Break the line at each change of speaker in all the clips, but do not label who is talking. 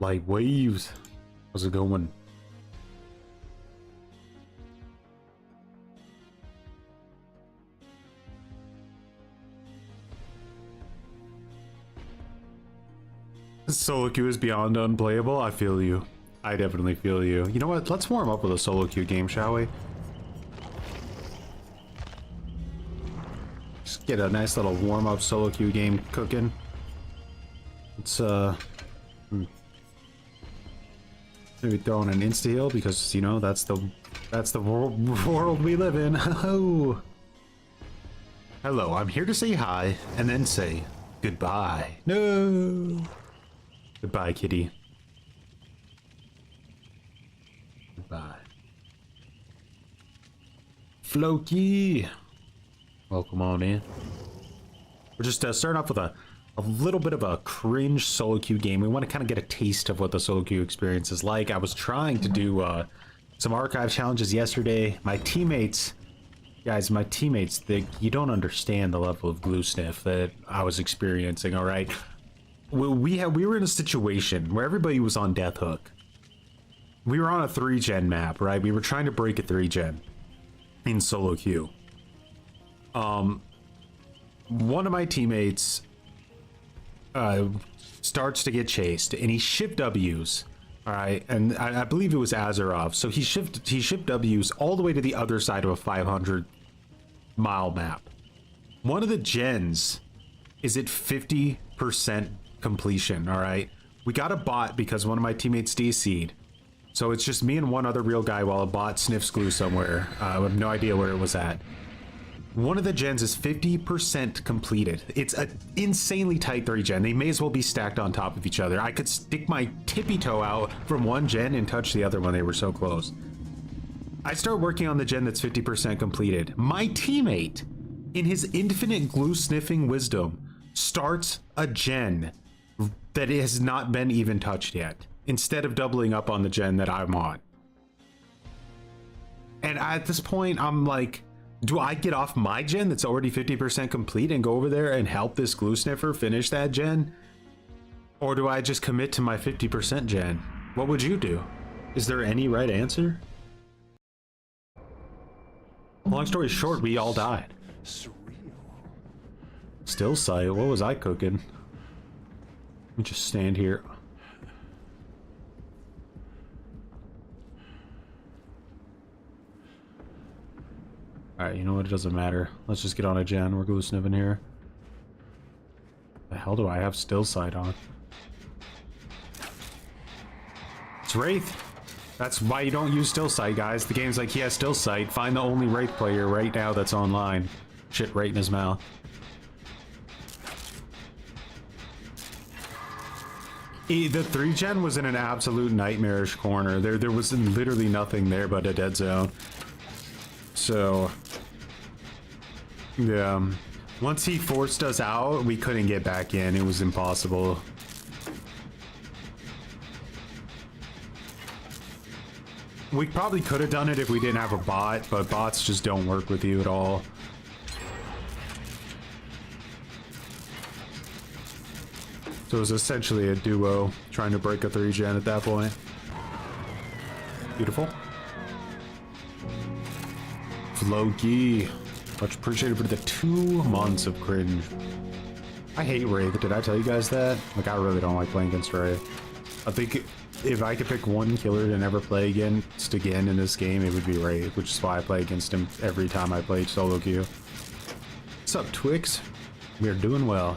Light waves. How's it going? Solo queue is beyond unplayable. I feel you. I definitely feel you. You know what? Let's warm up with a solo queue game, shall we? Just get a nice little warm-up solo queue game cooking. Let's maybe throw in an insta heal because you know that's the world we live in. Oh. Hello, I'm here to say hi and then say goodbye. No. Goodbye, kitty. Goodbye. Floki. Welcome on in. We're just starting off with a little bit of a cringe solo queue game. We want to kind of get a taste of what the solo queue experience is like. I was trying to do some archive challenges yesterday. My teammates, guys, you don't understand the level of GlueSniff that I was experiencing, all right? We were in a situation where everybody was on death hook. We were on a 3-gen map, right? We were trying to break a 3-gen in solo queue. One of my teammates starts to get chased, and he shift W's. All right, and I believe it was Azarov. So he shift W's all the way to the other side of a 500-mile map. One of the gens is at 50% completion. All right, we got a bot because one of my teammates DC'd. So it's just me and one other real guy while a bot sniffs glue somewhere. I have no idea where it was at. One of the gens is 50% completed. It's an insanely tight 3-gen. They may as well be stacked on top of each other. I could stick my tippy toe out from one gen and touch the other one. They were so close. I start working on the gen that's 50% completed. My teammate, in his infinite glue sniffing wisdom, starts a gen that has not been even touched yet, instead of doubling up on the gen that I'm on. And at this point, I'm like, do I get off my gen that's already 50% complete and go over there and help this glue sniffer finish that gen? Or do I just commit to my 50% gen? What would you do? Is there any right answer? Long story short, we all died. Still sight, what was I cooking? Let me just stand here. Alright, you know what? It doesn't matter. Let's just get on a gen. We're glue sniffing here. The hell do I have still sight on? It's Wraith. That's why you don't use still sight, guys. The game's like, he has still sight. Find the only Wraith player right now that's online. Shit right in his mouth. The 3-gen was in an absolute nightmarish corner. There was literally nothing there but a dead zone. So, yeah, once he forced us out, we couldn't get back in. It was impossible. We probably could have done it if we didn't have a bot, but bots just don't work with you at all. So it was essentially a duo trying to break a 3-gen at that point. Beautiful. Floki. Much appreciated for the 2 months of cringe. I hate Wraith. Did I tell you guys that? Like, I really don't like playing against Wraith. I think if I could pick one killer to never play against again in this game, it would be Wraith, which is why I play against him every time I play solo queue. What's up, Twix? We are doing well.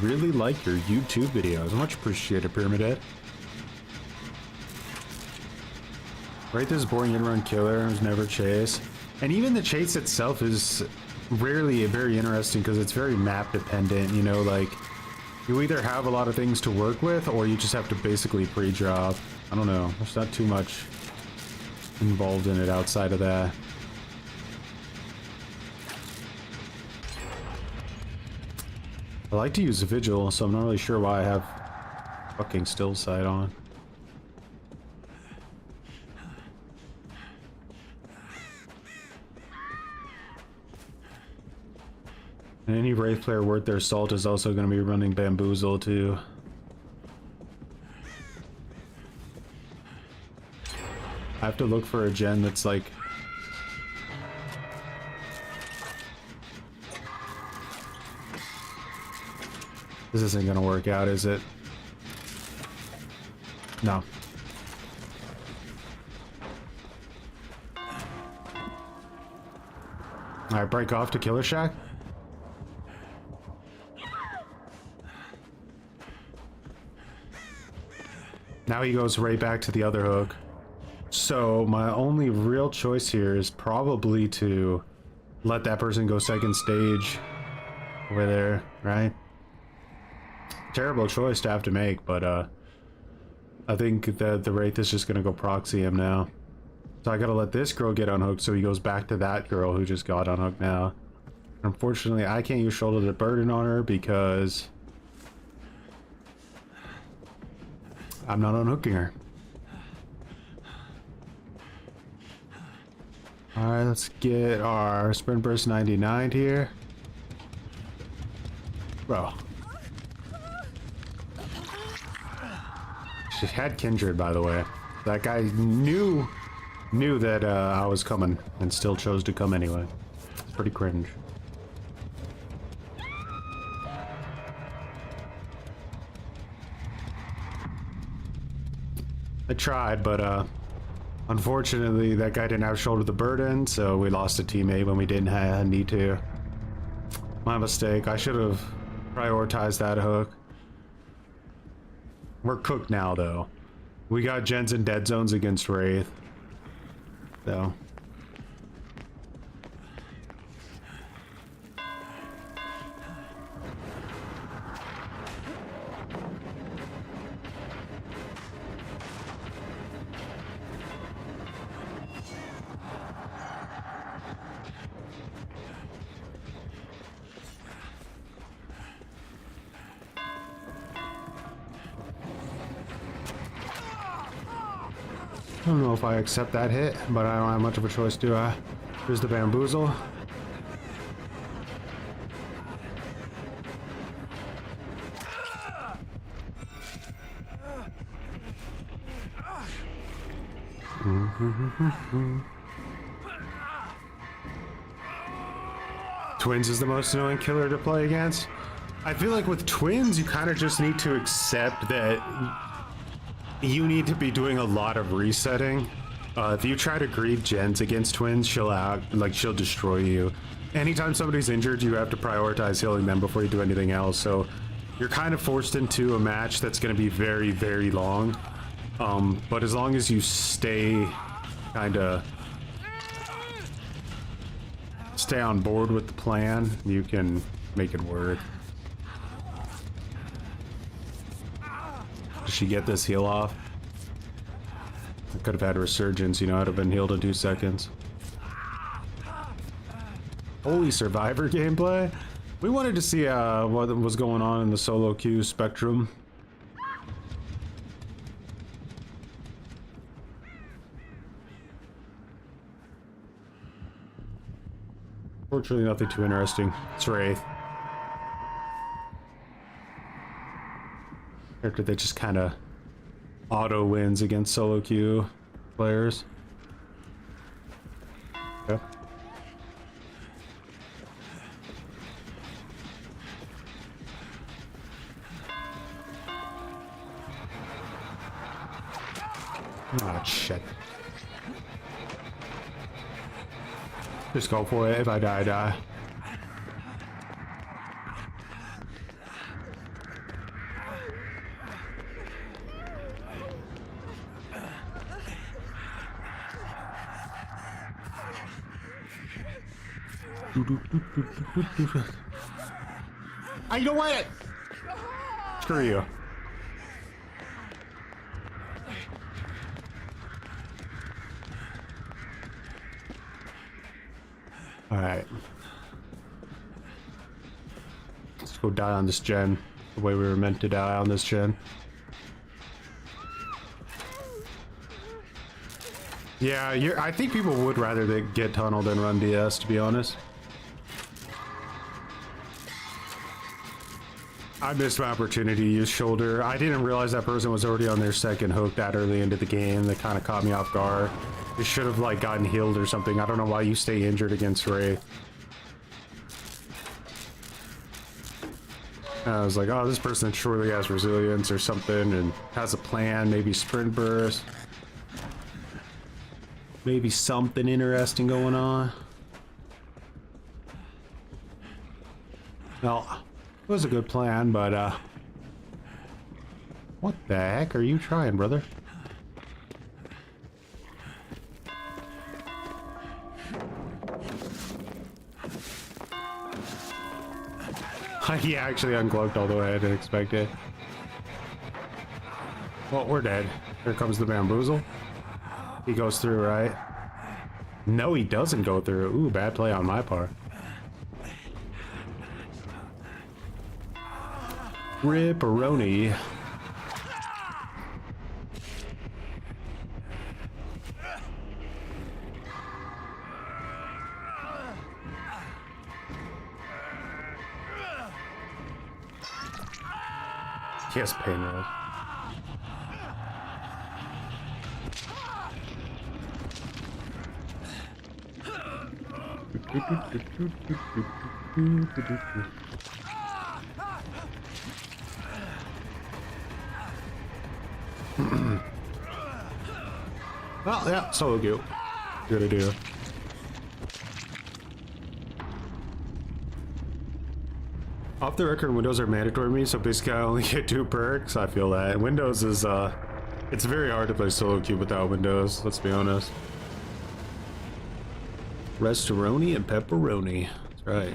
Really like your YouTube videos. Much appreciated, Pyramid Head. Wraith is boring in-run killer, who's never chase. And even the chase itself is rarely very interesting because it's very map dependent, you know, like you either have a lot of things to work with or you just have to basically pre-drop. I don't know, there's not too much involved in it outside of that. I like to use Vigil, so I'm not really sure why I have fucking still sight on. Wraith player worth their salt is also going to be running Bamboozle too. I have to look for a gen that's like... This isn't going to work out, is it? No. Alright, break off to Killer Shack. Now he goes right back to the other hook. So my only real choice here is probably to let that person go second stage over there, right? Terrible choice to have to make, but I think that the Wraith is just gonna go proxy him now. So I gotta let this girl get unhooked so he goes back to that girl who just got unhooked now. Unfortunately, I can't use Shoulder the Burden on her because I'm not unhooking her. Alright, let's get our Sprint Burst 99 here. Bro. She had Kindred, by the way. That guy knew that I was coming and still chose to come anyway. It's pretty cringe. I tried, but unfortunately that guy didn't have Shoulder the Burden, so we lost a teammate when we didn't need to. My mistake. I should have prioritized that hook. We're cooked now, though. We got gens and dead zones against Wraith. So. I don't know if I accept that hit, but I don't have much of a choice, do I? Here's the Bamboozle. Twins is the most annoying killer to play against. I feel like with Twins, you kind of just need to accept that you need to be doing a lot of resetting. If you try to greed gens against Twins, she'll destroy you. Anytime somebody's injured, you have to prioritize healing them before you do anything else. So you're kind of forced into a match that's going to be very, very long. But as long as you stay on board with the plan, you can make it work. Does she get this heal off? I could have had Resurgence, you know, I'd have been healed in 2 seconds. Holy Survivor gameplay! We wanted to see what was going on in the solo queue spectrum. Fortunately, nothing too interesting. It's Wraith. Character that just kind of auto wins against solo queue players. Okay. Oh shit. Just go for it. If I die, I die. You know what? Screw you. Alright. Let's go die on this gen. The way we were meant to die on this gen. Yeah, I think people would rather they get tunnel than run DS, to be honest. I missed my opportunity to use shoulder. I didn't realize that person was already on their second hook that early into the game. That kind of caught me off guard. They should have like gotten healed or something. I don't know why you stay injured against Wraith. I was like, oh, this person surely has resilience or something and has a plan, maybe sprint burst. Maybe something interesting going on. Well, it was a good plan, but what the heck are you trying, brother? He actually uncloaked all the way. I didn't expect it. Well, we're dead. Here comes the bamboozle. He goes through, right? No, he doesn't go through. Ooh, bad play on my part. Ripperoni. Yes, pain roll. Well, yeah, solo queue. Good idea. Off the record, Windows are mandatory to me, so basically I only get 2 perks. I feel that. Windows is, it's very hard to play solo queue without Windows, let's be honest. Restoroni and pepperoni. That's right.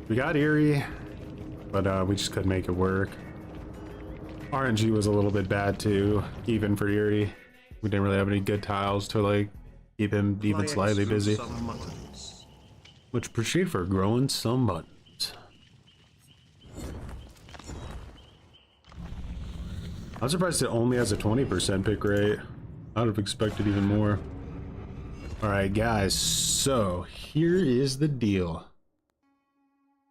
We got Eerie, but we just couldn't make it work. RNG was a little bit bad too, even for Eerie. We didn't really have any good tiles to like keep him even slightly busy. Much appreciated for growing some buttons. I'm surprised it only has a 20% pick rate. I'd have expected even more. Alright guys, so here is the deal.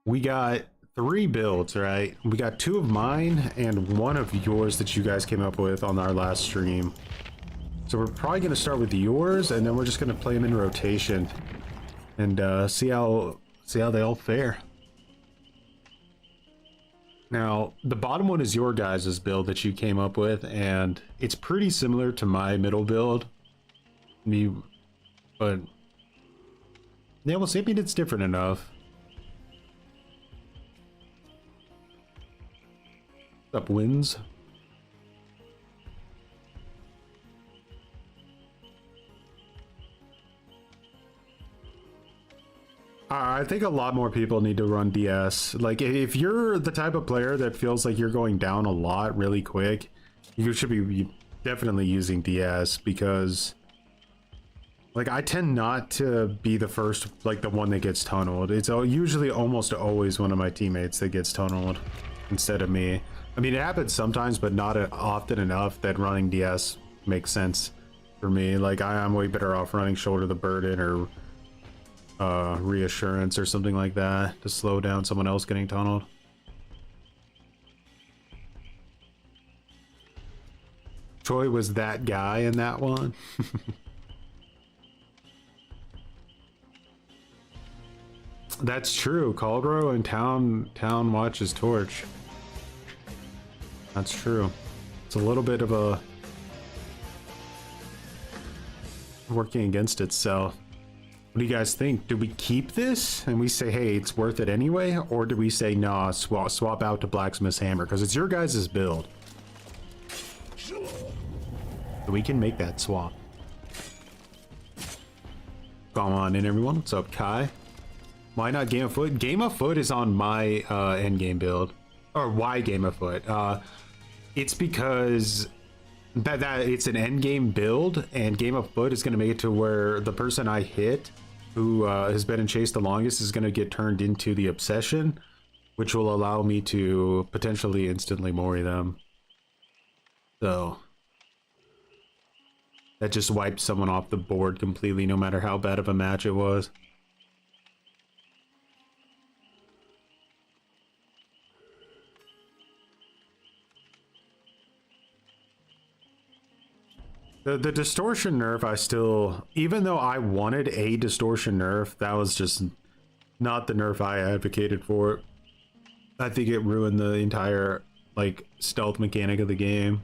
We got 3 builds, right? We got 2 of mine and 1 of yours that you guys came up with on our last stream. So we're probably going to start with yours, and then we're just going to play them in rotation and see how they all fare. Now, the bottom one is your guys' build that you came up with, and it's pretty similar to my middle build. But yeah, we'll see. I mean, it's different enough. What's up, wins? I think a lot more people need to run DS. Like, if you're the type of player that feels like you're going down a lot really quick, you should be definitely using DS, because like I tend not to be the first, like the one that gets tunneled. It's usually almost always one of my teammates that gets tunneled instead of me. I mean, it happens sometimes, but not often enough that running DS makes sense for me. Like, I'm way better off running Shoulder the Burden or Reassurance or something like that to slow down someone else getting tunneled. Troy was that guy in that one. That's true. Caldro and Town watches Torch. That's true. It's a little bit of a working against itself. What do you guys think? Do we keep this and we say, hey, it's worth it anyway? Or do we say, nah, swap out to Blacksmith's Hammer? Because it's your guys' build. So we can make that swap. Come on in, everyone. What's up, Kai? Why not Game of Foot? Game of Foot is on my endgame build. Or why Game of Foot? It's because that it's an endgame build, and Game of Foot is going to make it to where the person I hit, who has been in chase the longest, is going to get turned into the obsession, which will allow me to potentially instantly mori them. So that just wiped someone off the board completely, no matter how bad of a match it was. The distortion nerf, I still, even though I wanted a distortion nerf, that was just not the nerf I advocated for. I think it ruined the entire, like, stealth mechanic of the game.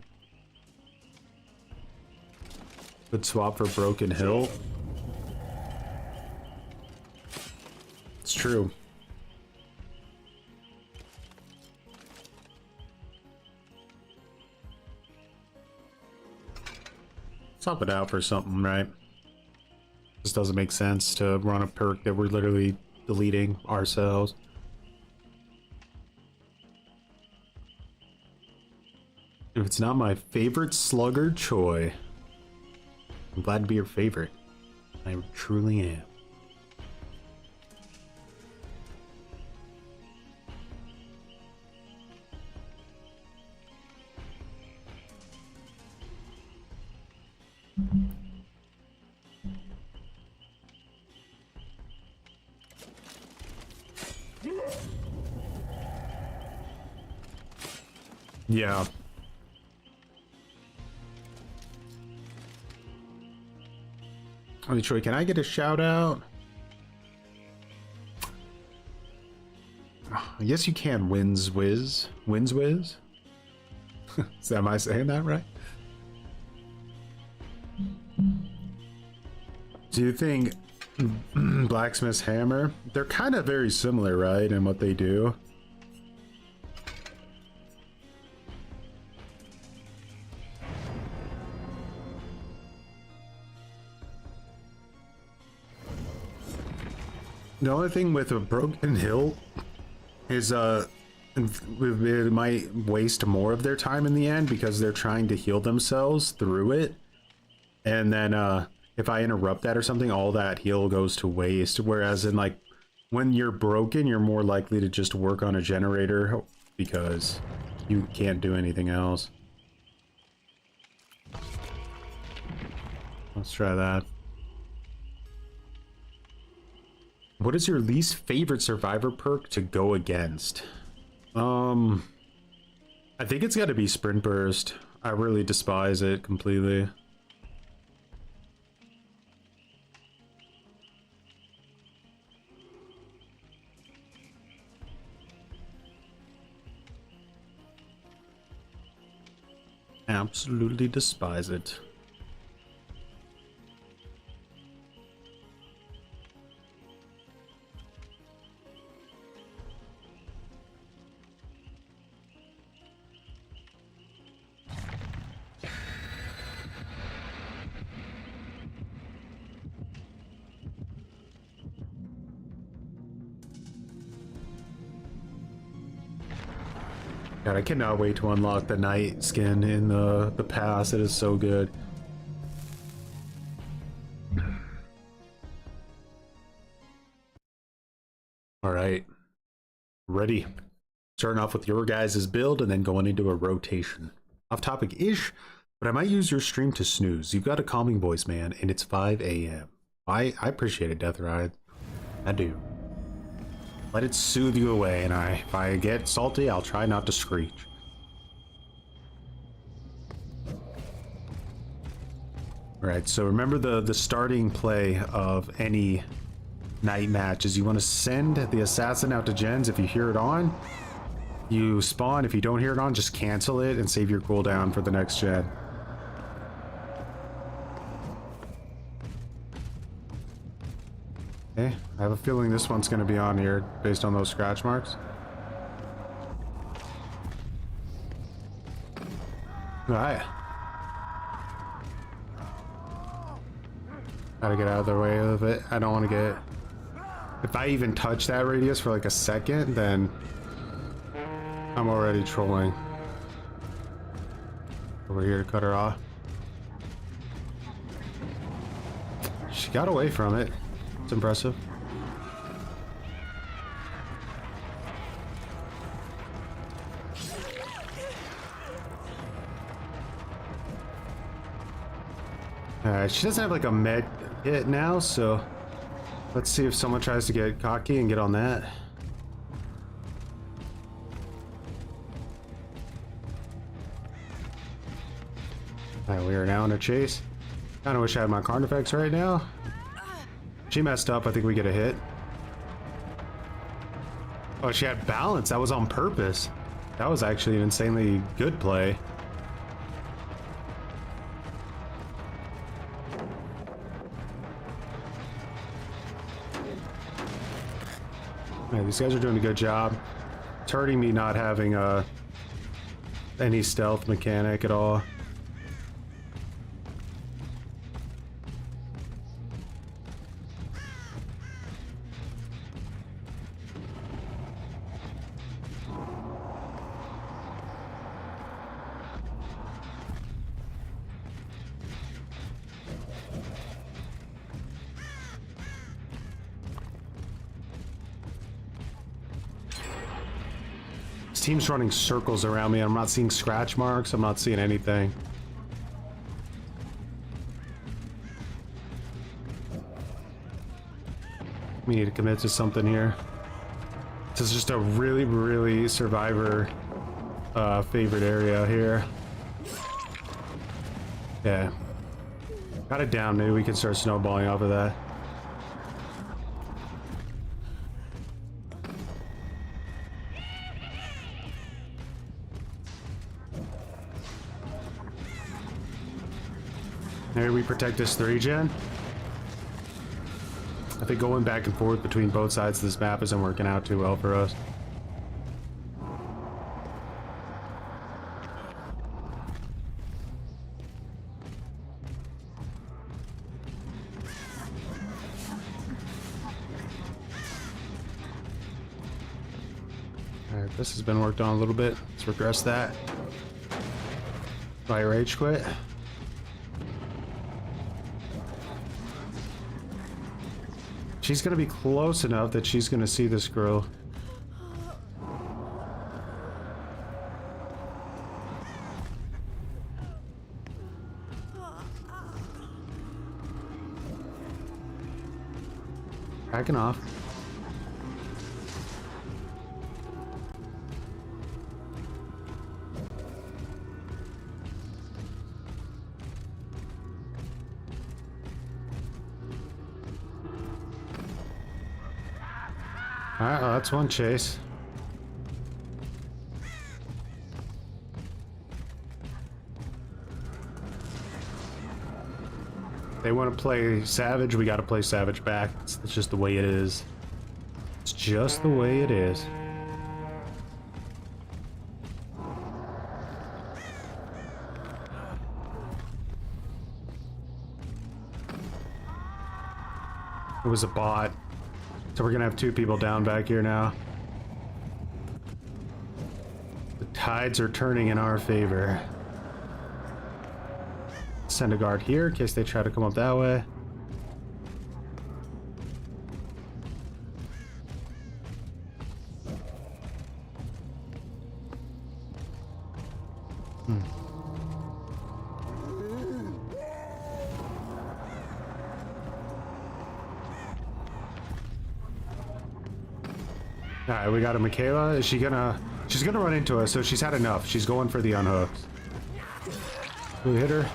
Good swap for Broken Hill. It's true. Swap it out for something, right? Just doesn't make sense to run a perk that we're literally deleting ourselves. If it's not my favorite slugger, Choi. I'm glad to be your favorite. I truly am. Yeah. Oh, Troy, can I get a shout out? I guess you can. Wins Wiz. Wins Wiz? Am I saying that right? Do you think Blacksmith's Hammer? They're kind of very similar, right, in what they do? The only thing with a Broken Hill is it might waste more of their time in the end because they're trying to heal themselves through it, and then if I interrupt that or something, all that heal goes to waste. Whereas in, like, when you're broken, you're more likely to just work on a generator because you can't do anything else. Let's try that. What is your least favorite survivor perk to go against? I think it's got to be Sprint Burst. I really despise it completely. Absolutely despise it. God, I cannot wait to unlock the night skin in the pass. It is so good. All right, ready. Starting off with your guys' build and then going into a rotation. Off topic-ish, but I might use your stream to snooze. You've got a calming voice, man, and it's 5 a.m. I appreciate it, Death Ride. I do. Let it soothe you away, and if I get salty, I'll try not to screech. Alright, so remember the starting play of any night match is you want to send the assassin out to gens. If you hear it on, you spawn. If you don't hear it on, just cancel it and save your cooldown for the next gen. Okay, I have a feeling this one's going to be on here based on those scratch marks. Alright. Gotta get out of the way of it. I don't want to get... If I even touch that radius for like a second, then I'm already trolling. Over here to cut her off. She got away from it. It's impressive. Alright, she doesn't have like a med hit now, so let's see if someone tries to get cocky and get on that. Alright, we are now in a chase. Kinda wish I had my Carnifex right now. She messed up, I think we get a hit. Oh, she had balance, that was on purpose. That was actually an insanely good play. Man, these guys are doing a good job. It's hurting me not having any stealth mechanic at all. Team's running circles around me. I'm not seeing scratch marks. I'm not seeing anything. We need to commit to something here. This is just a really, really survivor favorite area here. Yeah. Got it down. Maybe we can start snowballing off of that. Maybe we protect this 3-gen. I think going back and forth between both sides of this map isn't working out too well for us. Alright, this has been worked on a little bit. Let's regress that. By rage quit. She's gonna be close enough that she's gonna see this girl. Backing off. Alright, well, that's one chase. They want to play Savage, we gotta play Savage back. It's just the way it is. It's just the way it is. It was a bot. So we're gonna have 2 people down back here now. The tides are turning in our favor. Send a guard here in case they try to come up that way. Alright, we got a Michaela. Is she gonna... She's gonna run into us, so she's had enough. She's going for the unhooks. We hit her.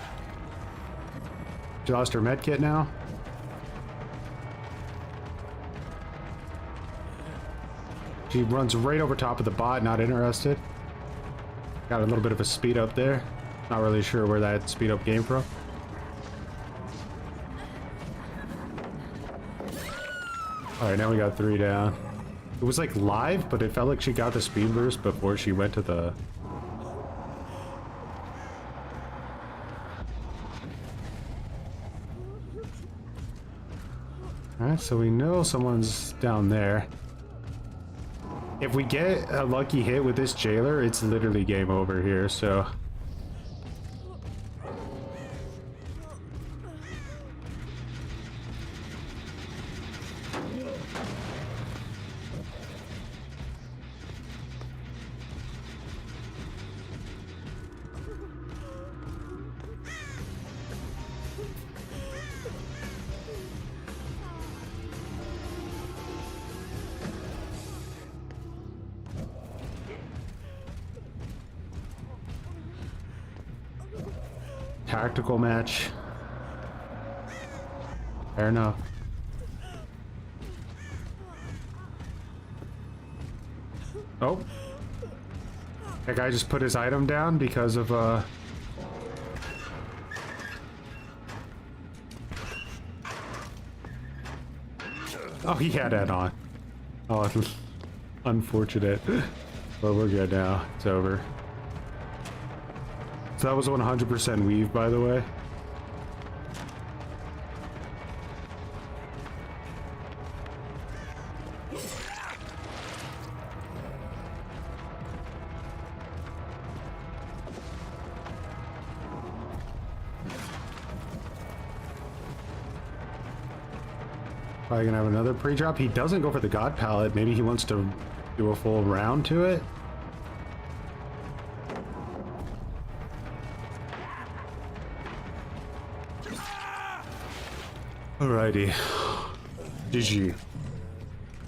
She lost her med kit now. She runs right over top of the bot, not interested. Got a little bit of a speed up there. Not really sure where that speed up came from. Alright, now we got 3 down. It was like live, but it felt like she got the speed burst before she went to the... Alright, so we know someone's down there. If we get a lucky hit with this jailer, it's literally game over here, so... Tactical match. Fair enough. Oh. That guy just put his item down because of, Oh, he had that on. Oh, unfortunate. But we're good now. It's over. So that was 100% weave, by the way. Probably gonna have another pre-drop. He doesn't go for the God Palette. Maybe he wants to do a full round to it. Alrighty. GG.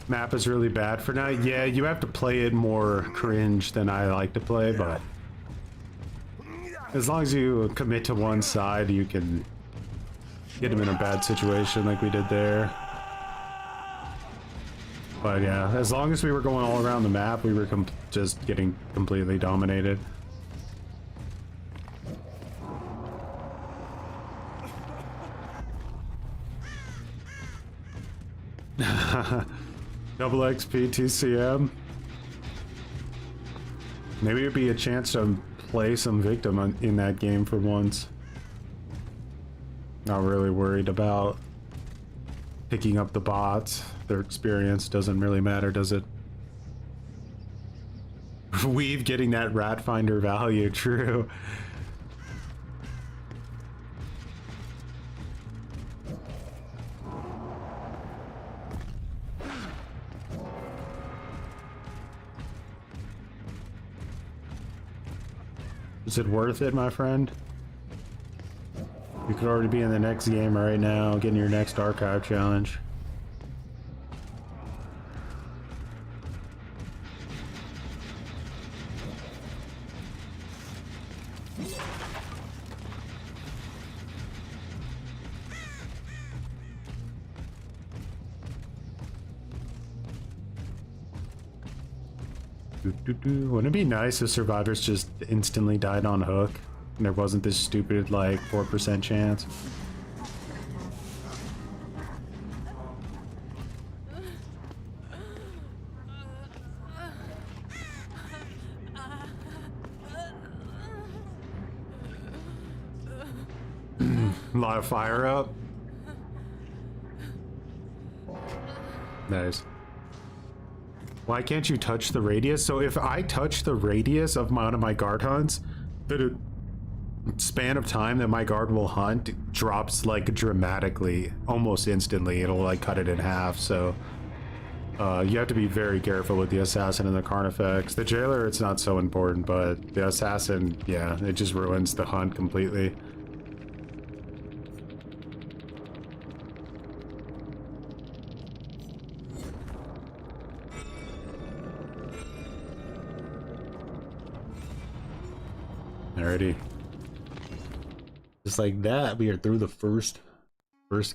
Map is really bad for now. Yeah, you have to play it more cringe than I like to play, but as long as you commit to one side, you can get him in a bad situation like we did there. But yeah, as long as we were going all around the map, we were just getting completely dominated. Double XP TCM. Maybe it'd be a chance to play some victim in that game for once. Not really worried about picking up the bots. Their experience doesn't really matter, does it? We've getting that rat finder value, true. Is it worth it, my friend? You could already be in the next game right now, getting your next archive challenge. Wouldn't it be nice if survivors just instantly died on hook and there wasn't this stupid like 4% chance? A lot of fire up. Nice. Why can't you touch the radius? So if I touch the radius of one of my guard hunts, the span of time that my guard will hunt drops like dramatically, almost instantly. It'll like cut it in half. So you have to be very careful with the assassin and the carnifex. The jailer, it's not so important, but the assassin, yeah, it just ruins the hunt completely. Alrighty. Just like that, we are through the first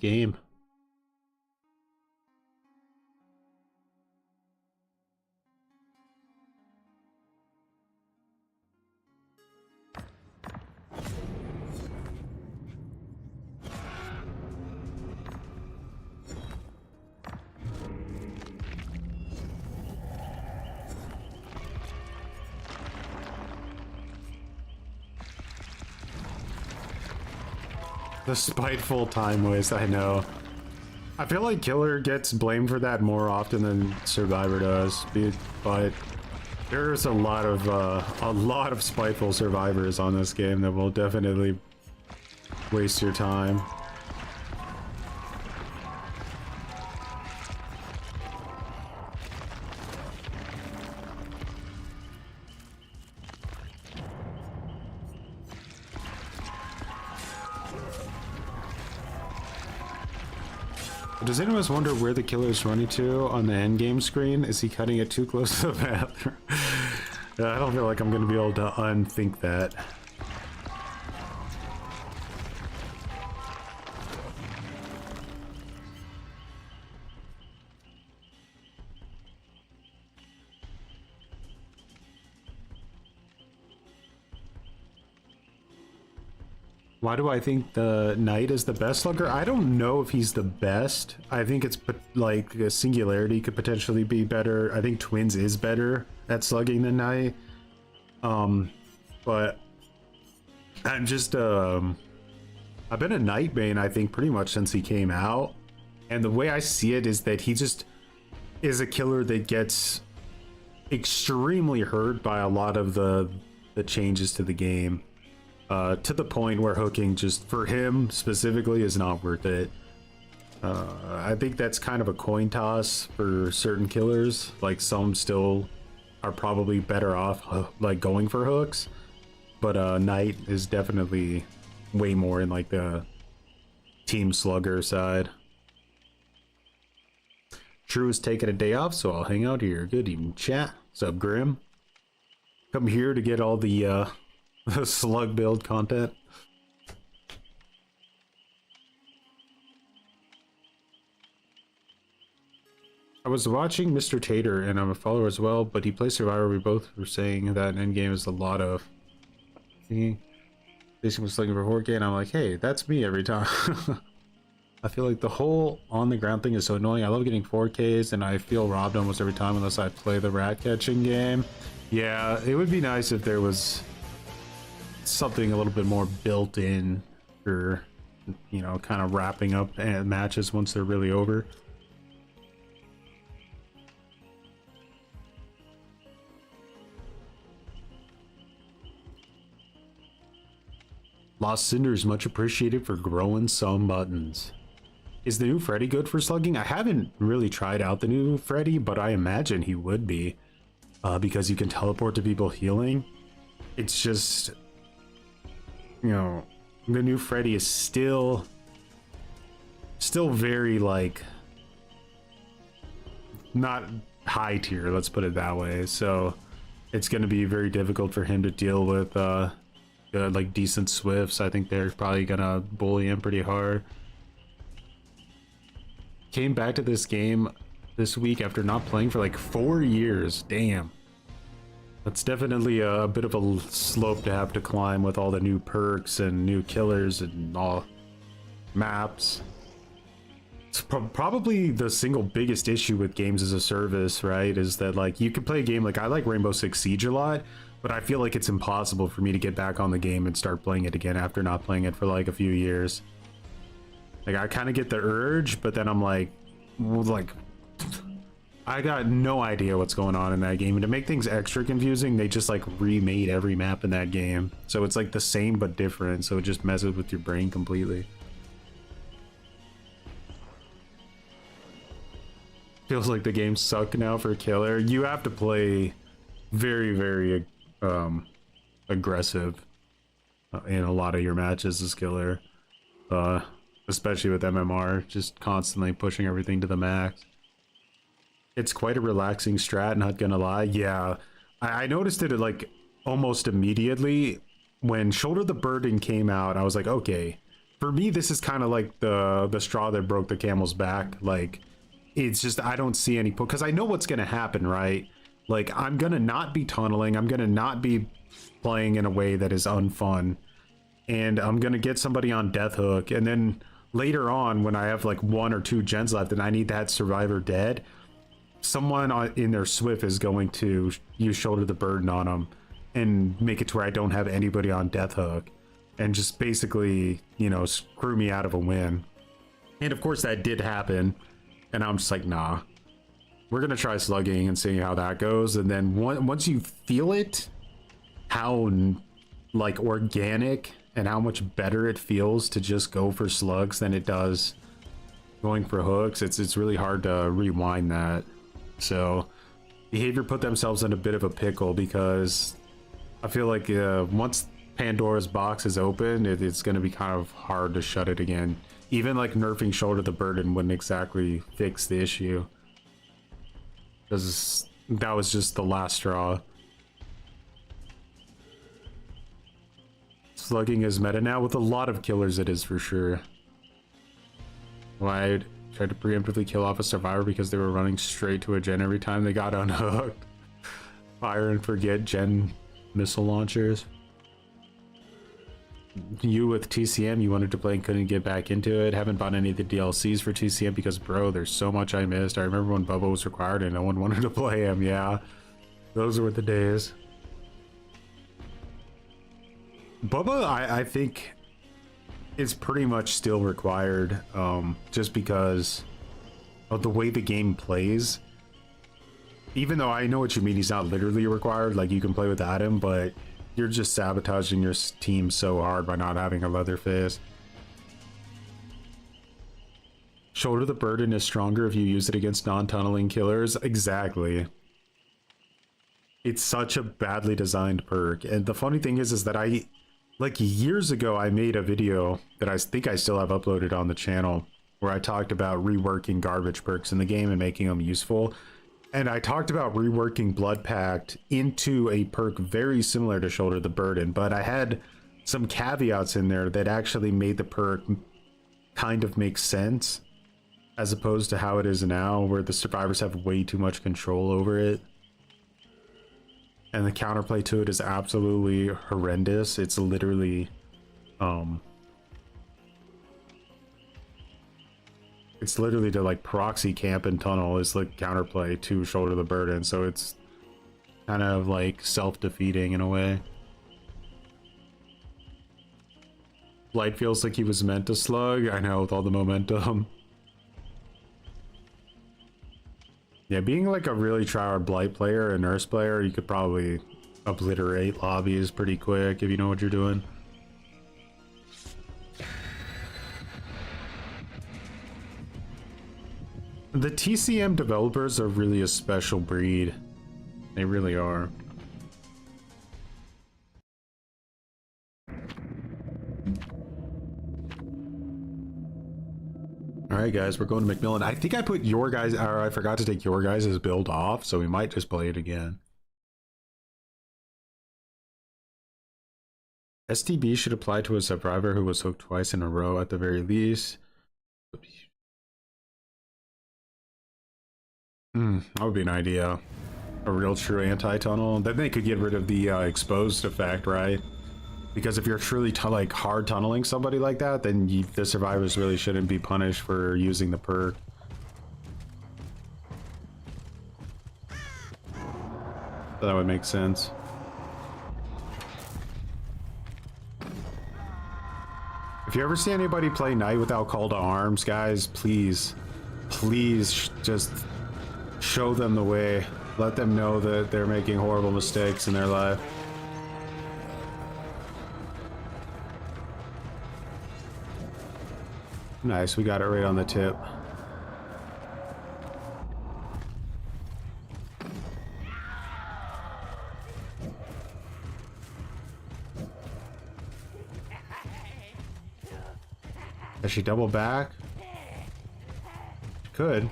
game. The spiteful time waste, I know. I feel like Killer gets blamed for that more often than Survivor does, but there's a lot of spiteful survivors on this game that will definitely waste your time. Does anyone wonder where the killer is running to on the endgame screen? Is he cutting it too close to the bathroom? I don't feel like I'm going to be able to unthink that. Why do I think the Knight is the best slugger? I don't know if he's the best. I think it's like a Singularity could potentially be better. I think Twins is better at slugging than Knight. But I'm just I've been a Nightbane, I think, pretty much since he came out. And the way I see it is that he just is a killer that gets extremely hurt by a lot of the changes to the game. To the point where hooking just for him specifically is not worth it. I think that's kind of a coin toss for certain killers. Like some still are probably better off like going for hooks, but Knight is definitely way more in like the team slugger side. True is taking a day off, so I'll hang out here. Good evening, chat. What's up, Grim? Come here to get all the slug build content. I was watching Mr. Tater, and I'm a follower as well, but he plays Survivor. We both were saying that Endgame is a lot of basically was looking for 4K, and I'm like, hey, that's me every time. I feel like the whole on the ground thing is so annoying. I love getting 4Ks, and I feel robbed almost every time unless I play the rat catching game. Yeah, it would be nice if there was something a little bit more built in for, you know, kind of wrapping up matches once they're really over. Lost Cinders, much appreciated for growing some buttons. Is the new Freddy good for slugging? I haven't really tried out the new Freddy, but I imagine he would be, because you can teleport to people healing. It's just, you know, the new Freddy is still very, like, not high tier, let's put it that way. So it's going to be very difficult for him to deal with like decent Swifts. I think they're probably gonna bully him pretty hard. Came back to this game this week after not playing for like 4 years. Damn. That's definitely a bit of a slope to have to climb with all the new perks and new killers and all maps. It's probably the single biggest issue with games as a service, right? Is that like you can play a game like I like Rainbow Six Siege a lot, but I feel like it's impossible for me to get back on the game and start playing it again after not playing it for like a few years. Like I kind of get the urge, but then I'm like, well, like I got no idea what's going on in that game. And to make things extra confusing, they just like remade every map in that game. So it's like the same but different. So it just messes with your brain completely. Feels like the game suck now for killer. You have to play very, very aggressive in a lot of your matches as killer. Especially with MMR, just constantly pushing everything to the max. It's quite a relaxing strat, not gonna lie. Yeah, I noticed it like almost immediately when Shoulder the Burden came out. I was like, okay, for me this is kind of like the straw that broke the camel's back. Like it's just I don't see any because I know what's gonna happen, right? Like I'm gonna not be tunneling, I'm gonna not be playing in a way that is unfun, and I'm gonna get somebody on death hook, and then later on when I have like 1 or 2 gens left and I need that survivor dead, someone in their Swift is going to use Shoulder the Burden on them and make it to where I don't have anybody on death hook and just basically, you know, screw me out of a win. And of course that did happen, and I'm just like, nah, we're gonna try slugging and seeing how that goes. And then once you feel it, how like organic and how much better it feels to just go for slugs than it does going for hooks, it's really hard to rewind that. So Behavior put themselves in a bit of a pickle because I feel like once Pandora's box is open, it's going to be kind of hard to shut it again. Even like nerfing Shoulder the Burden wouldn't exactly fix the issue, because that was just the last straw. Slugging is meta now. With a lot of killers it is for sure. Why tried to preemptively kill off a survivor because they were running straight to a gen every time they got unhooked. Fire and forget gen missile launchers. you with TCM, you wanted to play and couldn't get back into it. Haven't bought any of the DLCs for TCM because, bro, there's so much I missed. I remember when Bubba was required and no one wanted to play him. Yeah, those were the days. Bubba, I think, is pretty much still required, just because of the way the game plays. Even though I know what you mean, he's not literally required, like you can play without him, but you're just sabotaging your team so hard by not having a Leatherface. Shoulder the Burden is stronger if you use it against non-tunneling killers. Exactly. It's such a badly designed perk. And the funny thing is that like years ago, I made a video that I think I still have uploaded on the channel where I talked about reworking garbage perks in the game and making them useful. And I talked about reworking Blood Pact into a perk very similar to Shoulder the Burden, but I had some caveats in there that actually made the perk kind of make sense, as opposed to how it is now, where the survivors have way too much control over it. And the counterplay to it is absolutely horrendous. It's literally, it's literally to like proxy camp and tunnel is like counterplay to Shoulder the Burden, so it's kind of like self-defeating in a way. Light feels like he was meant to slug. I know, with all the momentum. Yeah, being like a really tryhard Blight player, a Nurse player, you could probably obliterate lobbies pretty quick if you know what you're doing. The TCM developers are really a special breed. They really are. Alright guys, we're going to McMillan. I think I put your guys, or I forgot to take your guys' build off, so we might just play it again. STB should apply to a survivor who was hooked twice in a row at the very least. That would be an idea. A real true anti-tunnel. Then they could get rid of the exposed effect, right? Because if you're truly like hard tunneling somebody like that, then the survivors really shouldn't be punished for using the perk. So that would make sense. If you ever see anybody play Knight without call to arms, guys, please just show them the way. Let them know that they're making horrible mistakes in their life. Nice, we got it right on the tip. Does she double back? She could.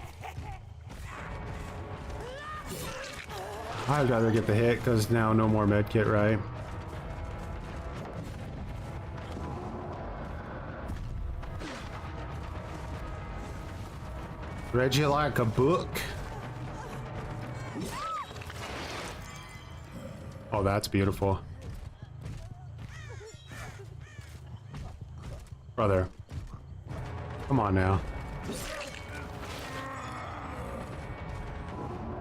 I'd rather get the hit because now no more medkit, right? Read you like a book? Oh, that's beautiful. Brother. Come on now.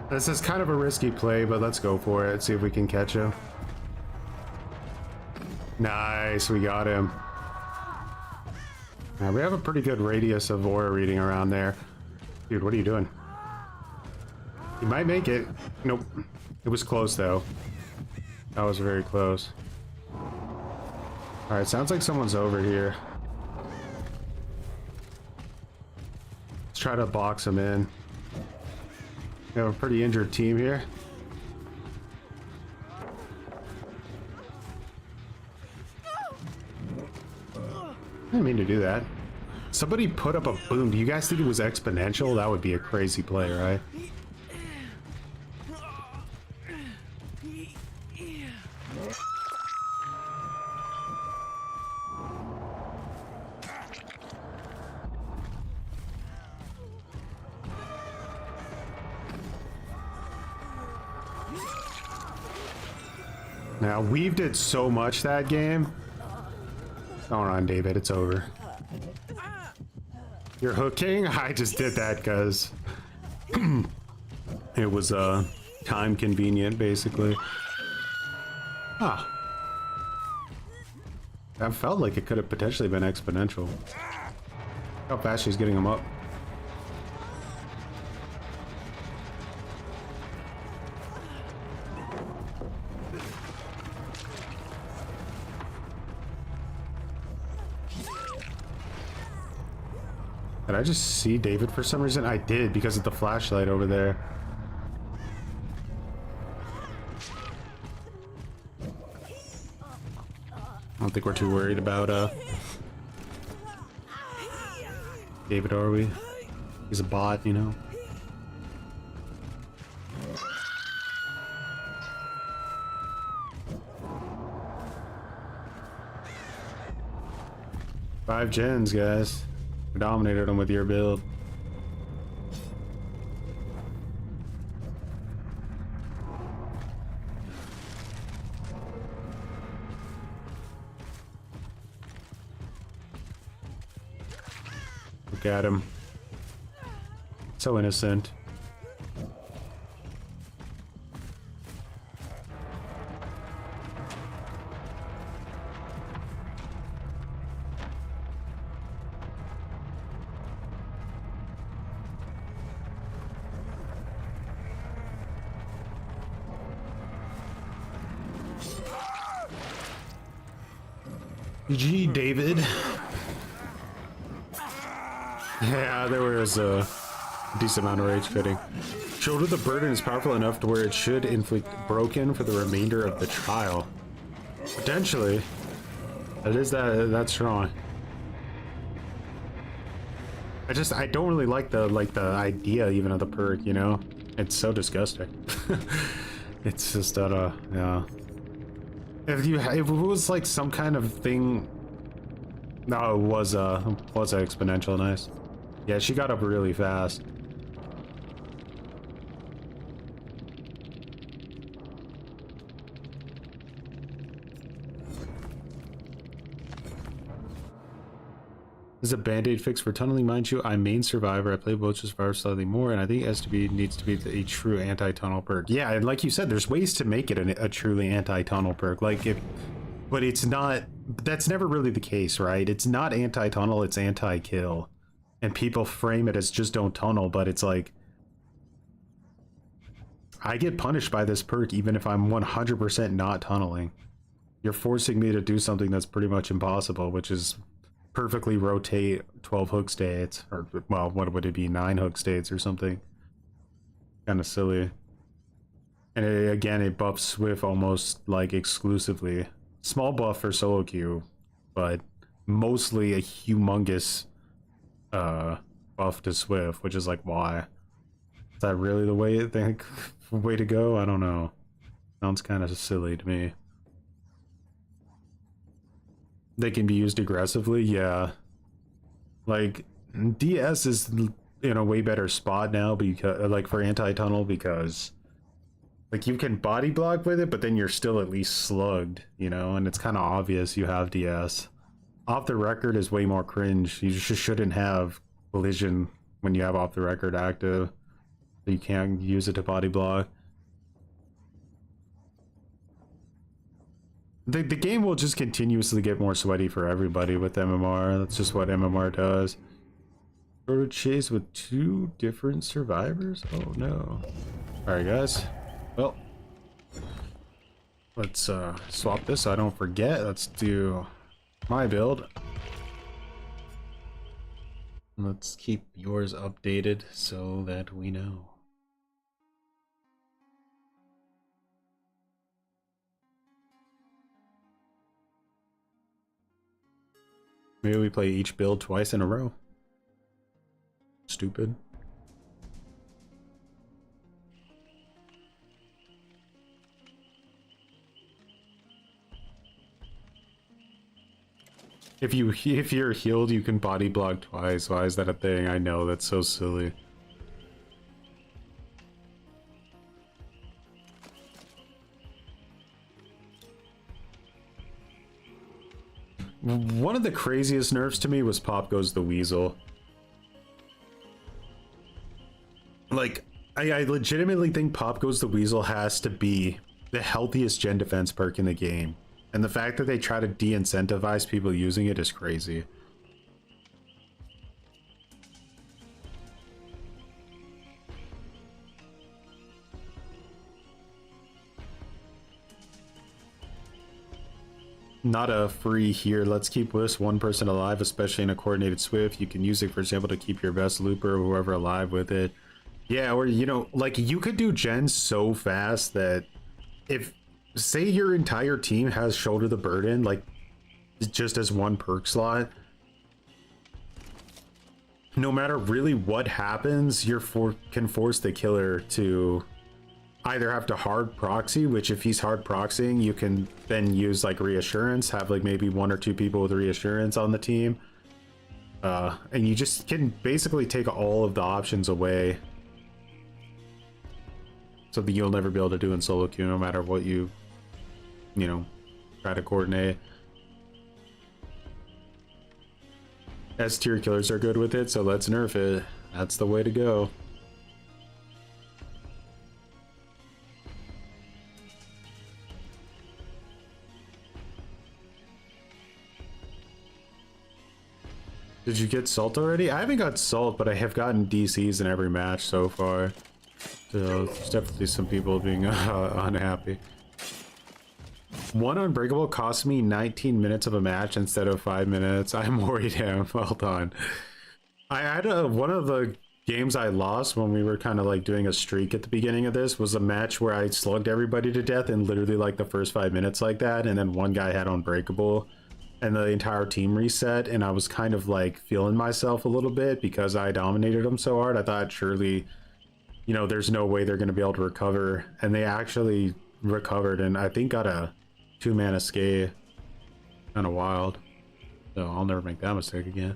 This is kind of a risky play, but let's go for it. See if we can catch him. Nice, we got him. Now, we have a pretty good radius of aura reading around there. Dude, what are you doing? You might make it. Nope. It was close, though. That was very close. Alright, sounds like someone's over here. Let's try to box him in. We have a pretty injured team here. I didn't mean to do that. Somebody put up a boom. Do you guys think it was exponential? That would be a crazy play, right? Now, Weave did so much that game. Don't run, David. It's over. You're hooking? I just did that because it was time convenient, basically. Ah. That felt like it could have potentially been exponential. How fast she's getting him up. Did I just see David for some reason? I did, because of the flashlight over there. I don't think we're too worried about David, are we? He's a bot, you know? Five gens, guys. We dominated them with your build. Look at him. So innocent. GG, David. Yeah, there was a decent amount of rage quitting. Shoulder the burden is powerful enough to where it should inflict broken for the remainder of the trial. Potentially. That's strong. I don't really like the idea even of the perk, you know? It's so disgusting. It's just yeah. If it was like some kind of thing. No, it was exponential. Nice. Yeah, she got up really fast. This is a band-aid fix for tunneling, mind you. I'm main survivor. I play both survivor slightly more, and I think STB needs to be a true anti-tunnel perk. Yeah, and like you said, there's ways to make it a truly anti-tunnel perk. But it's not. That's never really the case, right? It's not anti-tunnel. It's anti-kill, and people frame it as just don't tunnel. But it's like, I get punished by this perk even if I'm 100% not tunneling. You're forcing me to do something that's pretty much impossible, which is perfectly rotate 12 hook states, or well, what would it be, 9 hook states or something. Kind of silly. And again, it buffs Swift almost like exclusively. Small buff for solo queue, but mostly a humongous buff to Swift, which is like, why? Is that really the way to go? I don't know. Sounds kind of silly to me. They can be used aggressively, yeah. Like, DS is in a way better spot now because, like, for anti-tunnel, because like you can body block with it, but then you're still at least slugged, you know, and it's kind of obvious you have DS. Off the record is way more cringe. You just shouldn't have collision when you have off the record active. You can't use it to body block. The game will just continuously get more sweaty for everybody with MMR. That's just what MMR does. Road chase with 2 different survivors? Oh no. Alright guys. Well, let's swap this so I don't forget. Let's do my build. Let's keep yours updated so that we know. Maybe we play each build twice in a row. Stupid. If you're healed, you can body block twice. Why is that a thing? I know, that's so silly. One of the craziest nerfs to me was Pop Goes the Weasel. Like, I legitimately think Pop Goes the Weasel has to be the healthiest gen defense perk in the game. And the fact that they try to de-incentivize people using it is crazy. Not a free here. Let's keep this one person alive, especially in a coordinated swift. You can use it, for example, to keep your best looper or whoever alive with it. Yeah, or, you know, like, you could do gens so fast that if, say, your entire team has Shoulder the Burden, like, just as one perk slot, no matter really what happens, can force the killer to either have to hard proxy, which if he's hard proxying, you can then use like reassurance, have like maybe 1 or 2 people with reassurance on the team, and you just can basically take all of the options away, something you'll never be able to do in solo queue no matter what you know, try to coordinate. S tier killers are good with it, so let's nerf it. That's the way to go. Did you get Salt already? I haven't got Salt, but I have gotten DCs in every match so far. So there's definitely some people being unhappy. One Unbreakable cost me 19 minutes of a match instead of 5 minutes. I'm worried him. Well done. I had one of the games I lost when we were kind of like doing a streak at the beginning of this was a match where I slugged everybody to death in literally like the first 5 minutes like that, and then one guy had Unbreakable. And the entire team reset, and I was kind of like feeling myself a little bit because I dominated them so hard. I thought surely, you know, there's no way they're going to be able to recover, and they actually recovered, and I think got a 2-mana scale. Kind of wild. So I'll never make that mistake again.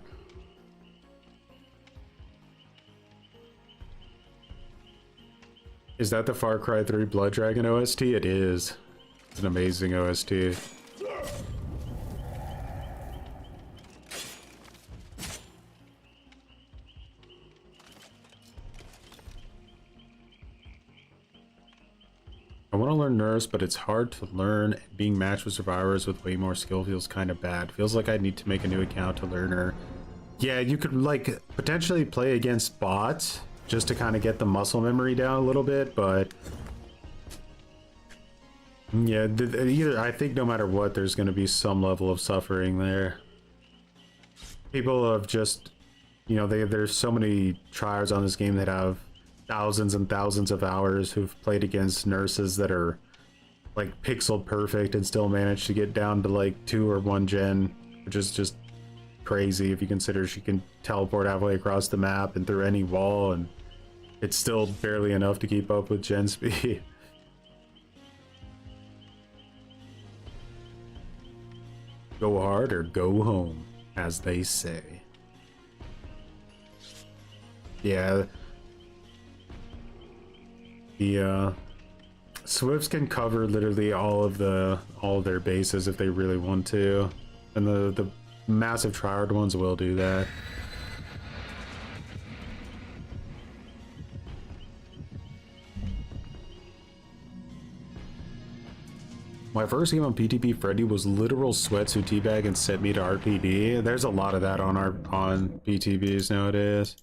Is that the Far Cry 3 Blood Dragon OST? It is. It's an amazing OST. I want to learn Nurse, but it's hard to learn. Being matched with survivors with way more skill feels kind of bad. Feels like I need to make a new account to learn her. Yeah, you could like potentially play against bots just to kind of get the muscle memory down a little bit, but yeah, either I think no matter what, there's going to be some level of suffering there. People have just, you know, there's so many tryhards on this game that have thousands and thousands of hours who've played against nurses that are like pixel perfect and still manage to get down to like 2 or 1 gen, which is just crazy if you consider she can teleport halfway across the map and through any wall, and it's still barely enough to keep up with gen speed. Go hard or go home, as they say. Yeah. The Swifts can cover literally all of their bases if they really want to, and the massive tryhard ones will do that. My first game on PTP Freddy was literal sweats who teabag and sent me to RPD. There's a lot of that on PTBs nowadays.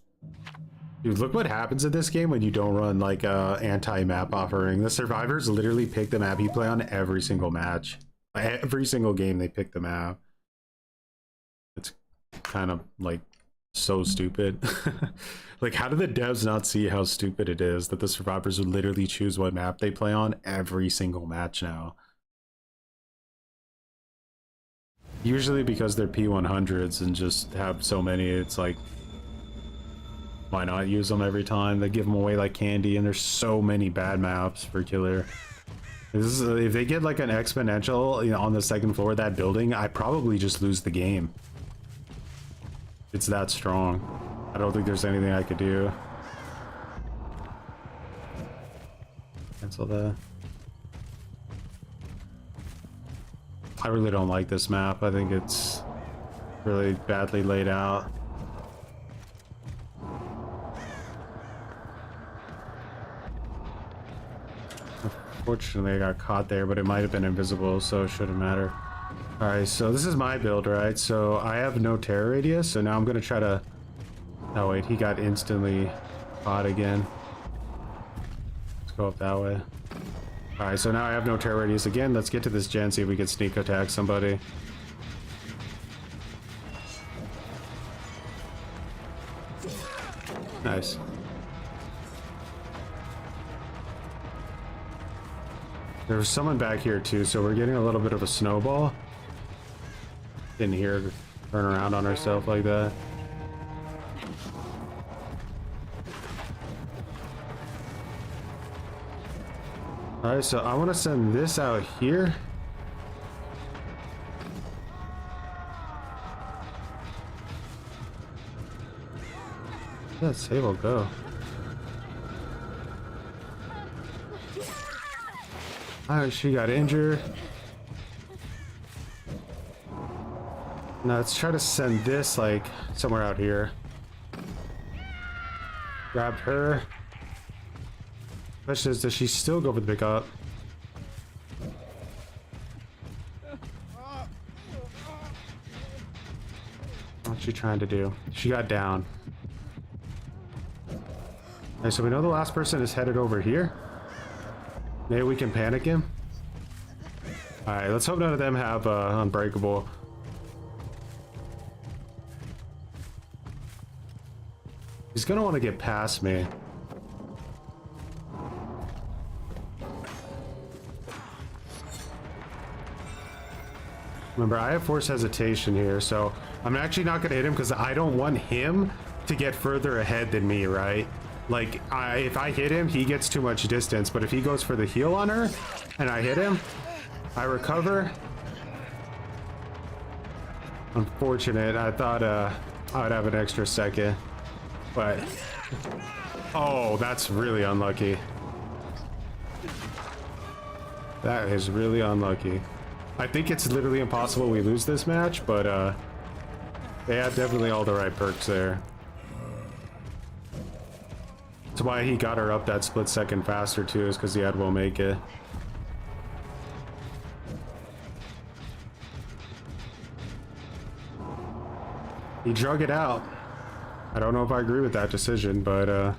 Dude, look what happens in this game when you don't run like anti-map offering. The survivors literally pick the map you play on every single match. Every single game they pick the map. It's kind of like so stupid. Like, how do the devs not see how stupid it is that the survivors would literally choose what map they play on every single match now? Usually because they're P100s and just have so many, it's like, why not use them every time? They give them away like candy, and there's so many bad maps for killer. If they get like an exponential, you know, on the second floor of that building, I probably just lose the game. It's that strong. I don't think there's anything I could do. Cancel that. I really don't like this map. I think it's really badly laid out. Unfortunately, I got caught there, but it might have been invisible, so it shouldn't matter. Alright, so this is my build, right? So I have no terror radius, so now I'm gonna try to... Oh wait, he got instantly caught again. Let's go up that way. Alright, so now I have no terror radius again. Let's get to this gen, see if we can sneak attack somebody. Nice. There was someone back here too, so we're getting a little bit of a snowball. Didn't hear her turn around on herself like that. Alright, so I want to send this out here. Where'd that Sable go? Alright, she got injured. Now let's try to send this like somewhere out here. Grabbed her. Question is, does she still go for the pickup? What's she trying to do? She got down. Alright, so we know the last person is headed over here. Maybe we can panic him. Alright, let's hope none of them have Unbreakable. He's gonna want to get past me. Remember, I have force hesitation here, so I'm actually not gonna hit him because I don't want him to get further ahead than me, right? Like, if I hit him, he gets too much distance, but if he goes for the heal on her, and I hit him, I recover. Unfortunate, I thought I would have an extra second, but... Oh, that's really unlucky. That is really unlucky. I think it's literally impossible we lose this match, but they have definitely all the right perks there. That's why he got her up that split second faster too, is because he had will make it. He drug it out. I don't know if I agree with that decision, but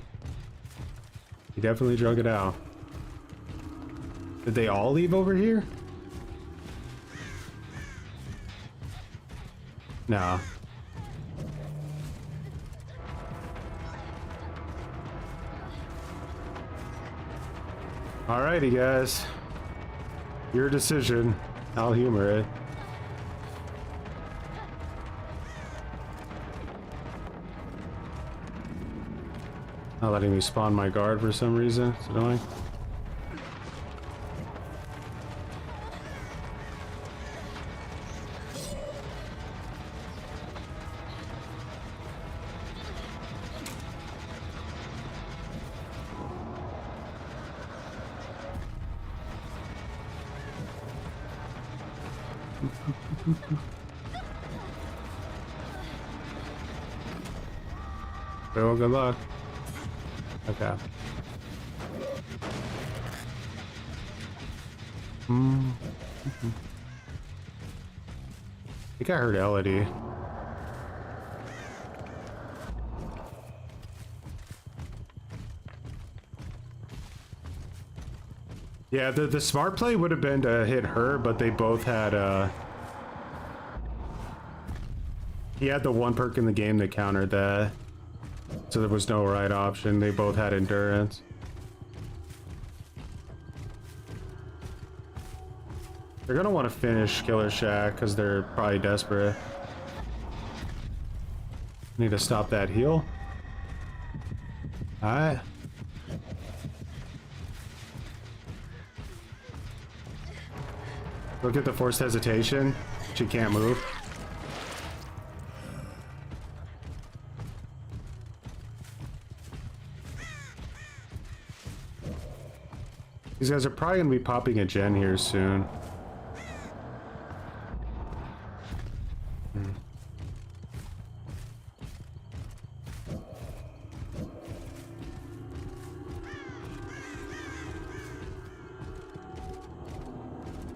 he definitely drug it out. Did they all leave over here? No. Alrighty, guys. Your decision. I'll humor it. Not letting me spawn my guard for some reason. It's annoying. Well, good luck. Okay. I think I heard Elodie. Yeah, the smart play would have been to hit her, but they both had he had the one perk in the game that countered that. So there was no right option. They both had endurance. They're gonna want to finish Killer Shack because they're probably desperate. Need to stop that heal. Alright. Look at the forced hesitation. She can't move. These guys are probably gonna be popping a gen here soon.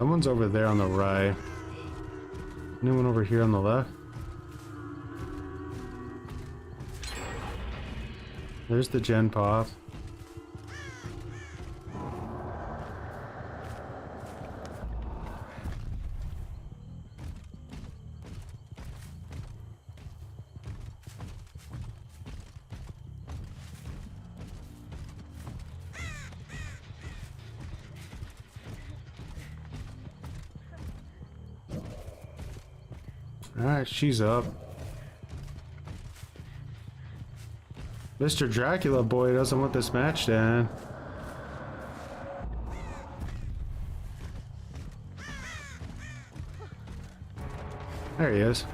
Someone's over there on the right. Anyone over here on the left? There's the gen pop. Alright, she's up. Mr. Dracula boy doesn't want this match to end. There he is.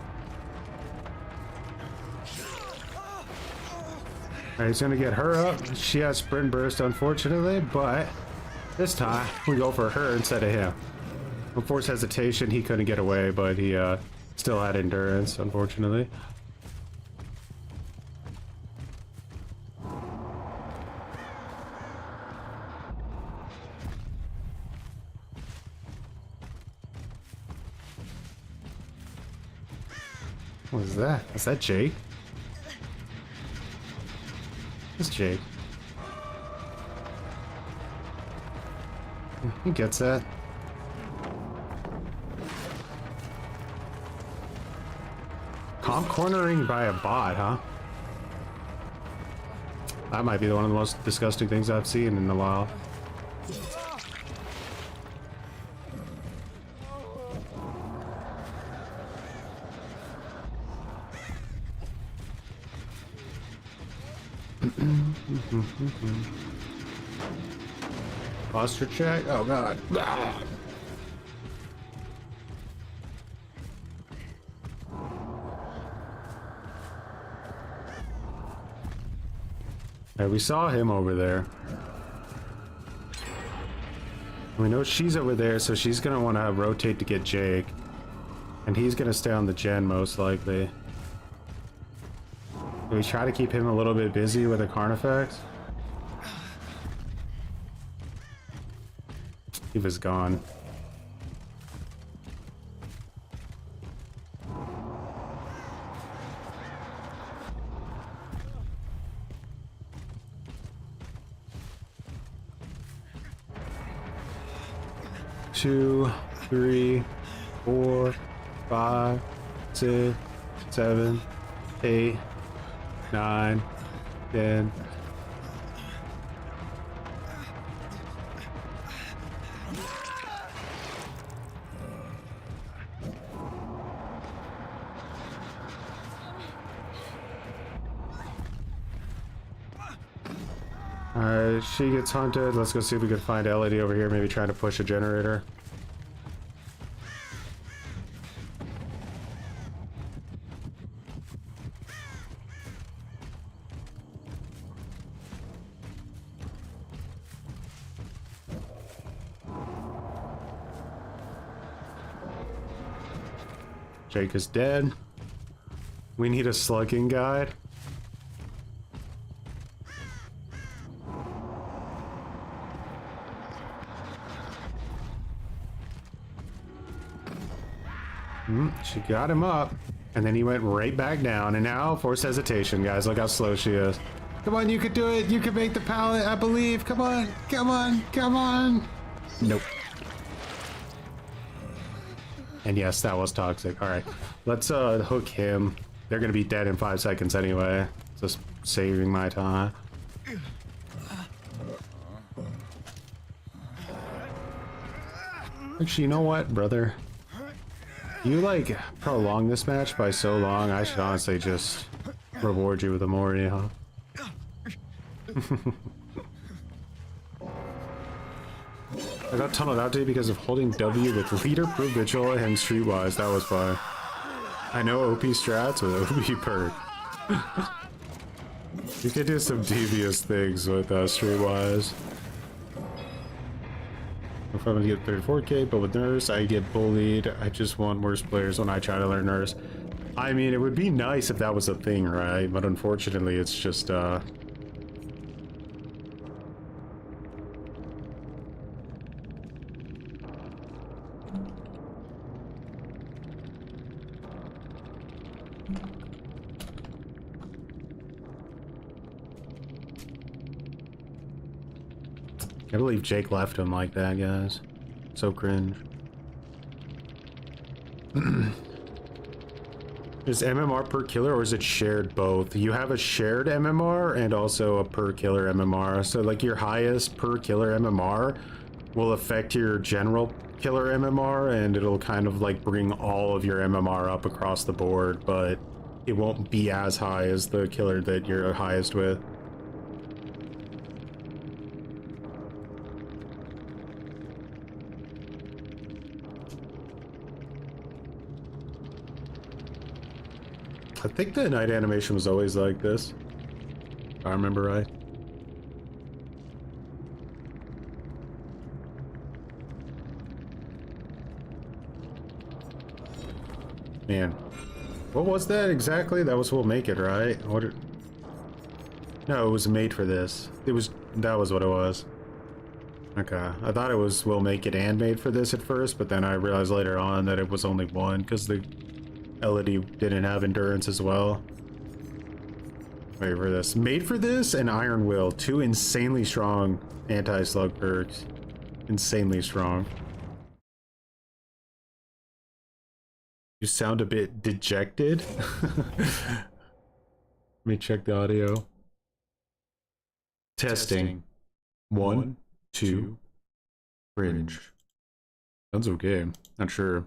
Alright, he's gonna get her up. She has sprint burst, unfortunately, but this time we go for her instead of him. With forced hesitation, he couldn't get away, but he still had endurance, unfortunately. What is that? Is that Jake? It's Jake. He gets that. Comp cornering by a bot, huh? That might be one of the most disgusting things I've seen in a while. Posture check? Oh god. Ah. Yeah, we saw him over there. We know she's over there, so she's gonna want to rotate to get Jake. And he's gonna stay on the gen most likely. Do we try to keep him a little bit busy with the Carnifex? He was gone. Two, 3, 4, 5, 6, 7, 8, 9, 10. Alright, she gets hunted. Let's go see if we can find Elodie over here, maybe trying to push a generator. Jake is dead. We need a slugging guide. She got him up, and then he went right back down, and now forced hesitation, guys. Look how slow she is. Come on, you could do it. You can make the pallet, I believe. Come on, come on, come on. Nope. And yes, that was toxic. All right, let's hook him. They're gonna be dead in 5 seconds anyway. Just saving my time. Actually, you know what, brother? You like prolong this match by so long, I should honestly just reward you with a Mori, huh? I got tunneled out today because of holding W with leader, provincial, and streetwise. That was fun. I know OP strats with OP perk. You could do some devious things with streetwise. If I'm gonna get 34k, but with Nurse, I get bullied. I just want worse players when I try to learn Nurse. I mean, it would be nice if that was a thing, right? But unfortunately, it's just, I believe Jake left him like that, guys. So cringe. Is MMR per killer or is it shared both? You have a shared MMR and also a per killer MMR. So like your highest per killer MMR will affect your general killer MMR, and it'll kind of like bring all of your MMR up across the board, but it won't be as high as the killer that you're highest with. I think the night animation was always like this, if I remember right. Man, what was that exactly? That was We'll Make It, right? No, it was made for this. That was what it was. Okay, I thought it was We'll Make It and made for this at first, but then I realized later on that it was only one because the Elodie didn't have endurance as well. Wait for this. Made for this and Iron Will, two insanely strong anti-slug perks. Insanely strong. You sound a bit dejected. Let me check the audio. Testing. 1, 2. Cringe. Sounds okay. Not sure.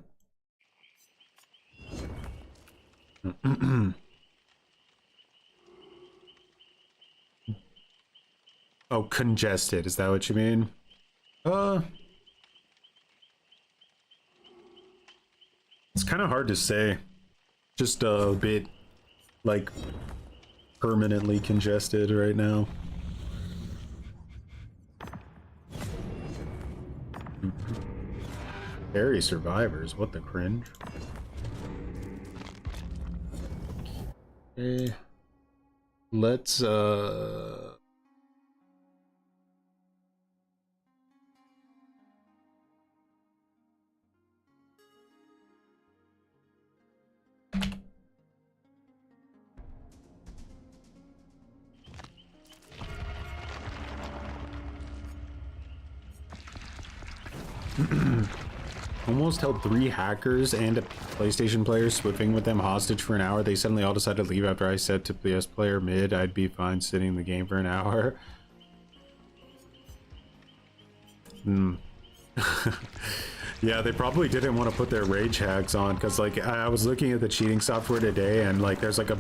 Oh, congested. Is that what you mean? It's kind of hard to say. Just a bit, like, permanently congested right now. Fairy survivors, what the cringe? Okay. Let's, almost held 3 hackers and a PlayStation player swipping with them hostage for an hour. They suddenly all decided to leave after I said to PS player mid I'd be fine sitting in the game for an hour. Yeah, they probably didn't want to put their rage hacks on, because like I was looking at the cheating software today, and like there's like a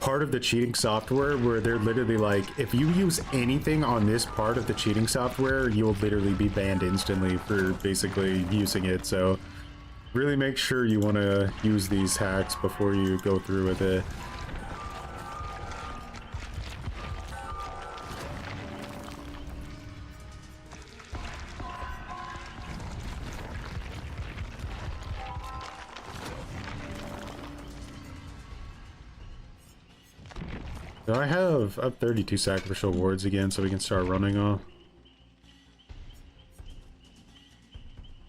part of the cheating software where they're literally like, if you use anything on this part of the cheating software, you'll literally be banned instantly for basically using it. So really make sure you want to use these hacks before you go through with it. So I have 32 sacrificial wards again, so we can start running off.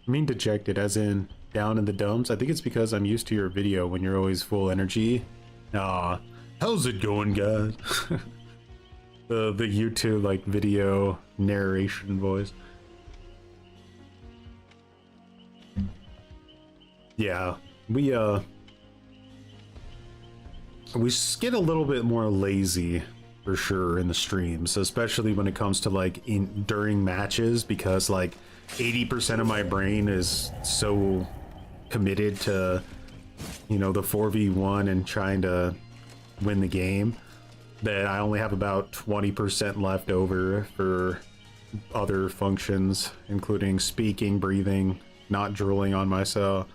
I mean dejected, as in down in the dumps. I think it's because I'm used to your video when you're always full energy. Aw, how's it going, guys? the YouTube like video narration voice. Yeah, we get a little bit more lazy for sure in the streams, especially when it comes to like during matches, because like 80% of my brain is so committed to, you know, the 4v1 and trying to win the game that I only have about 20% left over for other functions, including speaking, breathing, not drooling on myself.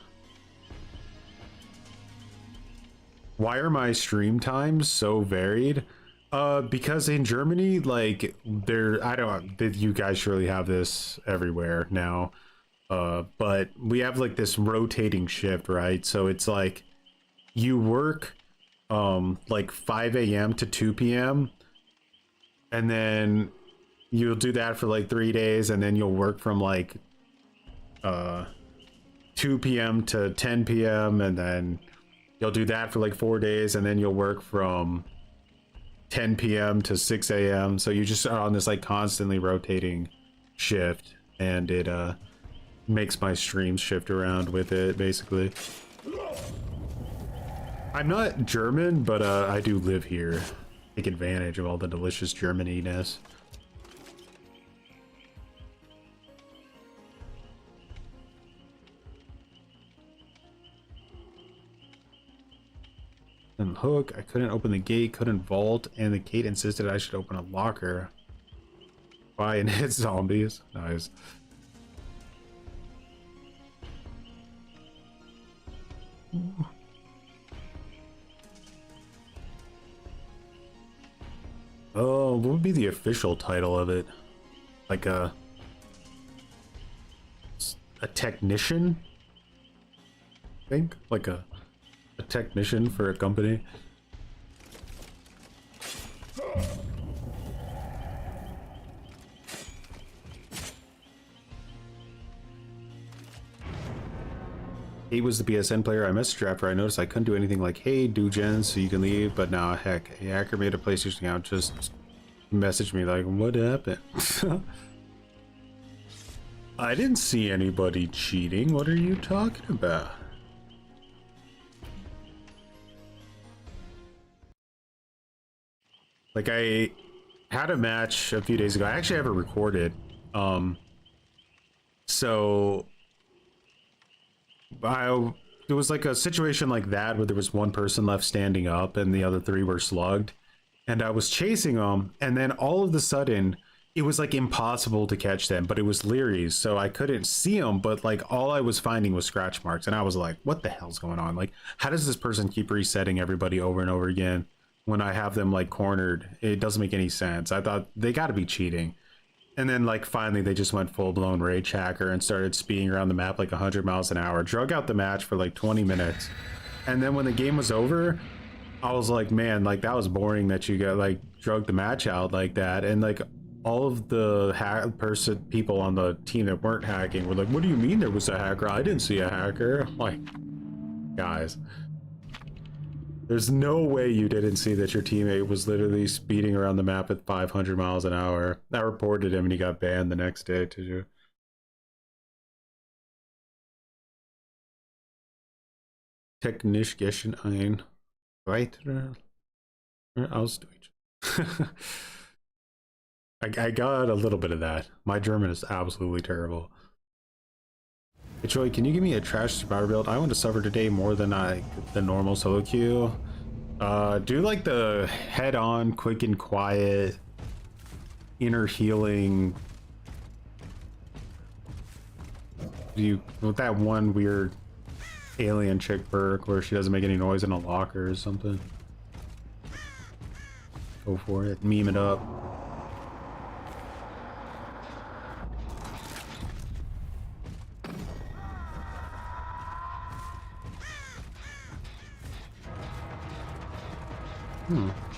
Why are my stream times so varied? Because in Germany, like, you guys surely have this everywhere now. But we have like this rotating shift, right? So it's like you work like 5 a.m. to 2 p.m. and then you'll do that for like 3 days, and then you'll work from like 2 p.m. to 10 p.m. and then you'll do that for like 4 days, and then you'll work from 10 p.m. to 6 a.m. So you just are on this like constantly rotating shift, and it makes my streams shift around with it, basically. I'm not German, but I do live here. Take advantage of all the delicious Germaniness. And hook, I couldn't open the gate, couldn't vault, and the gate insisted I should open a locker. Why? And hit zombies. Nice. Ooh. Oh, what would be the official title of it? Like a technician? I think? Like a technician for a company. He was the PSN player I messaged her after I noticed I couldn't do anything like, hey, do gens so you can leave, but now, heck, a hacker made a PlayStation account, just messaged me like, what happened? I didn't see anybody cheating. What are you talking about? Like, I had a match a few days ago. I actually have it recorded. So there was like a situation like that where there was one person left standing up and the other three were slugged, and I was chasing them, and then all of a sudden it was like impossible to catch them, but it was Leary's, so I couldn't see them, but like all I was finding was scratch marks, and I was like, what the hell's going on? Like, how does this person keep resetting everybody over and over again when I have them like cornered? It doesn't make any sense. I thought they got to be cheating. And then, like, finally, they just went full-blown rage hacker and started speeding around the map like 100 miles an hour. Drug out the match for like 20 minutes. And then when the game was over, I was like, man, like, that was boring that you got, like, drug the match out like that. And, like, all of the people on the team that weren't hacking were like, what do you mean there was a hacker? I didn't see a hacker. I'm like, guys. There's no way you didn't see that your teammate was literally speeding around the map at 500 miles an hour. I reported him and he got banned the next day, did you? Technischen ein weiterer Austausch. I got a little bit of that. My German is absolutely terrible. Hey Troy, can you give me a trash survivor build? I want to suffer today more than the normal solo queue. Do like the head-on, quick and quiet, inner healing. With that one weird alien chick perk where she doesn't make any noise in a locker or something. Go for it, meme it up.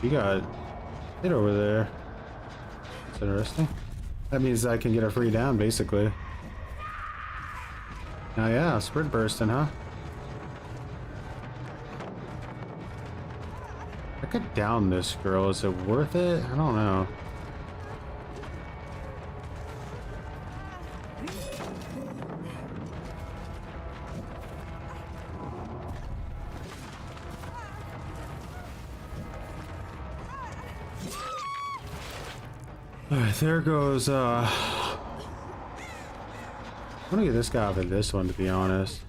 She got hit over there. That's interesting. That means I can get a free down, basically. Oh yeah, sprint bursting, huh? I could down this girl. Is it worth it? I don't know. Alright, there goes, I'm gonna get this guy off of this one, to be honest.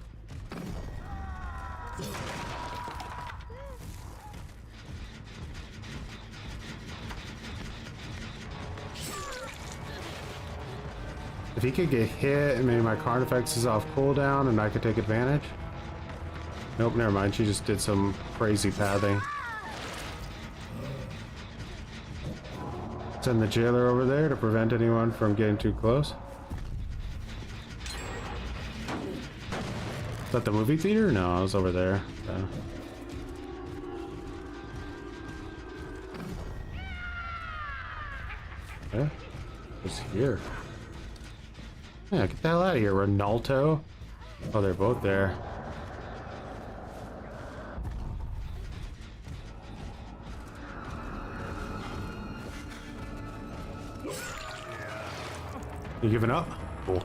If he could get hit and maybe my card effects is off cooldown and I could take advantage. Nope, never mind. She just did some crazy pathing. Send the jailer over there to prevent anyone from getting too close. Is that the movie theater? No, I was over there. Okay. Who's here? Yeah, get the hell out of here, Ronaldo. Oh, they're both there. You giving up? Cool.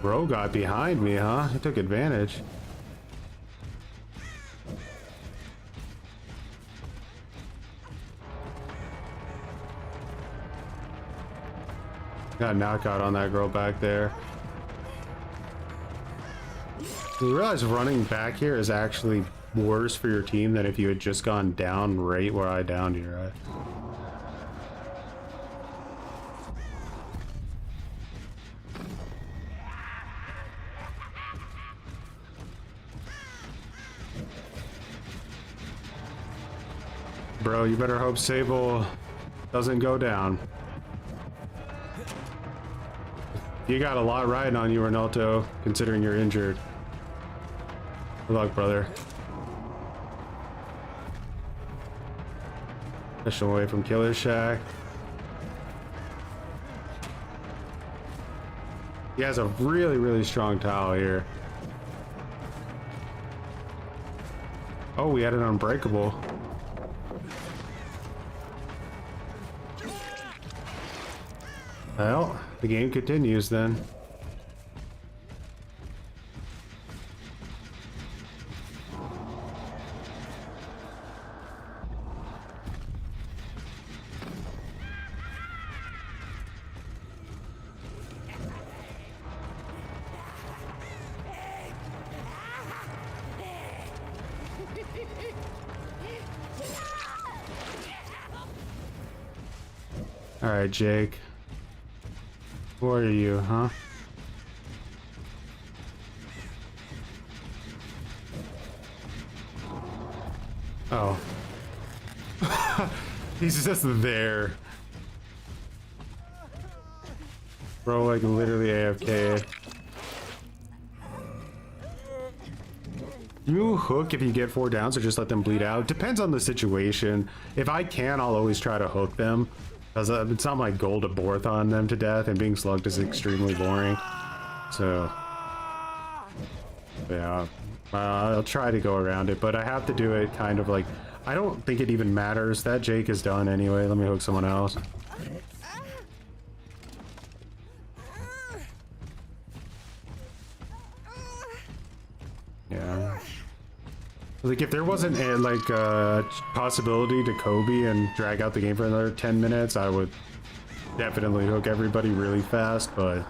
Bro got behind me, huh? He took advantage. Got a knockout on that girl back there. You realize running back here is actually worse for your team than if you had just gone down right where I downed you, right? Bro, you better hope Sable doesn't go down. You got a lot riding on you, Ronaldo, considering you're injured. Good luck, brother. Push away from Killer Shack. He has a really, really strong towel here. Oh, we had an unbreakable. Well, the game continues then. All right, Jake. Who are you, huh? Oh. He's just there. Bro, like literally AFK. You hook if you get 4 downs or just let them bleed out? Depends on the situation. If I can, I'll always try to hook them. Because it's not my goal to Borthon them to death, and being slugged is extremely boring. So, yeah, I'll try to go around it, but I have to do it kind of like, I don't think it even matters. That Jake is done anyway. Let me hook someone else. Yeah. Like, if there wasn't a possibility to Kobe and drag out the game for another 10 minutes, I would definitely hook everybody really fast, but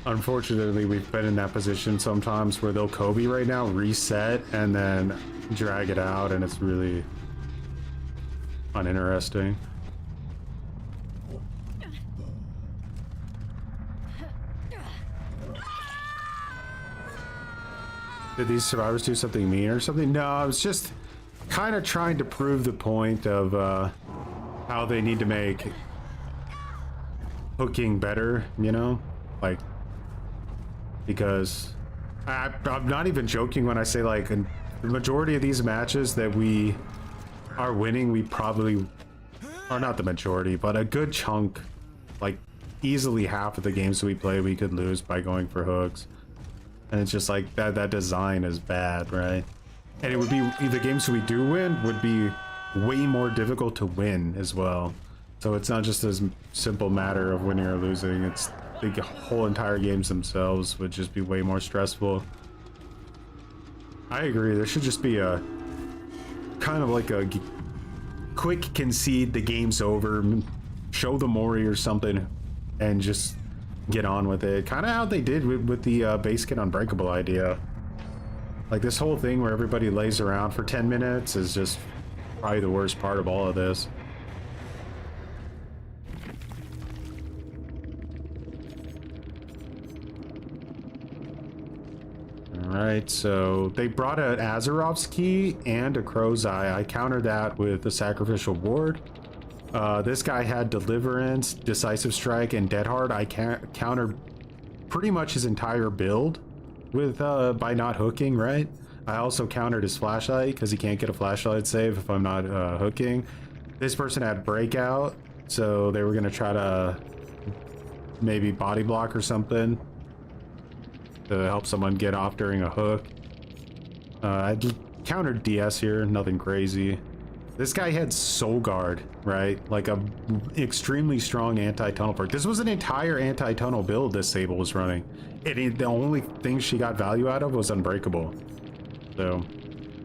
unfortunately we've been in that position sometimes where they'll Kobe right now, reset, and then drag it out, and it's really uninteresting. Did these survivors do something mean or something? No, I was just kind of trying to prove the point of how they need to make hooking better, you know? Like, because I'm not even joking when I say, like, the majority of these matches that we are winning, we probably, or not the majority, but a good chunk, like easily half of the games we play we could lose by going for hooks. And it's just like that design is bad, right? And it would be, the games we do win would be way more difficult to win as well. So it's not just a simple matter of winning or losing, it's the whole entire games themselves would just be way more stressful. I agree, there should just be a kind of like a quick concede, the game's over, show the Mori or something, and just get on with it. Kind of how they did with the base kit unbreakable idea. Like, this whole thing where everybody lays around for 10 minutes is just probably the worst part of all of this. Alright, so they brought an Azerov's key and a Crow's Eye. I countered that with the Sacrificial Ward. This guy had Deliverance, Decisive Strike, and Dead Hard. I countered pretty much his entire build with by not hooking, right? I also countered his flashlight because he can't get a flashlight save if I'm not hooking. This person had Breakout, so they were going to try to maybe body block or something to help someone get off during a hook. I countered DS here, nothing crazy. This guy had Soul Guard, right? Like a extremely strong anti-tunnel perk. This was an entire anti-tunnel build this Sable was running. The only thing she got value out of was Unbreakable. So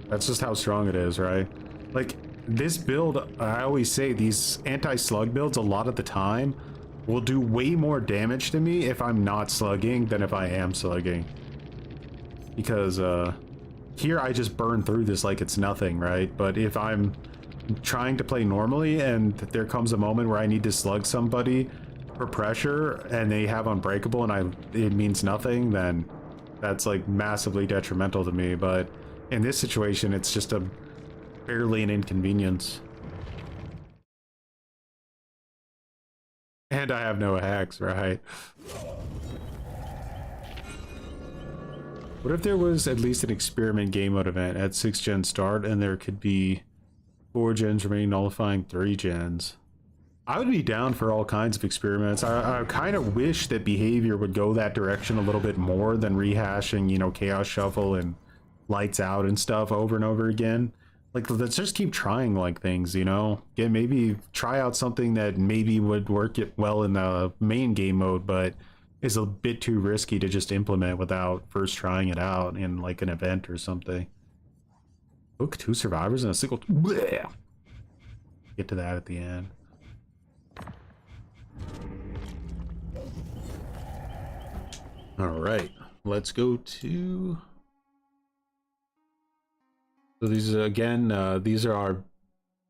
that's just how strong it is, right? Like this build, I always say these anti-slug builds a lot of the time will do way more damage to me if I'm not slugging than if I am slugging. Because here I just burn through this like it's nothing, right? But if I'm trying to play normally and there comes a moment where I need to slug somebody for pressure and they have Unbreakable and it means nothing, then that's like massively detrimental to me. But in this situation, it's just barely an inconvenience. And I have no hacks, right? What if there was at least an experiment game mode event at 6 gen start and there could be 4 gens remaining nullifying 3 gens? I would be down for all kinds of experiments. I kind of wish that behavior would go that direction a little bit more than rehashing, you know, Chaos Shuffle and Lights Out and stuff over and over again. Like, let's just keep trying like things, you know? Yeah, maybe try out something that maybe would work it well in the main game mode, but is a bit too risky to just implement without first trying it out in like an event or something. Hook 2 survivors in a single... Bleh. Get to that at the end. All right, let's go to... So these are, again, these are our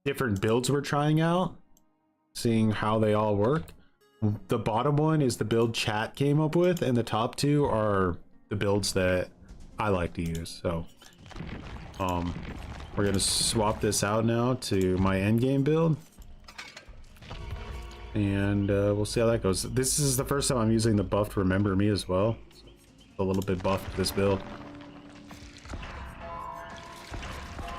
different builds we're trying out, seeing how they all work. The bottom one is the build chat came up with, and the top 2 are the builds that I like to use. So, we're gonna swap this out now to my endgame build, and we'll see how that goes. This is the first time I'm using the buffed Remember Me as well. A little bit buffed this build.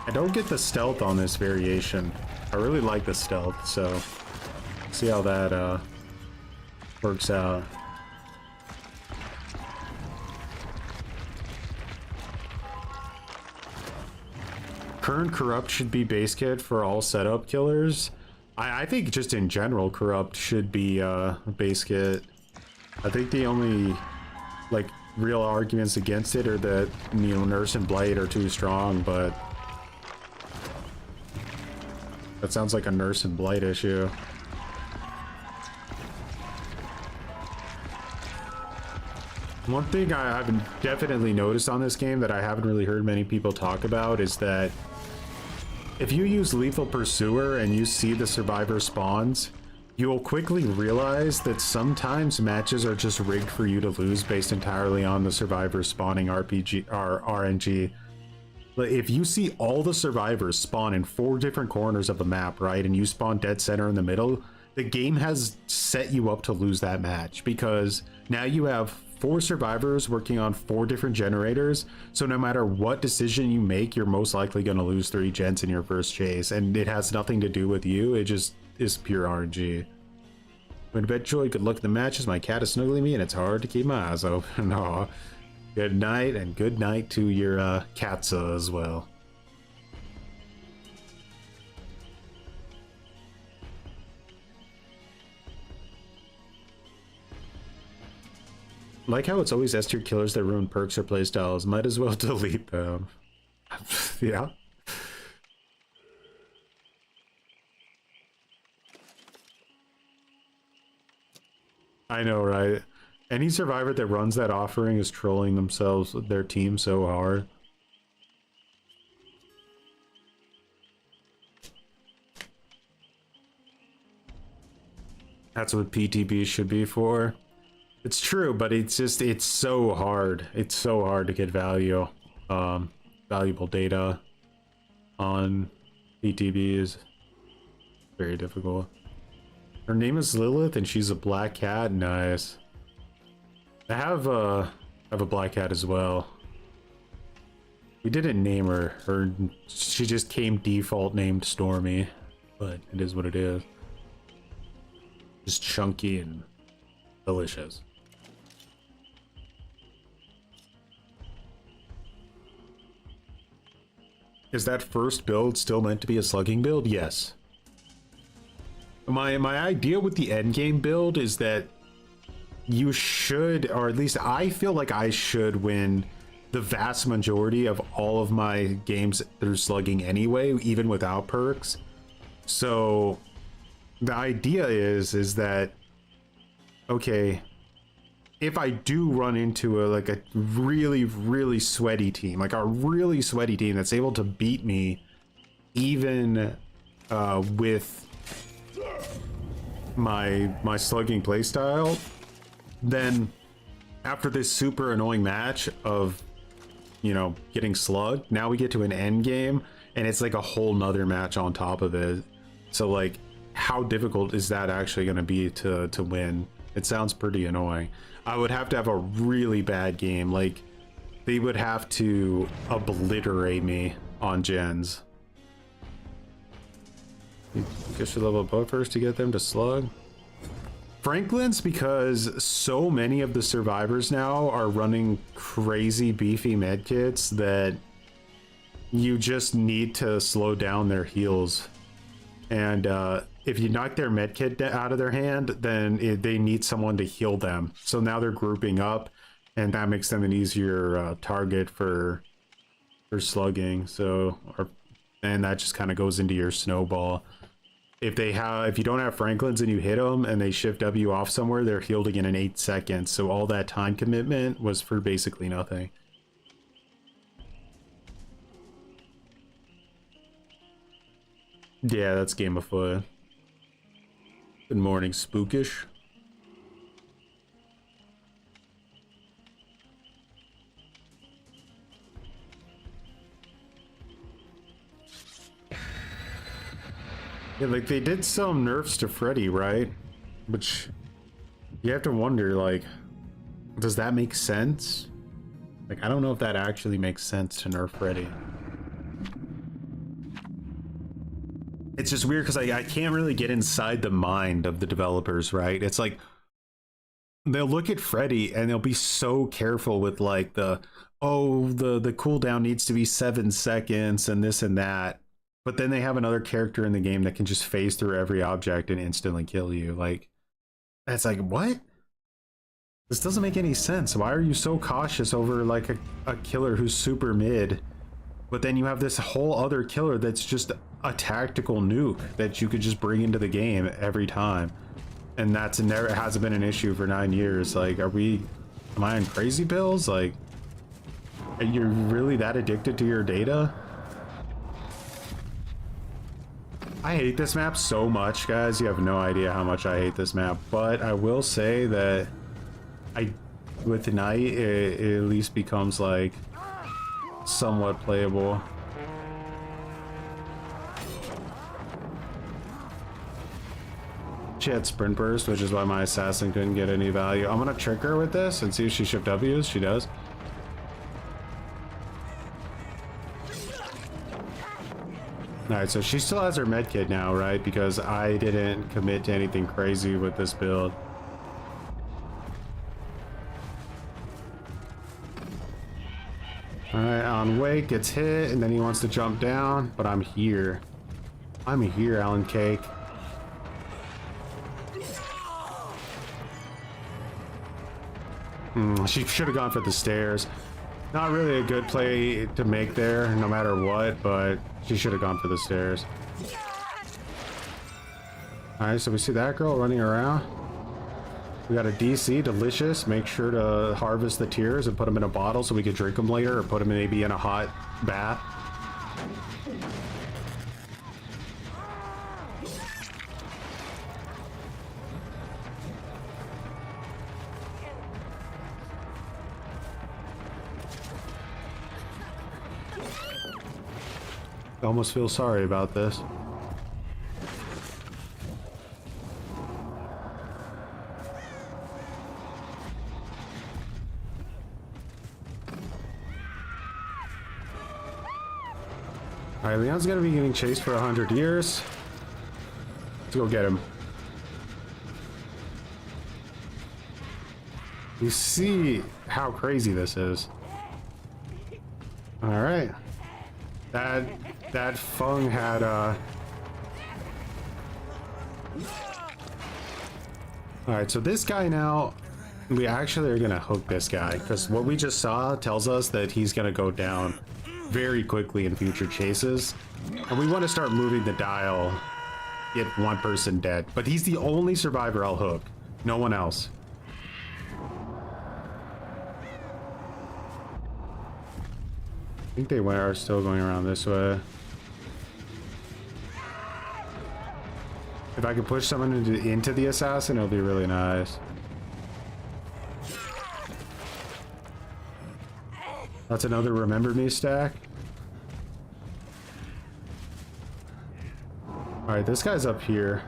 I don't get the stealth on this variation. I really like the stealth, so see how that works out. Current Corrupt should be base kit for all setup killers. I think just in general Corrupt should be base kit. I think the only like real arguments against it are that, you know, Nurse and Blade are too strong, but that sounds like a Nurse and Blight issue. One thing I've definitely noticed on this game that I haven't really heard many people talk about is that if you use Lethal Pursuer and you see the survivor spawns, you will quickly realize that sometimes matches are just rigged for you to lose based entirely on the survivor spawning RPG or RNG. If you see all the survivors spawn in 4 different corners of the map, right, and you spawn dead center in the middle, the game has set you up to lose that match because now you have 4 survivors working on 4 different generators, so no matter what decision you make, you're most likely going to lose 3 gens in your first chase, and it has nothing to do with you, it just is pure RNG. When eventually good luck at the matches, my cat is snuggling me and it's hard to keep my eyes open. Aw. Good night, and good night to your cats as well. Like how it's always S tier killers that ruin perks or playstyles. Might as well delete them. Yeah. I know, right? Any survivor that runs that offering is trolling themselves, their team so hard. That's what PTB should be for. It's true, but it's just, it's so hard. It's so hard to get valuable data on PTBs. Very difficult. Her name is Lilith and she's a black cat. Nice. I have a black cat as well. We didn't name her. She just came default named Stormy, but it is what it is. Just chunky and delicious. Is that first build still meant to be a slugging build? Yes. My idea with the endgame build is that you should, or at least I feel like I should win the vast majority of all of my games through slugging anyway, even without perks. So the idea is that, okay, if I do run into a really sweaty team, like a really sweaty team that's able to beat me even with my slugging playstyle, then after this super annoying match of, you know, getting slugged, now we get to an end game and it's like a whole nother match on top of it. So like, how difficult is that actually going to be to win? It sounds pretty annoying. I would have to have a really bad game. Like, they would have to obliterate me on gens. You guess you level above first to get them to slug. Franklin's, because so many of the survivors now are running crazy beefy medkits that you just need to slow down their heals. And if you knock their medkit out of their hand, then they need someone to heal them. So now they're grouping up, and that makes them an easier target for slugging. So, and that just kind of goes into your snowball. If you don't have Franklin's and you hit them and they shift W off somewhere, they're healed again in 8 seconds. So all that time commitment was for basically nothing. Yeah, that's game of foot. Good morning, Spookish. Yeah, like they did some nerfs to Freddy, right? Which you have to wonder, like, does that make sense? Like, I don't know if that actually makes sense to nerf Freddy. It's just weird because I can't really get inside the mind of the developers, right? It's like they'll look at Freddy and they'll be so careful with like the cooldown needs to be 7 seconds and this and that. But then they have another character in the game that can just phase through every object and instantly kill you. Like, it's like, what? This doesn't make any sense. Why are you so cautious over like a killer who's super mid? But then you have this whole other killer that's just a tactical nuke that you could just bring into the game every time. And that's never, it hasn't been an issue for 9 years. Like, am I on crazy pills? Like, are you really that addicted to your data? I hate this map so much, guys. You have no idea how much I hate this map. But I will say that with the night, it at least becomes like somewhat playable. She had sprint burst, which is why my assassin couldn't get any value. I'm gonna trick her with this and see if she shift W's. She does. Alright, so she still has her medkit now, right? Because I didn't commit to anything crazy with this build. Alright, on wake, gets hit, and then he wants to jump down, but I'm here. I'm here, Alan Cake. She should have gone for the stairs. Not really a good play to make there, no matter what, but she should have gone for the stairs. Alright, so we see that girl running around. We got a DC, delicious. Make sure to harvest the tears and put them in a bottle so we can drink them later, or put them maybe in a hot bath. I almost feel sorry about this. Alright, Leon's gonna be getting chased for 100 years. Let's go get him. You see how crazy this is. Alright. That Fung had Alright, so this guy now, we actually are gonna hook this guy, because what we just saw tells us that he's gonna go down very quickly in future chases. And we want to start moving the dial, get one person dead. But he's the only survivor I'll hook. No one else. I think they are still going around this way. If I could push someone into the assassin, it'll be really nice. That's another Remember Me stack. Alright, this guy's up here.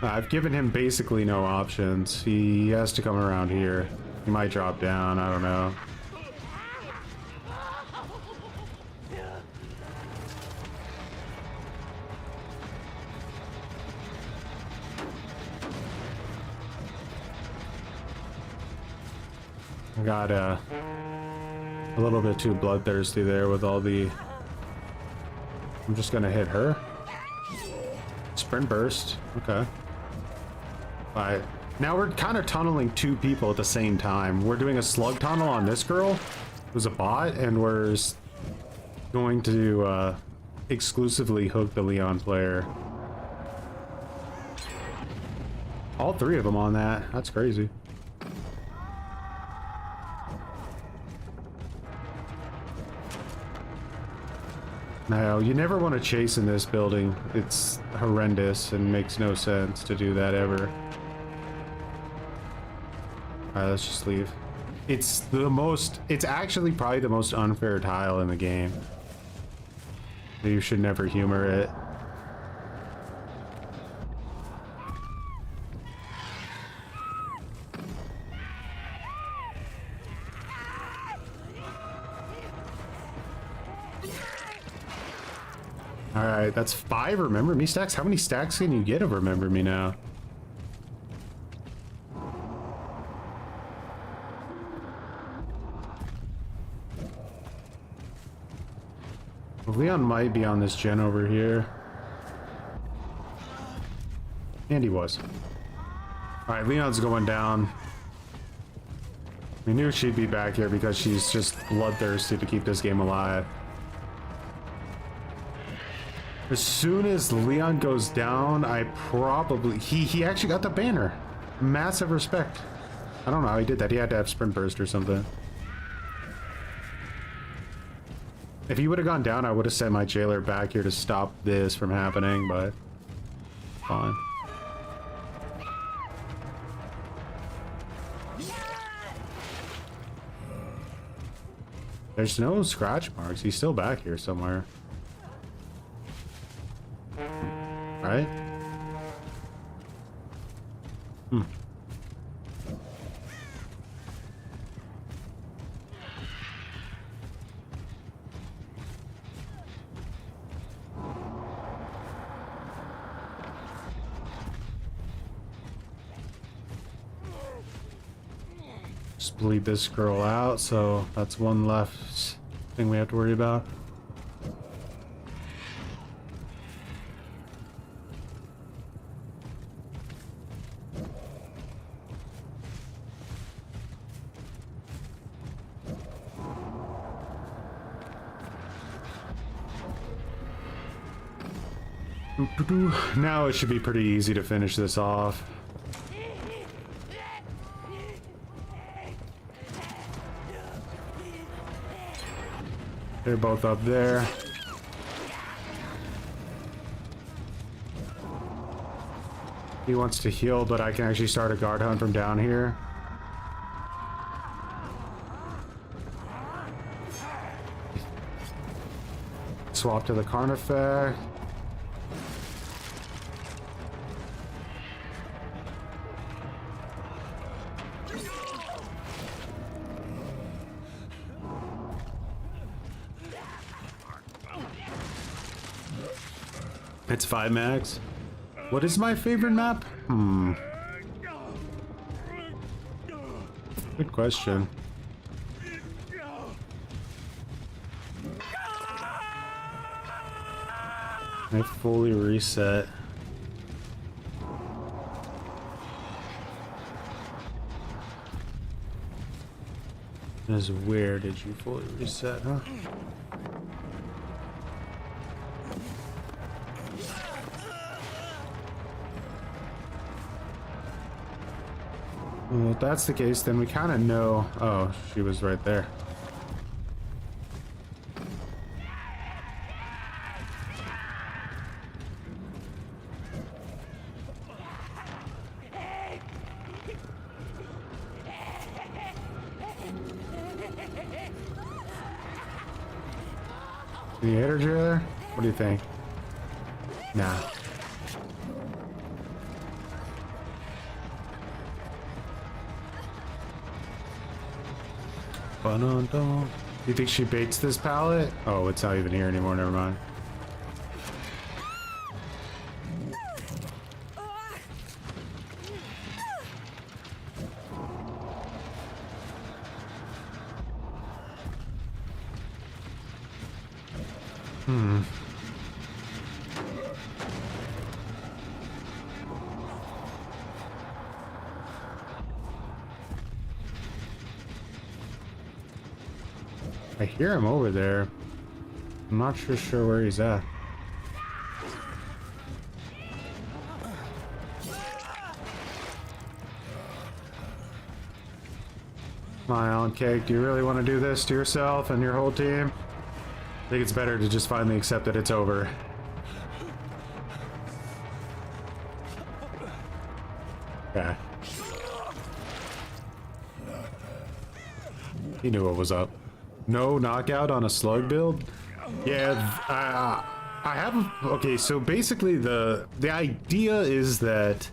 I've given him basically no options. He has to come around here. He might drop down, I don't know. I got a little bit too bloodthirsty there with all the... I'm just gonna hit her. Sprint burst. Okay. Alright. Now we're kind of tunneling two people at the same time. We're doing a slug tunnel on this girl, who's a bot, and we're going to exclusively hook the Leon player. All three of them on that. That's crazy. Now, you never want to chase in this building. It's horrendous and makes no sense to do that ever. Alright, let's just leave. It's actually probably the most unfair tile in the game. You should never humor it. Alright, that's 5 Remember Me stacks. How many stacks can you get of Remember Me now? Leon might be on this gen over here. And he was. Alright, Leon's going down. We knew she'd be back here because she's just bloodthirsty to keep this game alive. As soon as Leon goes down, I probably... He actually got the banner. Massive respect. I don't know how he did that. He had to have sprint burst or something. If he would have gone down, I would have sent my jailer back here to stop this from happening, but... Fine. There's no scratch marks. He's still back here somewhere. Right? Just bleed this girl out, so that's one left thing we have to worry about. Now it should be pretty easy to finish this off. They're both up there. He wants to heal, but I can actually start a guard hunt from down here. Swap to the Carnifex. It's 5 max. What is my favorite map? Good question. I fully reset. This is weird. Did you fully reset, huh? Well, if that's the case, then we kind of know. Oh, she was right there. Can you hit her, Jailer? What do you think? Nah. Do you think she baits this pallet? Oh, it's not even here anymore. Never mind. I hear him over there. I'm not sure where he's at. My own cake, do you really want to do this to yourself and your whole team? I think it's better to just finally accept that it's over. Okay. He knew what was up. No knockout on a slug build? Yeah, I have. Okay, so basically the idea is that,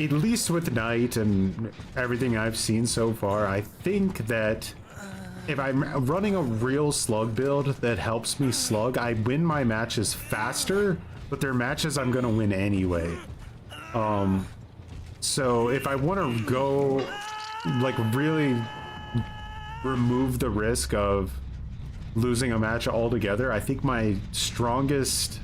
at least with Knight and everything I've seen so far, I think that if I'm running a real slug build that helps me slug, I win my matches faster, but they're matches I'm gonna win anyway. So if I want to go, like, really remove the risk of losing a match altogether, I think my strongest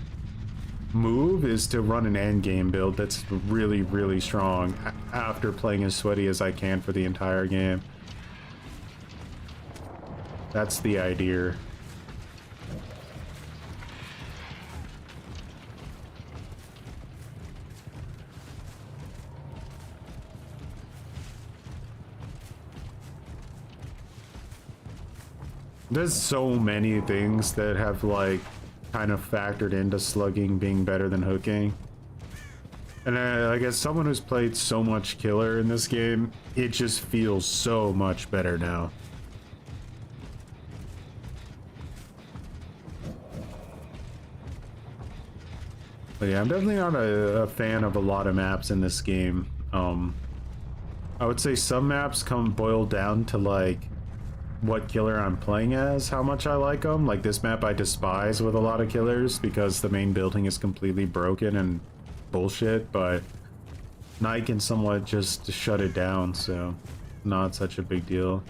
move is to run an endgame build that's really, really strong after playing as sweaty as I can for the entire game. That's the idea. There's so many things that have, like, kind of factored into slugging being better than hooking. And I guess someone who's played so much killer in this game, it just feels so much better now. But yeah, I'm definitely not a fan of a lot of maps in this game. I would say some maps boil down to, like, what killer I'm playing as, how much I like them. Like this map I despise with a lot of killers because the main building is completely broken and bullshit, but Knight can somewhat just shut it down, so not such a big deal.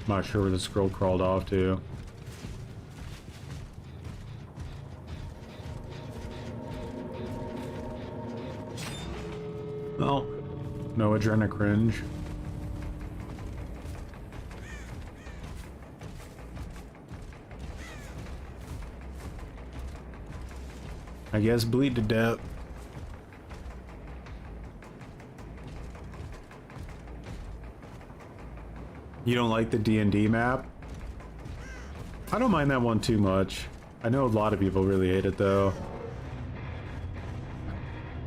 Not sure where the scroll crawled off to. Well, no adrenaline cringe. I guess bleed to death. You don't like the D&D map? I don't mind that one too much. I know a lot of people really hate it though.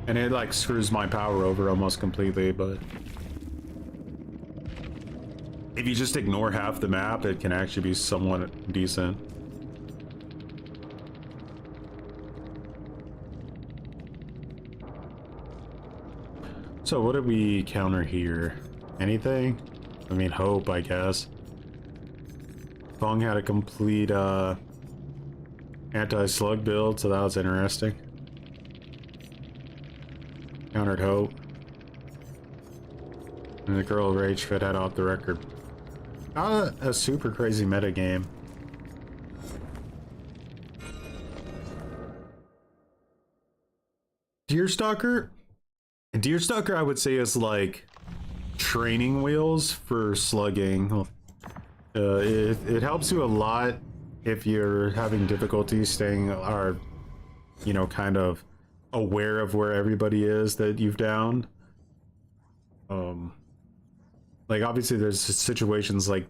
And it, like, screws my power over almost completely, but if you just ignore half the map, it can actually be somewhat decent. So what did we counter here? Anything? I mean, hope, I guess. Fung had a complete anti-slug build, so that was interesting. Countered hope. And the girl rage fit that off the record. Not a super crazy meta game. Deerstalker? Deerstalker I would say is like training wheels for slugging. It helps you a lot if you're having difficulty staying, or you know, kind of aware of where everybody is that you've downed. Like obviously there's situations like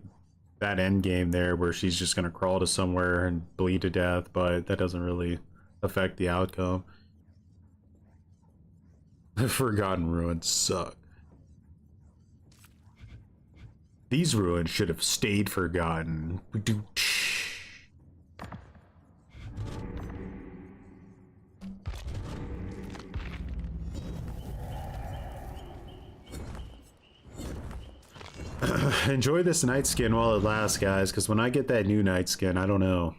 that Endgame there where she's just gonna crawl to somewhere and bleed to death, but that doesn't really affect the outcome. The Forgotten Ruins suck. These ruins should have stayed forgotten. Enjoy this night skin while it lasts, guys, because when I get that new night skin, I don't know.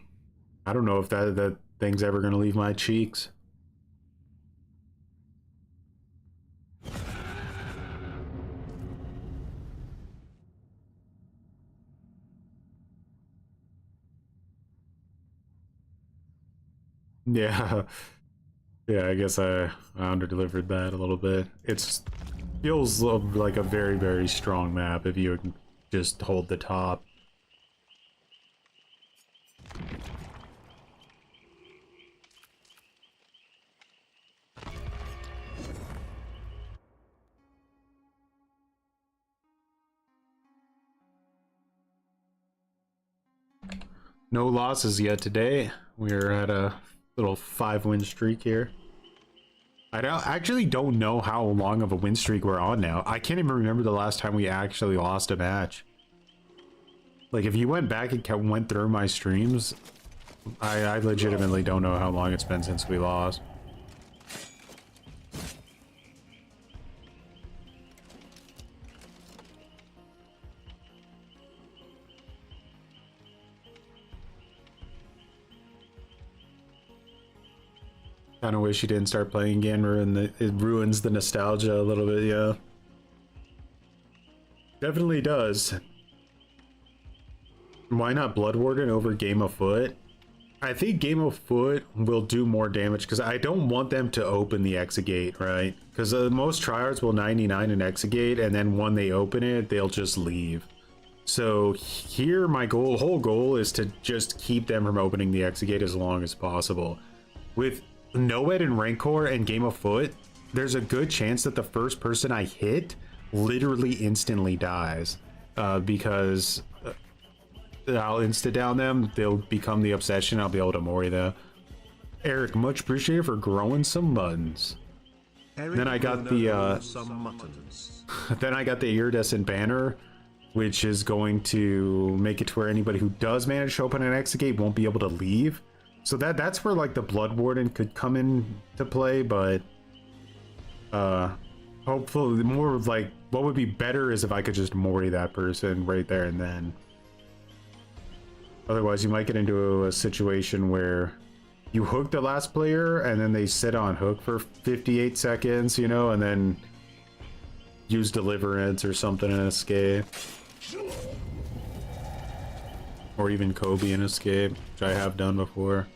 I don't know if that thing's ever gonna leave my cheeks. Yeah. Yeah, I guess I under-delivered that a little bit. It's feels like a very, very strong map if you just hold the top. No losses yet today. We're at a little 5-win streak here. I actually don't know how long of a win streak we're on now. I can't even remember the last time we actually lost a match. Like, if you went back and went through my streams, I legitimately don't know how long it's been since we lost. Kind of wish you didn't start playing again, it ruins the nostalgia a little bit, yeah. Definitely does. Why not Blood Warden over Game of Foot? I think Game of Foot will do more damage because I don't want them to open the Exegate, right? Because most tryhards will 99 and Exegate, and then when they open it, they'll just leave. So here my whole goal is to just keep them from opening the Exegate as long as possible. With Noed and Rancor and Game of Foot, there's a good chance that the first person I hit literally instantly dies because I'll insta-down them, they'll become the obsession, I'll be able to mori them. Eric, much appreciated for growing some muttons. Then I got the then I got the iridescent banner, which is going to make it to where anybody who does manage to open an Exegate won't be able to leave. So that's where like the Blood Warden could come into play, but hopefully more like what would be better is if I could just mori that person right there and then. Otherwise you might get into a situation where you hook the last player and then they sit on hook for 58 seconds, you know, and then use Deliverance or something and escape. Or even Kobe and escape, which I have done before.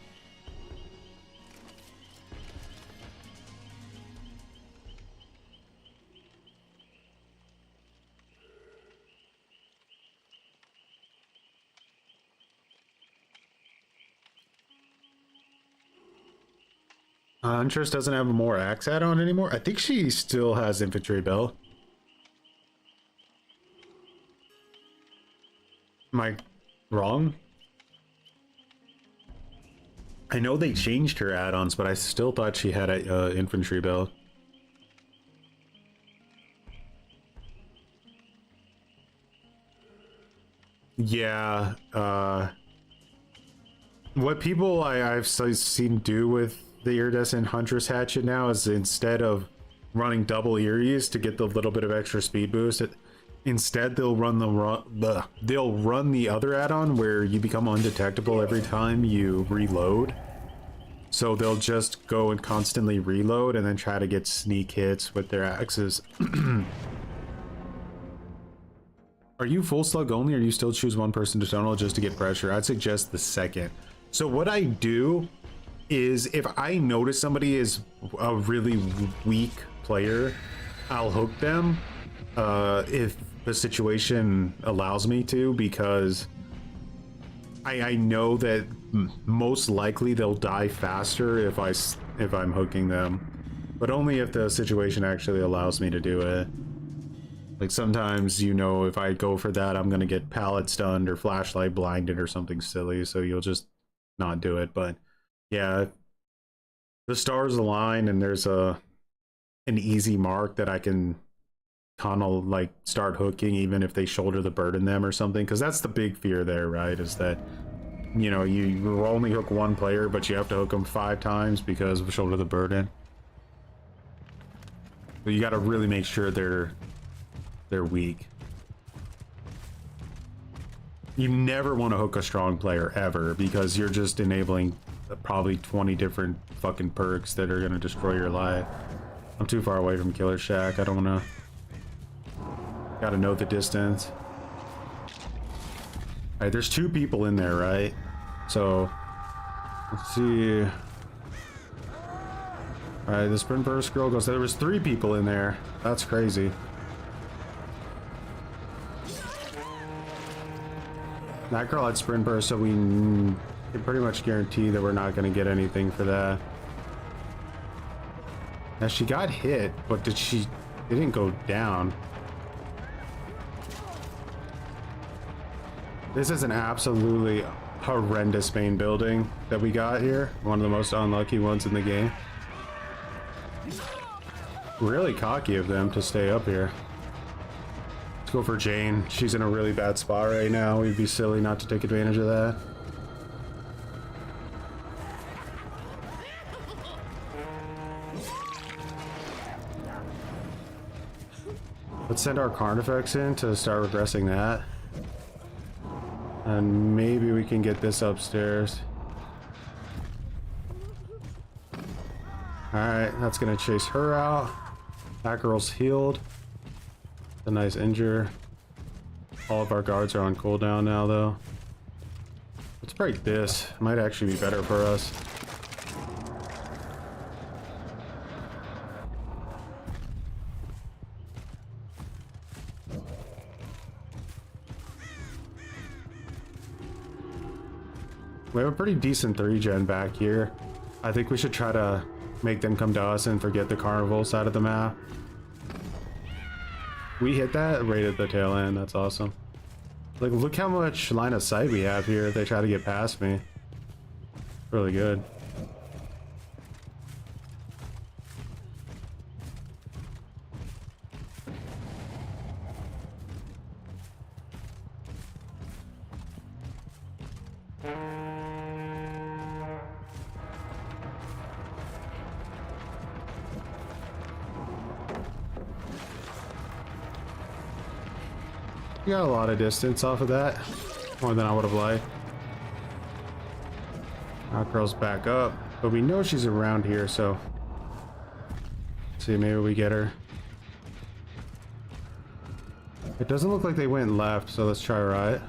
Huntress doesn't have a more axe add-on anymore. I think she still has Infantry Bell. Am I wrong? I know they changed her add-ons, but I still thought she had a Infantry Bell. Yeah, what people I've seen do with the Iridescent Huntress Hatchet now is instead of running double Eries to get the little bit of extra speed boost, instead they'll run the other add-on where you become undetectable every time you reload. So they'll just go and constantly reload and then try to get sneak hits with their axes. Are you full slug only, or you still choose one person to tunnel just to get pressure? I'd suggest the second. So what I do is, if I notice somebody is a really weak player, I'll hook them if the situation allows me to, because I know that most likely they'll die faster if I'm hooking them, but only if the situation actually allows me to do it. Like sometimes, you know, if I go for that, I'm gonna get pallet stunned or flashlight blinded or something silly, so you'll just not do it. But yeah, the stars align and there's an easy mark that I can tunnel, like start hooking, even if they shoulder the burden them or something, because that's the big fear there, right? Is that, you know, you only hook one player, but you have to hook them 5 times because of shoulder the burden. But you got to really make sure they're weak. You never want to hook a strong player ever, because you're just enabling probably 20 different fucking perks that are going to destroy your life. I'm too far away from Killer Shack. I don't want to. Gotta know the distance. Alright, there's 2 people in there, right? So, let's see. Alright, the sprint burst girl goes, there was 3 people in there. That's crazy. That girl had sprint burst, so we can pretty much guarantee that we're not going to get anything for that. Now, she got hit, but it didn't go down. This is an absolutely horrendous main building that we got here. One of the most unlucky ones in the game. Really cocky of them to stay up here. Let's go for Jane. She's in a really bad spot right now. We'd be silly not to take advantage of that. Let's send our Carnifex in to start regressing that. And maybe we can get this upstairs. Alright, that's gonna chase her out. That girl's healed. A nice injure. All of our guards are on cooldown now, though. Let's break this. Might actually be better for us. We have a pretty decent 3-gen back here. I think we should try to make them come to us and forget the carnival side of the map. We hit that right at the tail end. That's awesome. Like, look how much line of sight we have here if they try to get past me. Really good. We got a lot of distance off of that, more than I would have liked. Our girl's back up, but we know she's around here, so let's see, maybe we get her. It doesn't look like they went left, so let's try right.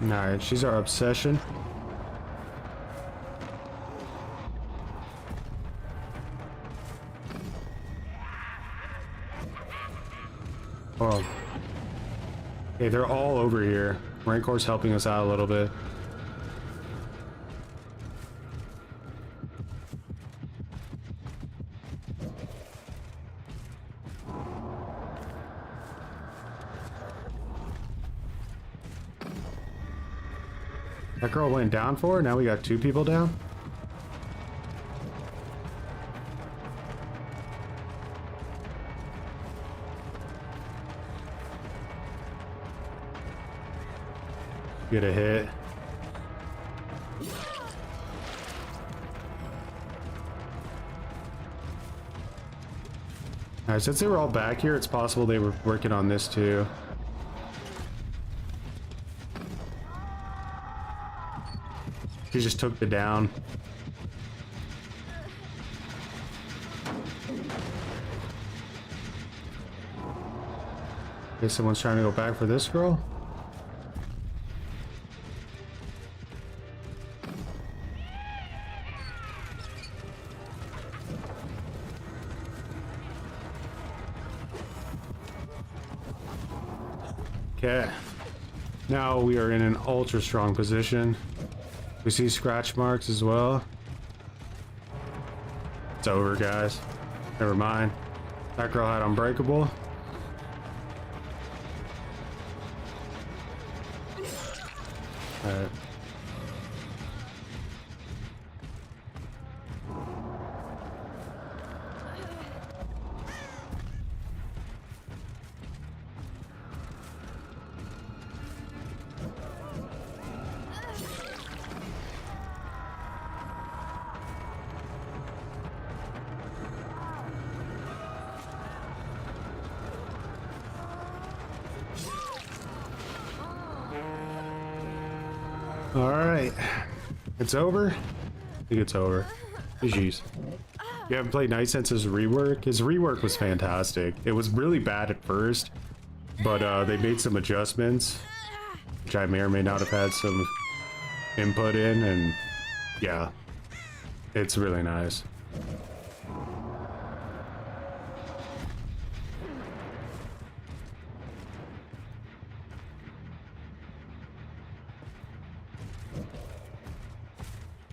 Alright, she's our obsession. Oh. Okay, they're all over here. Rancor's helping us out a little bit. That girl went down for her. Now we got 2 people down. Get a hit. Alright, since they were all back here, it's possible they were working on this too. He just took the down. Okay, someone's trying to go back for this girl. Okay. Now we are in an ultra strong position. We see scratch marks as well. It's over, guys. Never mind. That girl had unbreakable. Alright. Alright. It's over? I think it's over. Jeez. You haven't played Night since his rework? His rework was fantastic. It was really bad at first, but they made some adjustments, which I may or may not have had some input in, and yeah, it's really nice.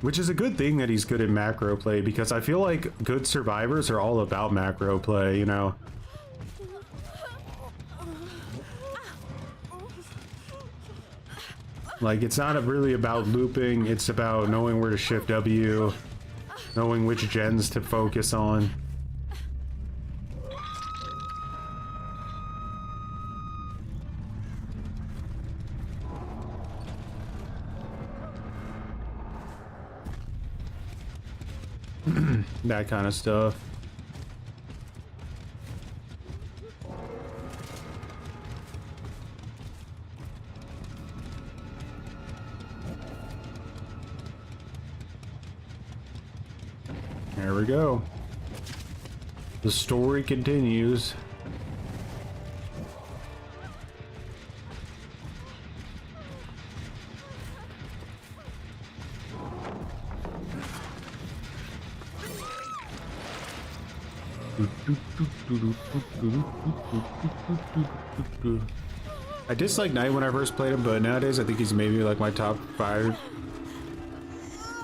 Which is a good thing that he's good at macro play, because I feel like good survivors are all about macro play, you know? Like, it's not really about looping, it's about knowing where to shift W, knowing which gens to focus on. That kind of stuff. There we go. The story continues. I disliked Knight when I first played him, but nowadays I think he's maybe like my top 5.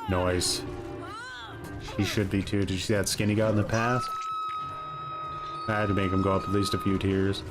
Nice. He should be too. Did you see that skin he got in the past? I had to make him go up at least a few tiers.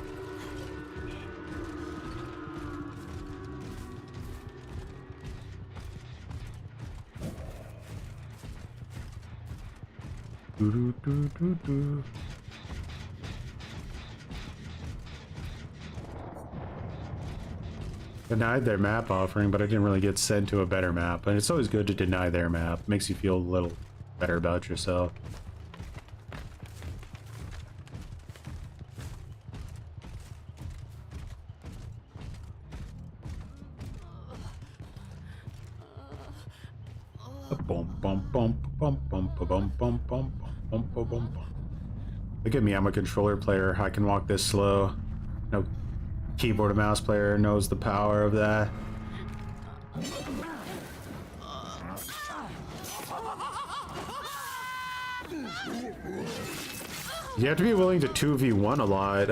Denied their map offering, but I didn't really get sent to a better map. And it's always good to deny their map. Makes you feel a little better about yourself. Look at me, I'm a controller player. I can walk this slow. No keyboard and mouse player knows the power of that. You have to be willing to 2v1 a lot.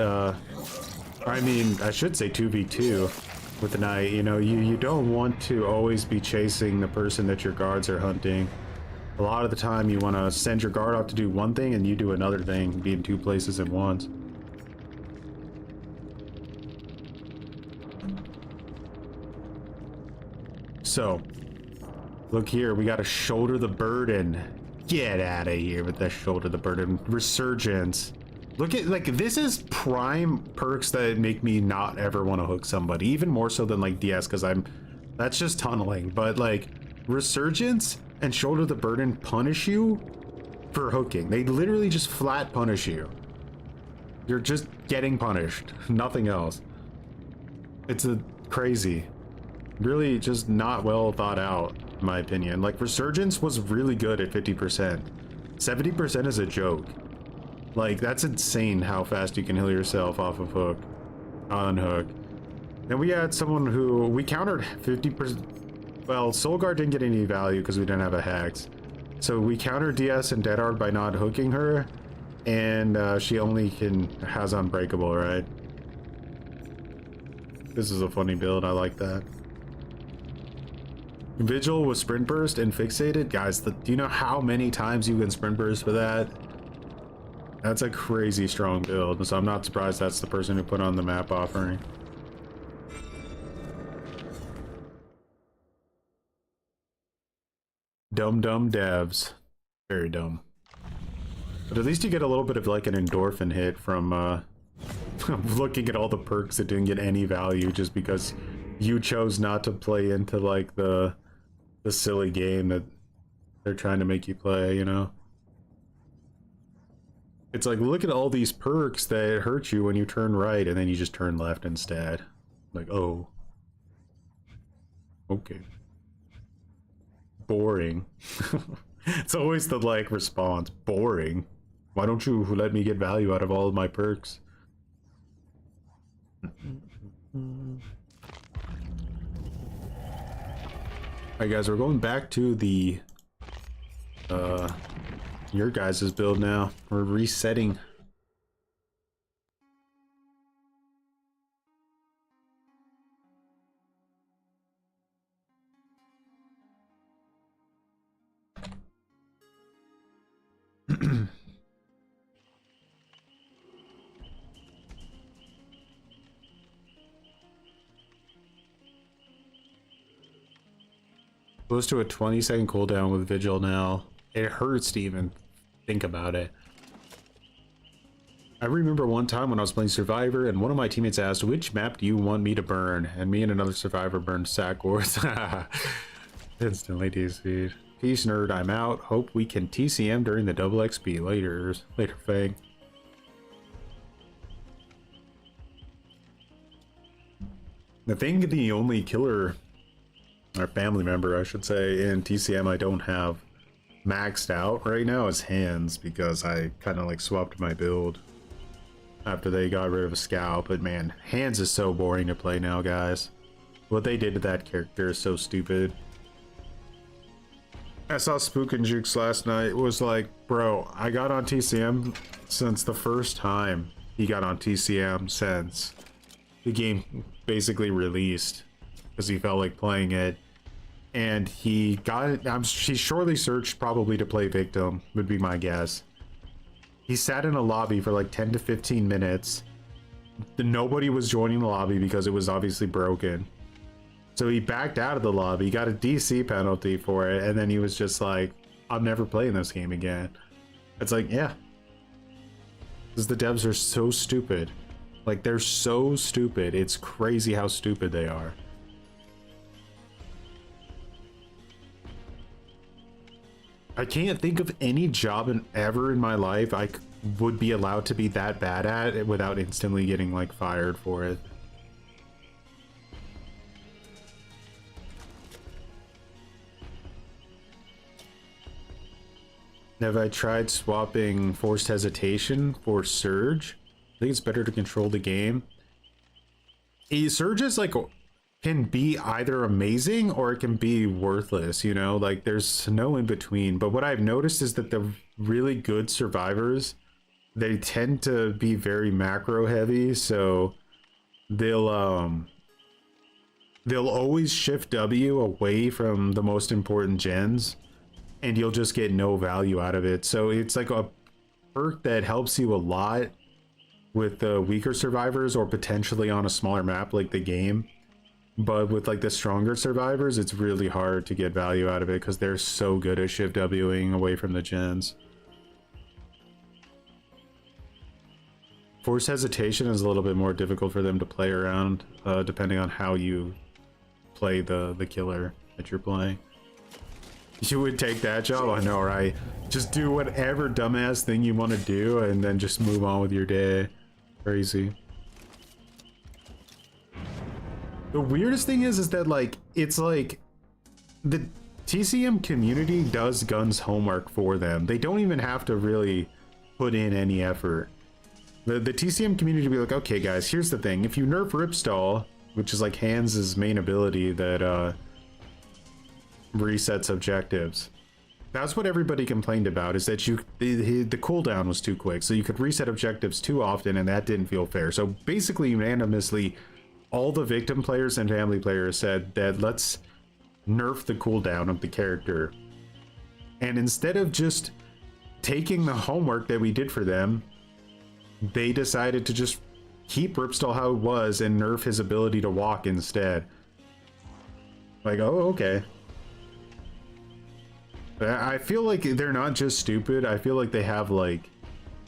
I mean, I should say 2v2 with the Knight. You know, you don't want to always be chasing the person that your guards are hunting. A lot of the time you want to send your guard off to do one thing and you do another thing, be in two places at once. So, look here, we gotta shoulder the burden. Get out of here with that shoulder the burden. Resurgence. Look at, like, this is prime perks that make me not ever want to hook somebody, even more so than like DS, because that's just tunneling. But like, Resurgence and shoulder the burden punish you for hooking. They literally just flat punish you. You're just getting punished, nothing else. It's a crazy, really just not well thought out, in my opinion. Like, Resurgence was really good at 50%. 70% is a joke. Like, that's insane how fast you can heal yourself off of hook, on hook. Then we had someone who, we countered 50%, well, Soulguard didn't get any value because we didn't have a Hex. So we countered DS and Deadhard by not hooking her, and she only has Unbreakable, right? This is a funny build, I like that. Vigil with Sprint Burst and Fixated? Guys, do you know how many times you can Sprint Burst for that? That's a crazy strong build, so I'm not surprised that's the person who put on the map offering. Dumb devs. Very dumb. But at least you get a little bit of like an endorphin hit from looking at all the perks that didn't get any value just because you chose not to play into like the silly game that they're trying to make you play, you know? It's like, look at all these perks that hurt you when you turn right and then you just turn left instead. Like, oh. Okay. Boring. It's always the like response, boring. Why don't you let me get value out of all of my perks? Alright guys, we're going back to the your guys' build now. We're resetting. Close to a 20-second cooldown with Vigil now. It hurts to even think about it. I remember one time when I was playing Survivor and one of my teammates asked, which map do you want me to burn? And me and another survivor burned Sack Wars. Instantly TC. Peace nerd, I'm out. Hope we can TCM during the double XP later. Later, Fang. I think the only killer, or family member I should say, in TCM I don't have maxed out right now is Hands, because I kind of like swapped my build after they got rid of a scout. But man, Hands is so boring to play now, guys. What they did to that character is so stupid. I saw Spook and Jukes last night. It was like, bro, I got on TCM since the first time he got on TCM since the game basically released, because he felt like playing it. And he got it. He shortly searched probably to play Victim, would be my guess. He sat in a lobby for like 10 to 15 minutes. Nobody was joining the lobby because it was obviously broken. So he backed out of the lobby, got a DC penalty for it, and then he was just like, I'm never playing this game again. It's like, yeah. Because the devs are so stupid. Like, they're so stupid. It's crazy how stupid they are. I can't think of any job ever in my life I would be allowed to be that bad at without instantly getting like fired for it. Have I tried swapping Forced Hesitation for Surge? I think it's better to control the game. Surge is like, can be either amazing or it can be worthless, you know? Like, there's no in between. But what I've noticed is that the really good survivors, they tend to be very macro heavy, so they'll always shift W away from the most important gens, and you'll just get no value out of it. So it's like a perk that helps you a lot with the weaker survivors or potentially on a smaller map like the game. But with like the stronger survivors, it's really hard to get value out of it because they're so good at shift Wing away from the gens. Forced Hesitation is a little bit more difficult for them to play around, depending on how you play the killer that you're playing. You would take that job? I know, right? Just do whatever dumbass thing you want to do and then just move on with your day. Crazy. The weirdest thing is that like it's like the TCM community does Gun's homework for them. They don't even have to really put in any effort. The TCM community will be like, okay guys, here's the thing. If you nerf Ripstall, which is like Hans's main ability that resets objectives. That's what everybody complained about, is that the cooldown was too quick, so you could reset objectives too often, and that didn't feel fair. So basically, unanimously, all the victim players and family players said that let's nerf the cooldown of the character. And instead of just taking the homework that we did for them, they decided to just keep Ripstall how it was and nerf his ability to walk instead. Like, oh, okay. I feel like they're not just stupid. I feel like they have like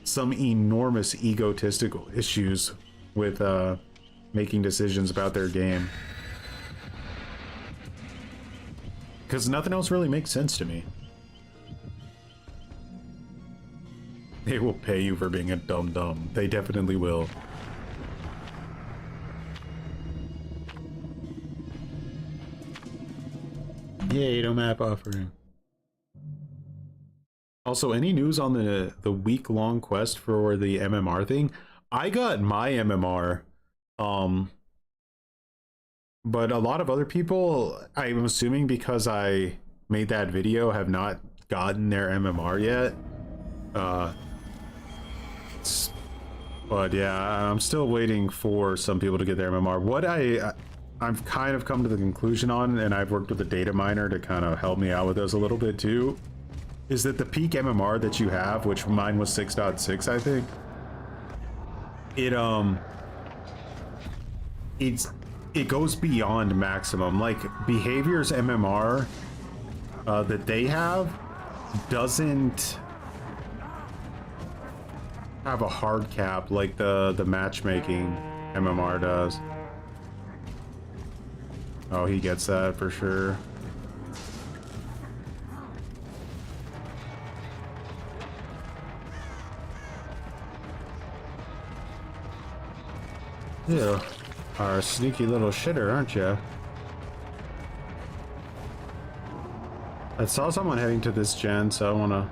some enormous egotistical issues with making decisions about their game. Because nothing else really makes sense to me. They will pay you for being a dum-dum. They definitely will. Yay, no map offering. Also, any news on the week-long quest for the MMR thing? I got my MMR, but a lot of other people, I'm assuming because I made that video, have not gotten their MMR yet. But yeah, I'm still waiting for some people to get their MMR. What I've kind of come to the conclusion on, and I've worked with a data miner to kind of help me out with this a little bit too, is that the peak MMR that you have, which mine was 6.6, I think, it goes beyond maximum. Like Behavior's MMR that they have doesn't have a hard cap like the matchmaking MMR does. Oh, he gets that for sure. You are a sneaky little shitter, aren't you? I saw someone heading to this gen, so I want to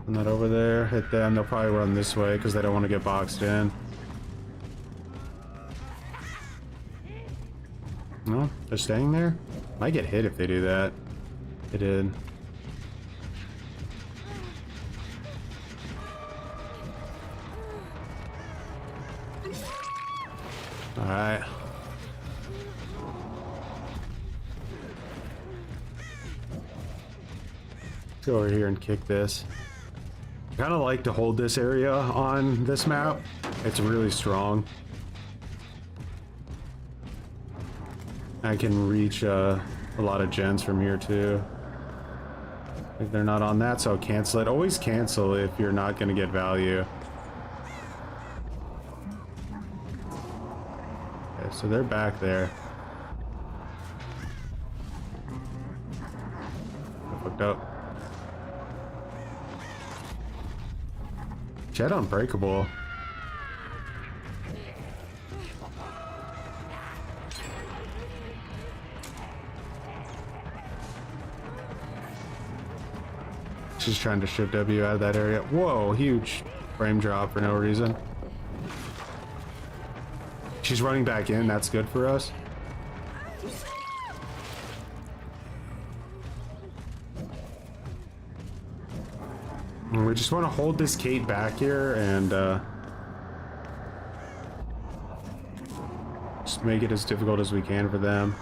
send that over there. Hit them. They'll probably run this way because they don't want to get boxed in. No, they're staying there? Might get hit if they do that. They did. Alright. Let's go over here and kick this. I kind of like to hold this area on this map. It's really strong. I can reach a lot of gens from here too. If they're not on that, so I'll cancel it. Always cancel if you're not going to get value. Okay, so they're back there. Fucked up. Jet unbreakable. She's trying to shift W out of that area. Whoa, huge frame drop for no reason. She's running back in. That's good for us. And we just want to hold this Kate back here and just make it as difficult as we can for them.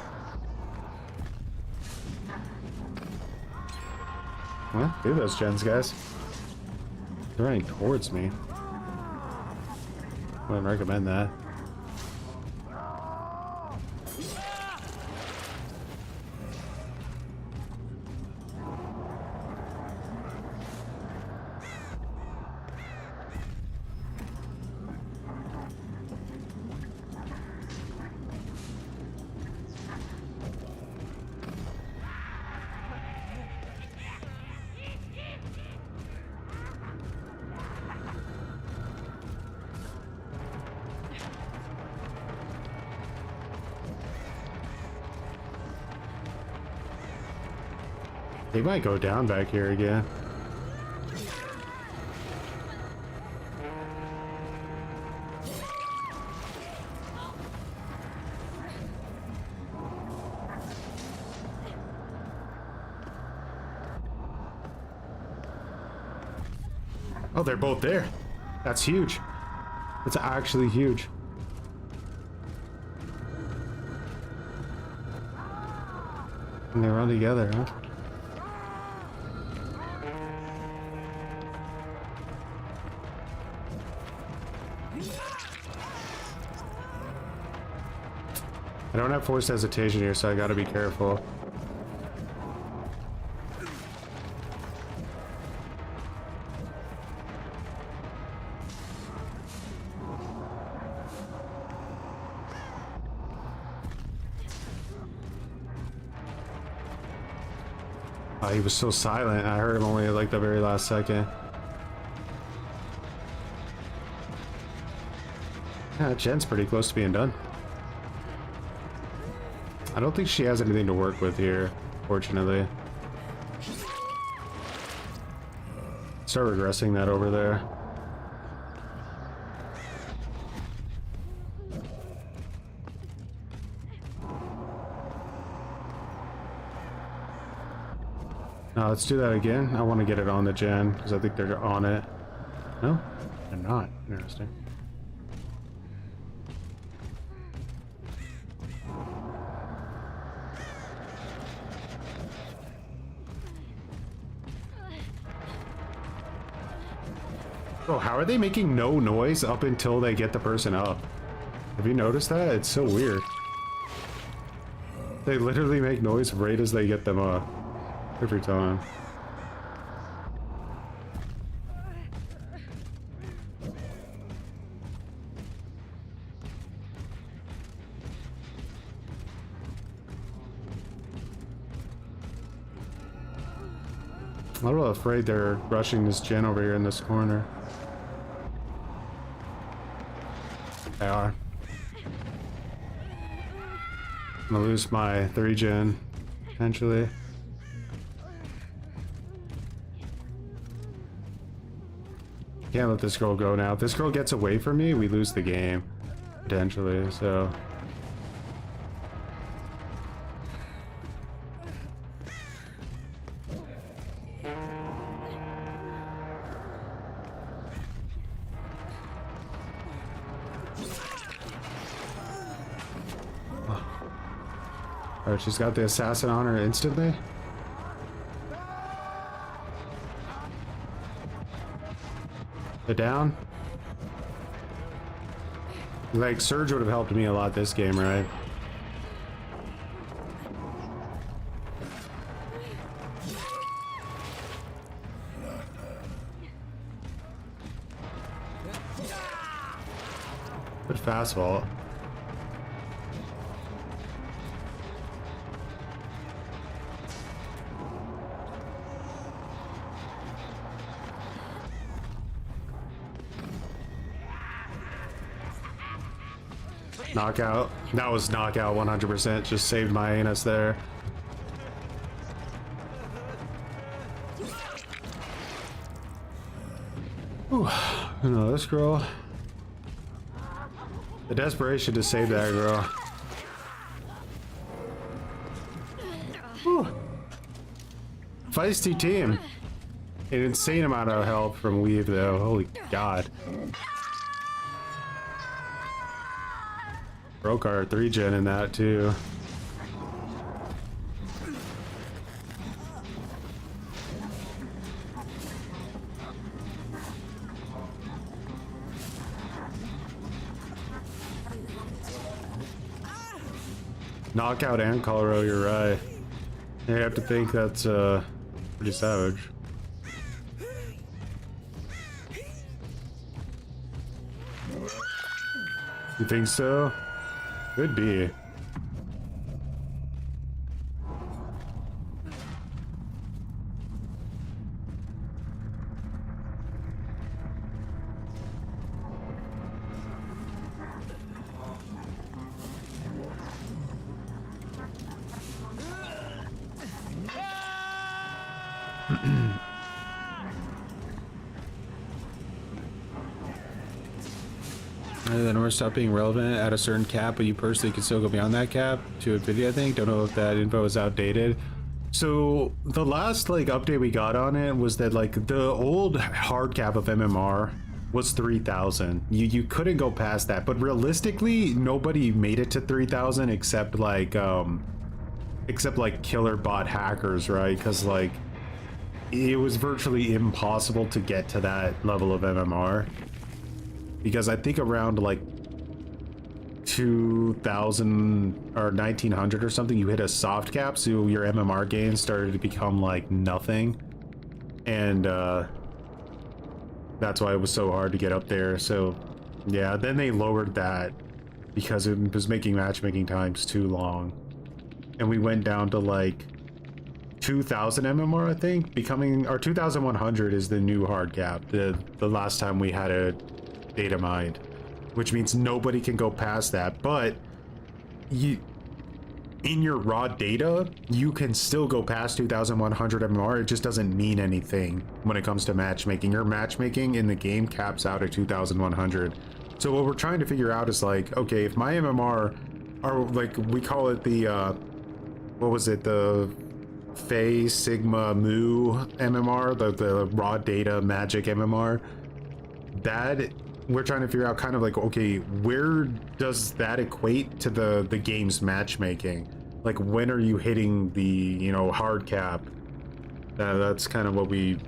Well, do those gens, guys. They're running towards me. I wouldn't recommend that. They might go down back here again. Oh, they're both there. That's huge. It's actually huge. And they run together, huh? I don't have forced hesitation here, so I gotta be careful. Oh, he was so silent. I heard him only at like the very last second. Yeah, Jen's pretty close to being done. I don't think she has anything to work with here, fortunately. Start regressing that over there. Now let's do that again. I want to get it on the gen because I think they're on it. No, they're not. Interesting. Bro, how are they making no noise up until they get the person up? Have you noticed that? It's so weird. They literally make noise right as they get them up. Every time. I'm a little afraid they're rushing this gen over here in this corner. They are. I'm gonna lose my 3 gen, potentially. Can't let this girl go now. If this girl gets away from me, we lose the game, potentially, so... Alright, she's got the assassin on her instantly. They're down. Like, Surge would have helped me a lot this game, right? Good fast vault. Knockout. That was knockout 100%. Just saved my anus there. Whew. You know, this girl. The desperation to save that girl. Whew. Feisty team. An insane amount of help from Weave though. Holy God. Broke our 3 gen in that too. Knockout and Colorado, you're right. You have to think that's pretty savage. You think so? Could be. The number stopped being relevant at a certain cap, but you personally can still go beyond that cap to a video, I think. Don't know if that info is outdated. So the last like update we got on it was that like the old hard cap of MMR was 3,000. You couldn't go past that, but realistically nobody made it to 3,000 except like killer bot hackers, right? Because like it was virtually impossible to get to that level of MMR, because I think around like 2,000 or 1,900 or something, you hit a soft cap, so your MMR gains started to become like nothing, and that's why it was so hard to get up there. So yeah, then they lowered that because it was making matchmaking times too long, and we went down to like 2,000 MMR, I think, becoming, or 2,100 is the new hard cap, the last time we had a data mined, which means nobody can go past that. But you, in your raw data, you can still go past 2,100 MMR. It just doesn't mean anything when it comes to matchmaking. Your matchmaking in the game caps out at 2,100. So what we're trying to figure out is like, okay, if my MMR are like, we call it the what was it, the Phi Sigma Mu MMR, the raw data magic MMR, that we're trying to figure out kind of like, okay, where does that equate to the game's matchmaking? Like, when are you hitting the, you know, hard cap? That's kind of what we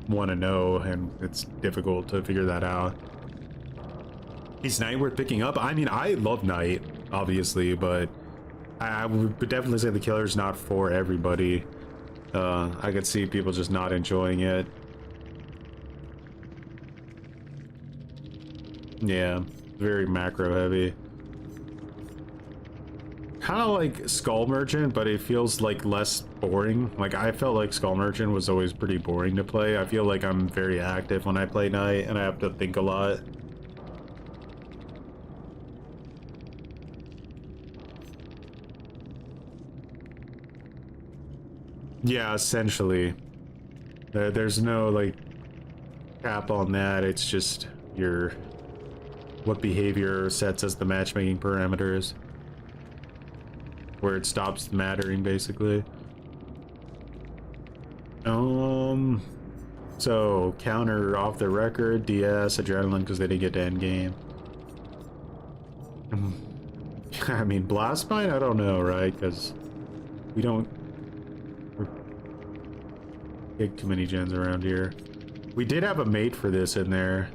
want to know, and it's difficult to figure that out. Is Knight worth picking up? I mean, I love Knight, obviously, but I would definitely say the killer's not for everybody. I could see people just not enjoying it. Yeah, very macro heavy. Kind of like Skull Merchant, but it feels like less boring. Like, I felt like Skull Merchant was always pretty boring to play. I feel like I'm very active when I play Knight, and I have to think a lot. Yeah, essentially. There's no like cap on that. It's just your what behavior sets as the matchmaking parameters, where it stops mattering, basically. So counter off the record, DS, adrenaline, because they didn't get to Endgame. I mean, blast mine, I don't know, right? Because we don't get too many gens around here. We did have a mate for this in there.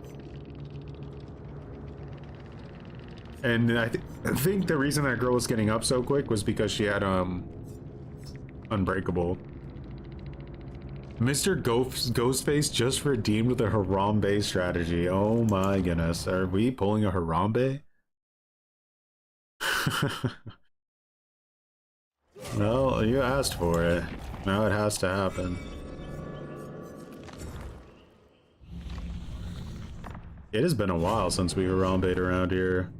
And I think the reason that girl was getting up so quick was because she had Unbreakable. Mr. Ghostface just redeemed with a harambe strategy. Oh my goodness. Are we pulling a harambe? Well, you asked for it. Now it has to happen. It has been a while since we harambed around here.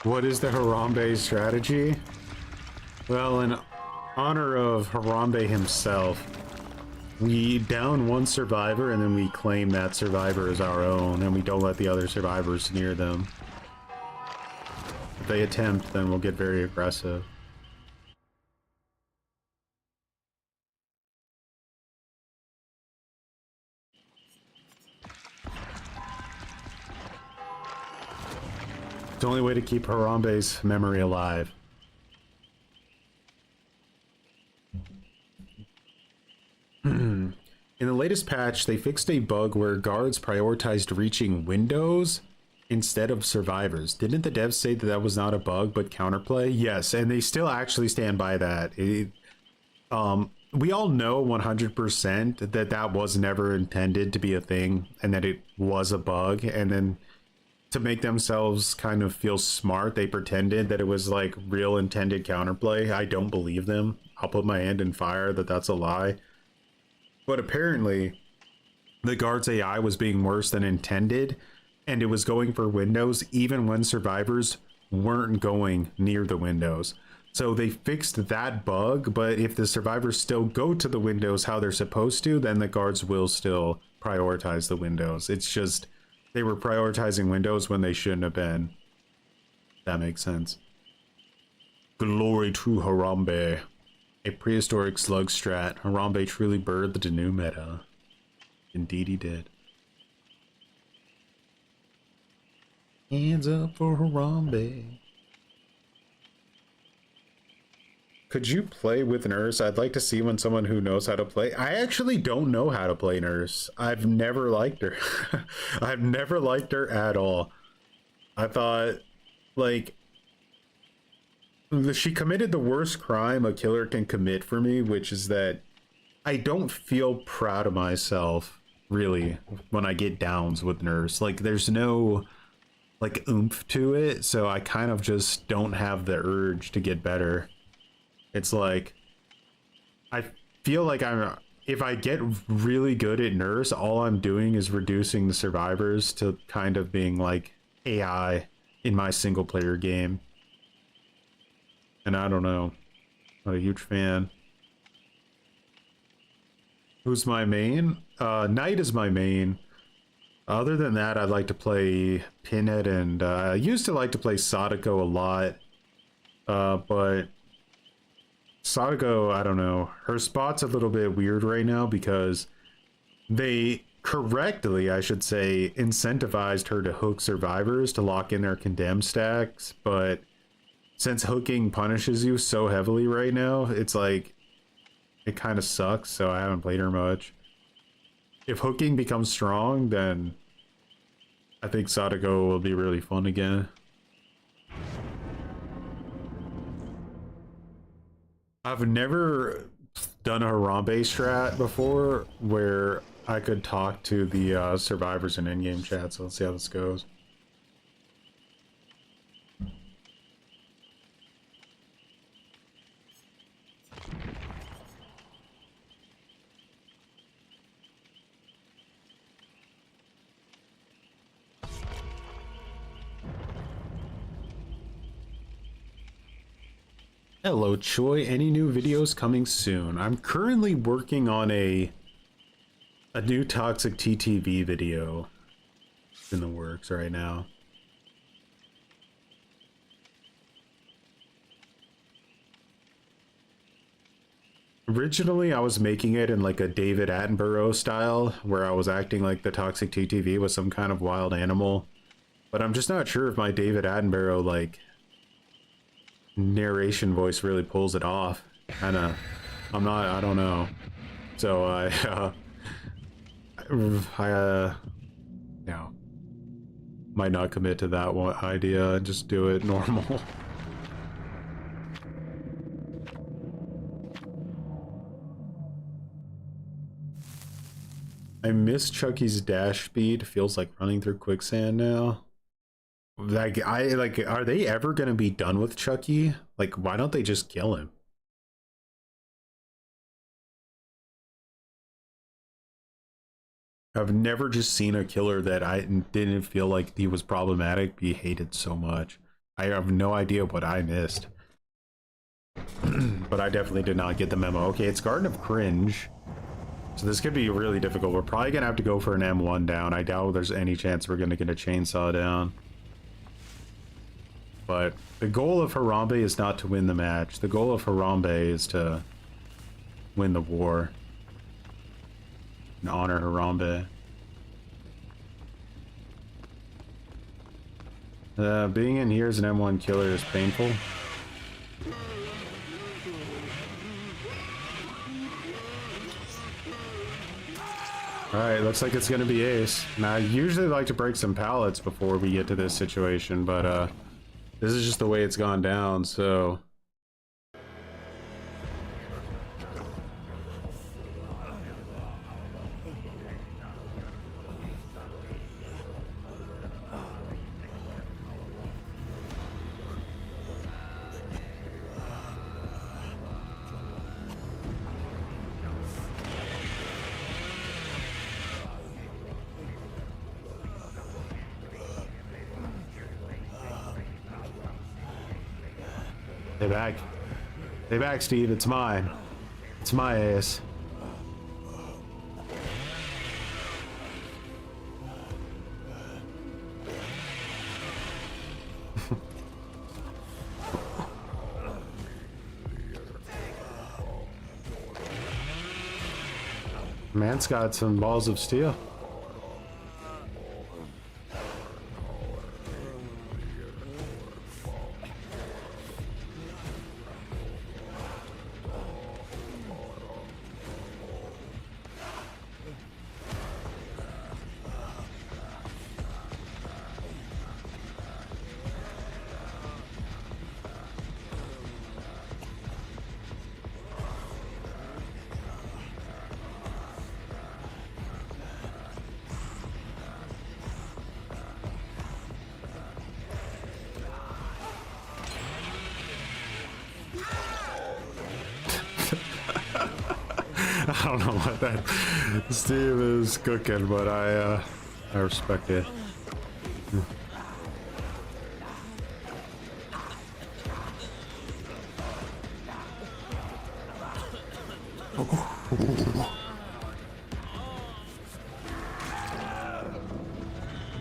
What is the harambe strategy? Well, in honor of Harambe himself, we down one survivor and then we claim that survivor as our own, and we don't let the other survivors near them. If they attempt, then we'll get very aggressive. It's the only way to keep Harambe's memory alive. In the latest patch, they fixed a bug where guards prioritized reaching windows instead of survivors. Didn't the devs say that that was not a bug but counterplay? Yes, and they still actually stand by that. We all know 100% that that was never intended to be a thing and that it was a bug, and then to make themselves kind of feel smart, they pretended that it was like real intended counterplay. I don't believe them. I'll put my hand in fire that that's a lie. But apparently the guard's AI was being worse than intended, and it was going for windows even when survivors weren't going near the windows. So they fixed that bug, but if the survivors still go to the windows how they're supposed to, then the guards will still prioritize the windows. It's just they were prioritizing windows when they shouldn't have been. That makes sense. Glory to Harambe. A prehistoric slug strat. Harambe truly birthed the new meta. Indeed he did. Hands up for Harambe. Could you play with Nurse? I'd like to see when someone who knows how to play. I actually don't know how to play Nurse. I've never liked her. I've never liked her at all. I thought, like, she committed the worst crime a killer can commit for me, which is that I don't feel proud of myself, really, when I get downs with Nurse. Like, there's no, like, oomph to it, so I kind of just don't have the urge to get better. It's like, I feel like if I get really good at Nurse, all I'm doing is reducing the survivors to kind of being like AI in my single player game. And I don't know, not a huge fan. Who's my main? Knight is my main. Other than that, I'd like to play Pinhead, and I used to like to play Sadako a lot, but Sadako, I don't know. Her spot's a little bit weird right now because they correctly, I should say, incentivized her to hook survivors to lock in their condemned stacks, but since hooking punishes you so heavily right now, it's like, it kind of sucks, so I haven't played her much. If hooking becomes strong, then I think Sadako will be really fun again. I've never done a Harambe strat before where I could talk to the survivors in Endgame chat, so let's see how this goes. Hello Choi, any new videos coming soon? I'm currently working on a new toxic TTV video in the works right now. Originally I was making it in like a David Attenborough style where I was acting like the toxic TTV was some kind of wild animal, but I'm just not sure if my David Attenborough like narration voice really pulls it off. I don't know. So yeah, might not commit to that one idea and just do it normal. I miss Chucky's dash speed. Feels like running through quicksand now. Like, are they ever gonna be done with Chucky? Like, why don't they just kill him? I've never just seen a killer that I didn't feel like he was problematic be hated so much. I have no idea what I missed. But I definitely did not get the memo. Okay, it's Garden of Cringe. So this could be really difficult. We're probably gonna have to go for an M1 down. I doubt there's any chance we're gonna get a chainsaw down. But the goal of Harambe is not to win the match. The goal of Harambe is to win the war and honor Harambe. Being in here as an M1 killer is painful. Alright, looks like it's gonna be ace. Now, I usually like to break some pallets before we get to this situation, but this is just the way it's gone down, so... Stay back. Stay back, Steve. It's mine. It's my ass. Man's got some balls of steel. I don't know what that Steve is cooking, but I respect it.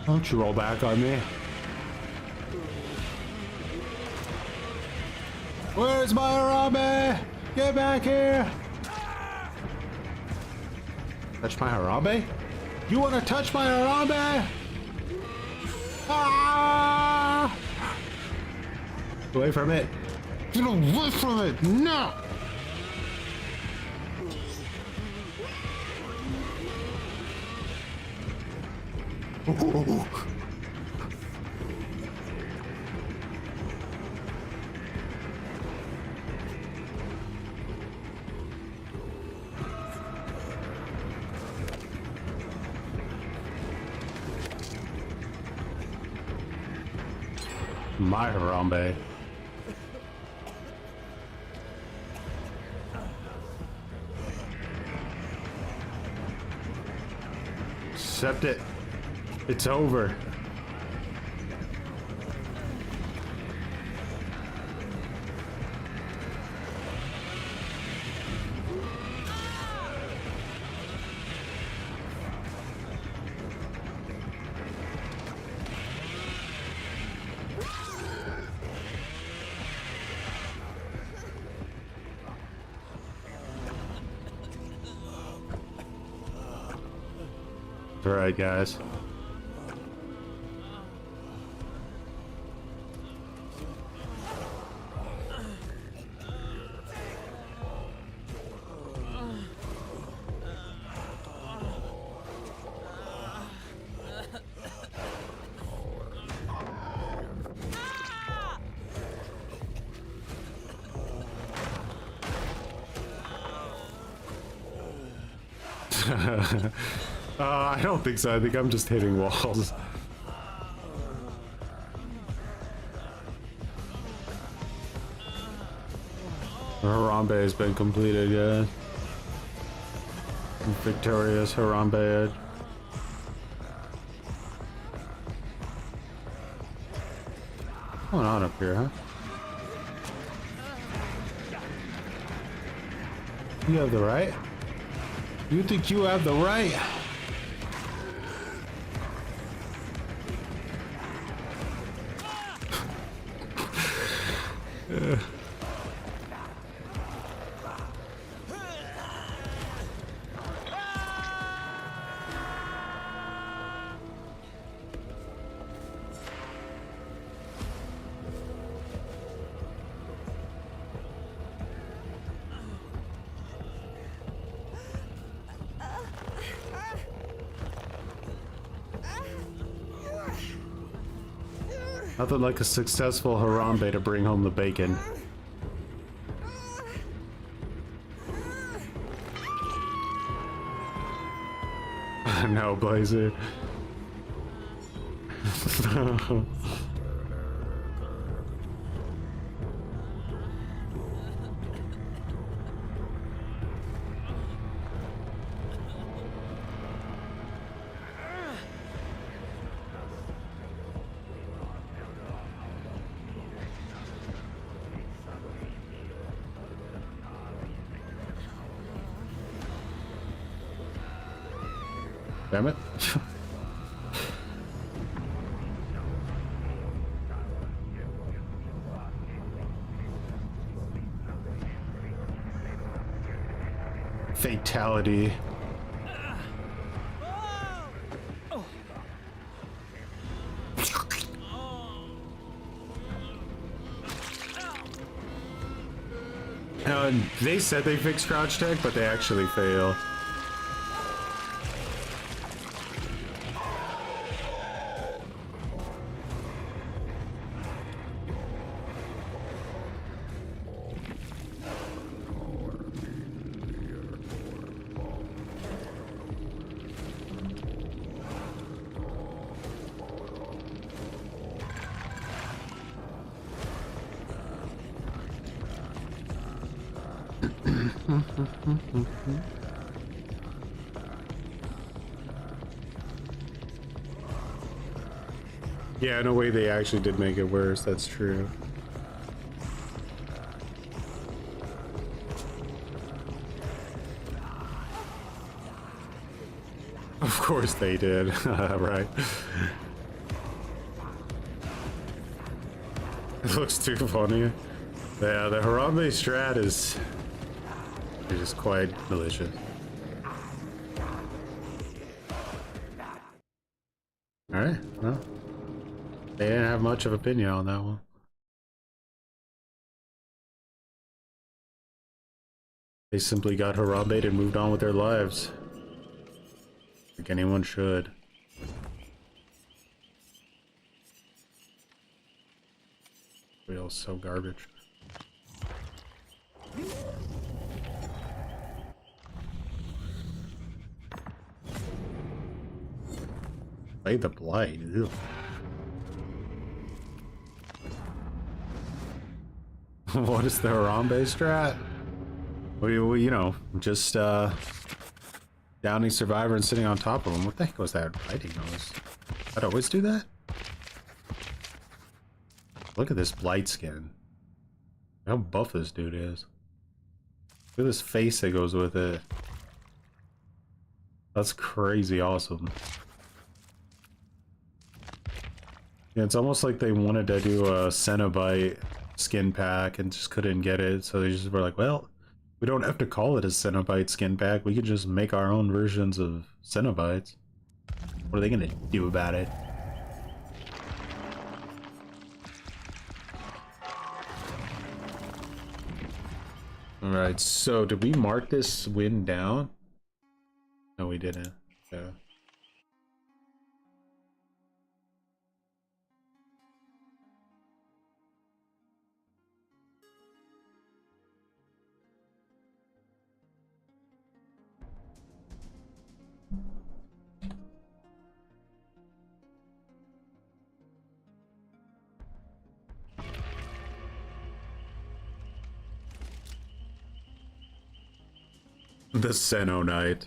Don't you roll back on me. Where's my harambe? Get back here! Touch my harambe? You want to touch my harambe? Ah! Away from it. Get away from it! No! Ooh. My harambe. Accept it. It's over. All right, guys. I don't think so. I think I'm just hitting walls. Harambe has been completed, yeah. Victorious Harambe. What's going on up here, huh? You have the right? You think you have the right? Nothing like a successful harambe to bring home the bacon. No, Blazer. Damn it. Fatality. They said they fixed crouch tech, but they actually fail. Yeah, in a way they actually did make it worse, that's true. Of course they did, right. It looks too funny. Yeah, the harambe strat is just quite malicious. Alright, well. They didn't have much of an opinion on that one. They simply got harambe'd and moved on with their lives. Like anyone should. Feels so garbage. Play the blight. Ew. What is the harambe strat? We you know, just downing survivor and sitting on top of him. What the heck was that fighting noise? I'd always do that. Look at this blight skin. How buff this dude is. Look at this face that goes with it. That's crazy awesome. Yeah, it's almost like they wanted to do a Cenobite skin pack and just couldn't get it, so they just were like, well, we don't have to call it a Cenobite skin pack, we can just make our own versions of Cenobites. What are they gonna do about it? Alright, so did we mark this win down? No, we didn't. Yeah. The Seno Knight.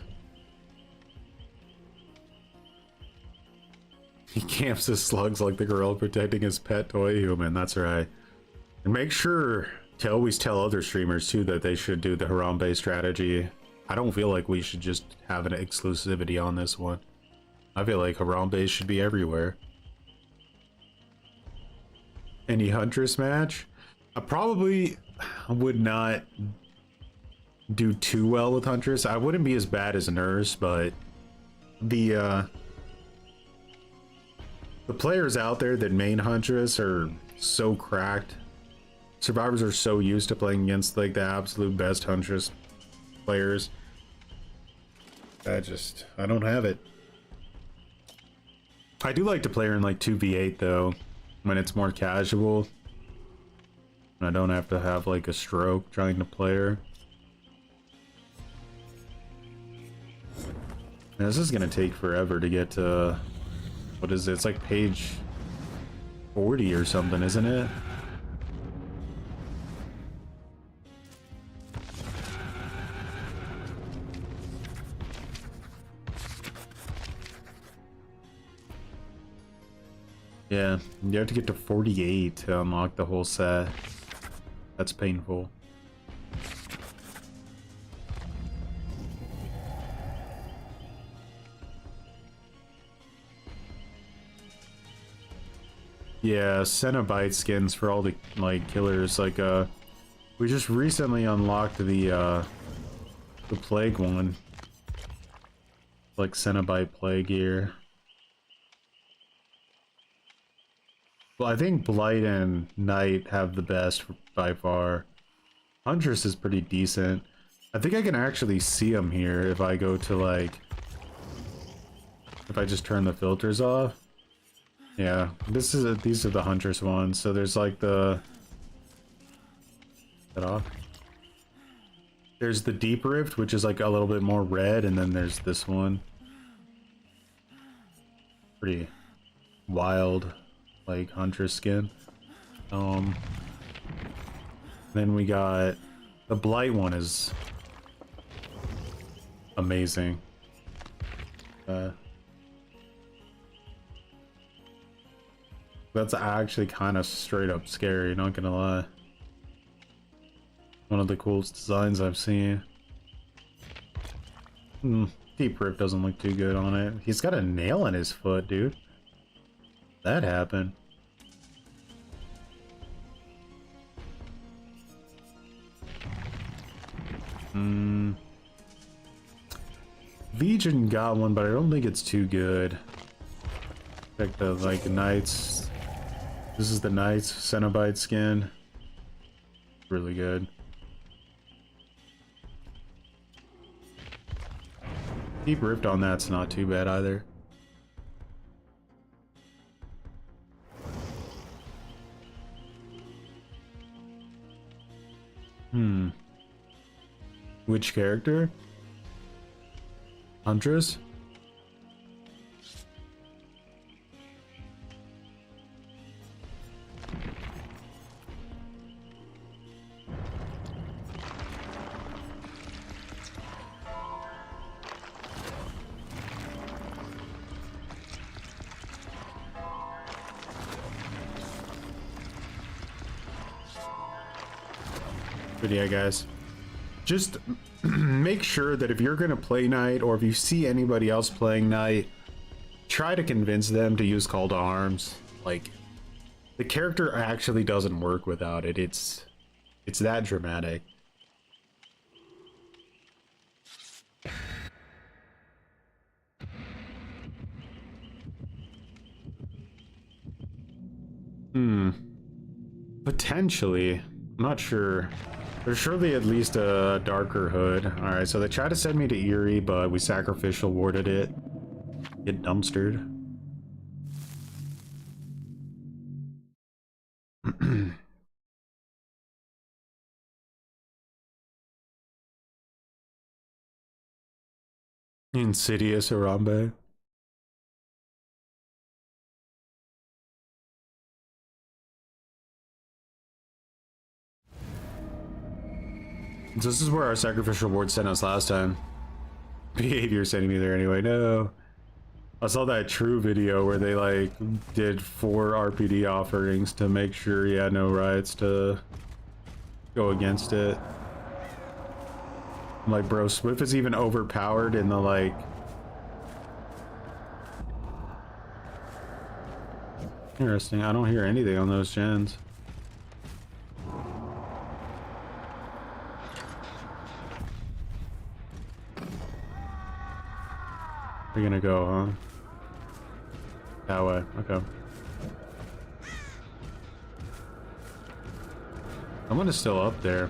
He camps his slugs like the gorilla protecting his pet toy human, that's right. And make sure to always tell other streamers too that they should do the harambe strategy. I don't feel like we should just have an exclusivity on this one. I feel like harambe should be everywhere. Any Huntress match? I probably would not do too well with Huntress. I wouldn't be as bad as Nurse, but the players out there that main Huntress are so cracked. Survivors are so used to playing against like the absolute best Huntress players. I don't have it. I do like to play her in like 2v8 though. when it's more casual. I don't have to have like a stroke trying to play her. And this is gonna take forever to get to, what is it? It's like page 40 or something, isn't it? Yeah, you have to get to 48 to unlock the whole set. That's painful. Yeah, Cenobite skins for all the like killers. Like we just recently unlocked the plague one. Like Cenobite plague here. Well, I think Blight and Knight have the best by far. Huntress is pretty decent. I think I can actually see them here if I go to like... if I just turn the filters off. Yeah, these are the Huntress ones. So there's like the... that off? There's the Deep Rift, which is like a little bit more red, and then there's this one. Pretty wild. Like Huntress skin. Then we got the Blight one is amazing. That's actually kind of straight up scary, not gonna lie. One of the coolest designs I've seen. Deep Rift doesn't look too good on it. He's got a nail in his foot, dude. That happened. Legion got one, but I don't think it's too good. Check the like Knights. This is the Knights Cenobite skin. Really good. Deep Rift on that's not too bad either. Which character? Huntress? But yeah, guys. Just make sure that if you're going to play Knight, or if you see anybody else playing Knight, try to convince them to use Call to Arms. Like, the character actually doesn't work without it. It's that dramatic. Potentially. I'm not sure. There's surely at least a darker hood. Alright, so they tried to send me to Erie, but we sacrificial warded it. Get dumpstered. Insidious harambe. This is where our sacrificial ward sent us last time. Behavior sending me there anyway. No. I saw that True video where they like did 4 RPD offerings to make sure he had no rights to go against it. I'm like, bro, Swift is even overpowered in the like... Interesting, I don't hear anything on those gens. We're gonna go, huh? That way, okay. Someone is still up there.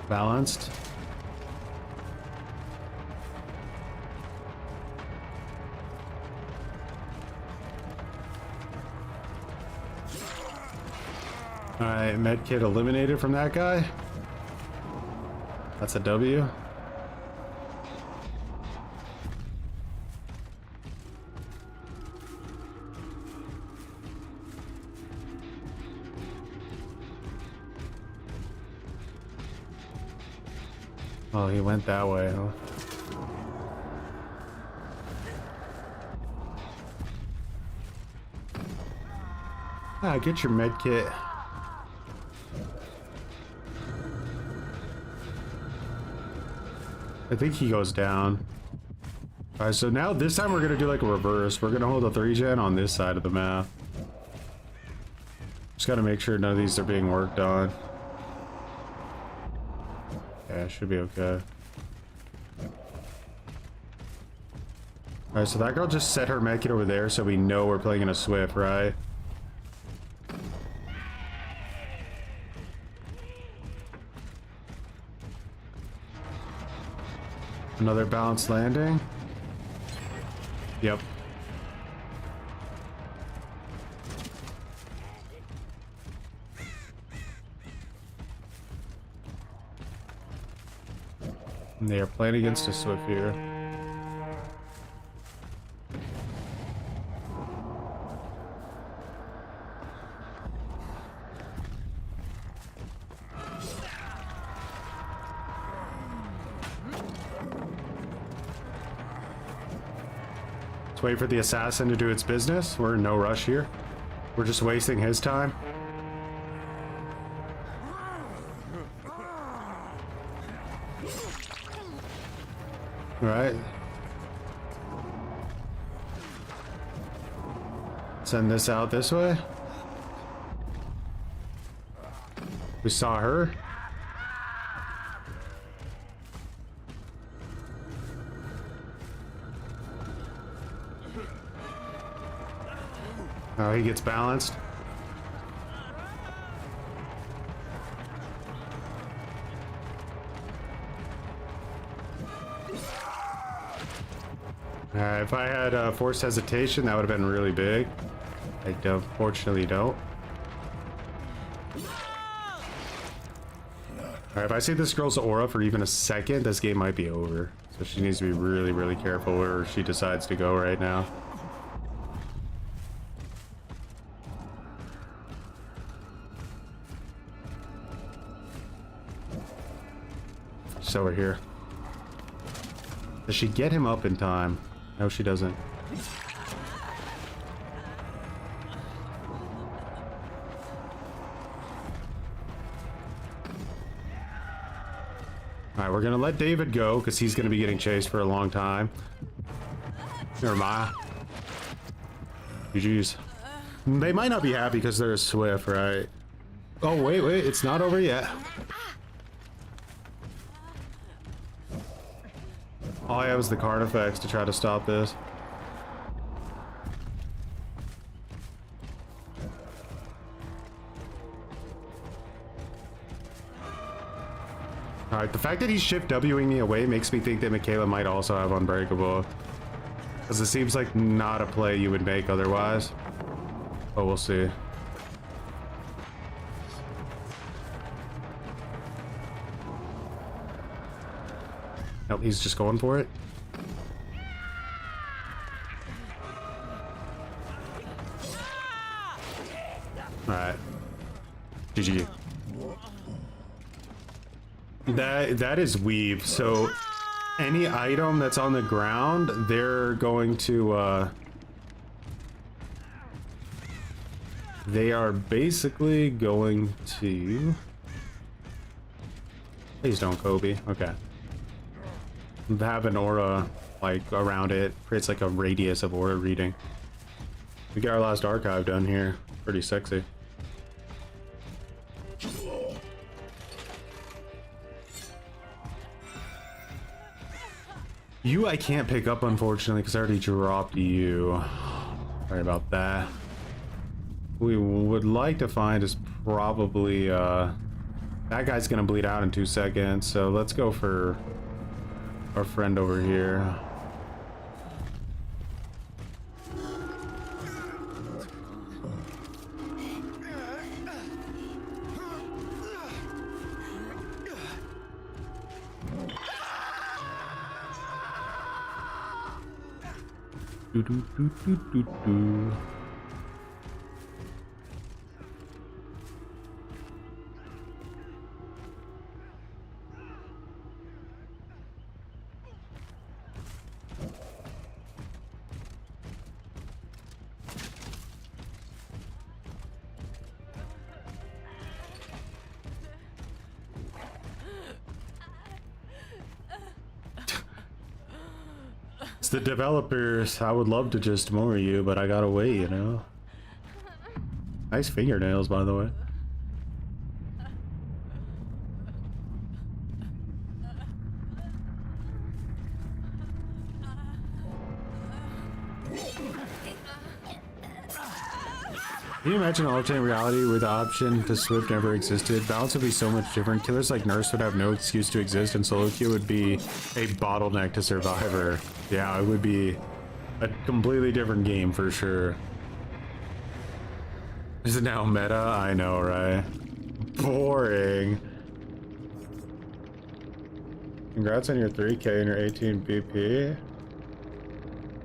Balanced. Alright, medkit eliminated from that guy. That's a W. Oh, he went that way, huh? Ah, get your med kit. I think he goes down. Alright, so now this time we're gonna do like a reverse. We're gonna hold a 3-gen on this side of the map. Just gotta make sure none of these are being worked on. Yeah, should be okay. Alright, so that girl just set her medkit over there so we know we're playing in a Swift, right? Another balanced landing. Yep. And they are playing against a Swift here. Let's wait for the assassin to do its business. We're in no rush here. We're just wasting his time. Right. Send this out this way. We saw her. Oh, he gets balanced. If I had forced hesitation, that would have been really big. I unfortunately don't. Alright, if I see this girl's aura for even a second, this game might be over. So she needs to be really, really careful where she decides to go right now. So we're here. Does she get him up in time? No, she doesn't. Alright, we're gonna let David go because he's gonna be getting chased for a long time. Never mind. GG's. They might not be happy because they're a Swift, right? Oh, wait, it's not over yet. All I have is the card effects to try to stop this. Alright, the fact that he's shift Wing me away makes me think that Michaela might also have Unbreakable. Because it seems like not a play you would make otherwise. But we'll see. Nope, he's just going for it. Alright. GG. That is weave. So any item that's on the ground, they're going to they are basically going to please don't Kobe. Okay. Have an aura like around it, creates like a radius of aura reading. We got our last archive done here. Pretty sexy. You I can't pick up unfortunately because I already dropped you. Sorry about that. We would like to find is probably that guy's gonna bleed out in 2 seconds, so let's go for our friend over here. Do, do, do, do, do, do. It's the developers. I would love to just moor you, but I gotta wait, you know? Nice fingernails, by the way. Can you imagine an alternate reality where the option to Swift never existed? Balance would be so much different. Killers like Nurse would have no excuse to exist, and solo queue would be a bottleneck to Survivor. Yeah, it would be a completely different game for sure. Is it now meta? I know, right? Boring. Congrats on your 3K and your 18 BP.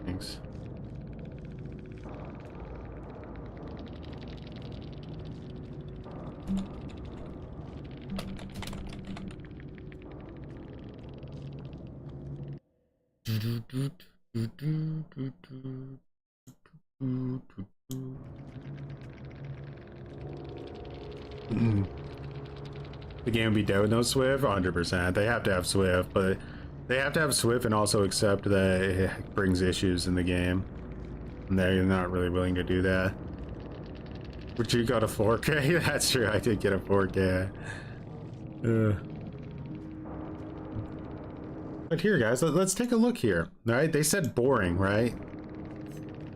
Thanks. The game would be dead with no Swift? 100%. They have to have Swift, but they have to have Swift and also accept that it brings issues in the game. And they're not really willing to do that. But you got a 4K? That's true, I did get a 4K. But here, guys, let's take a look here. All right, they said boring, right?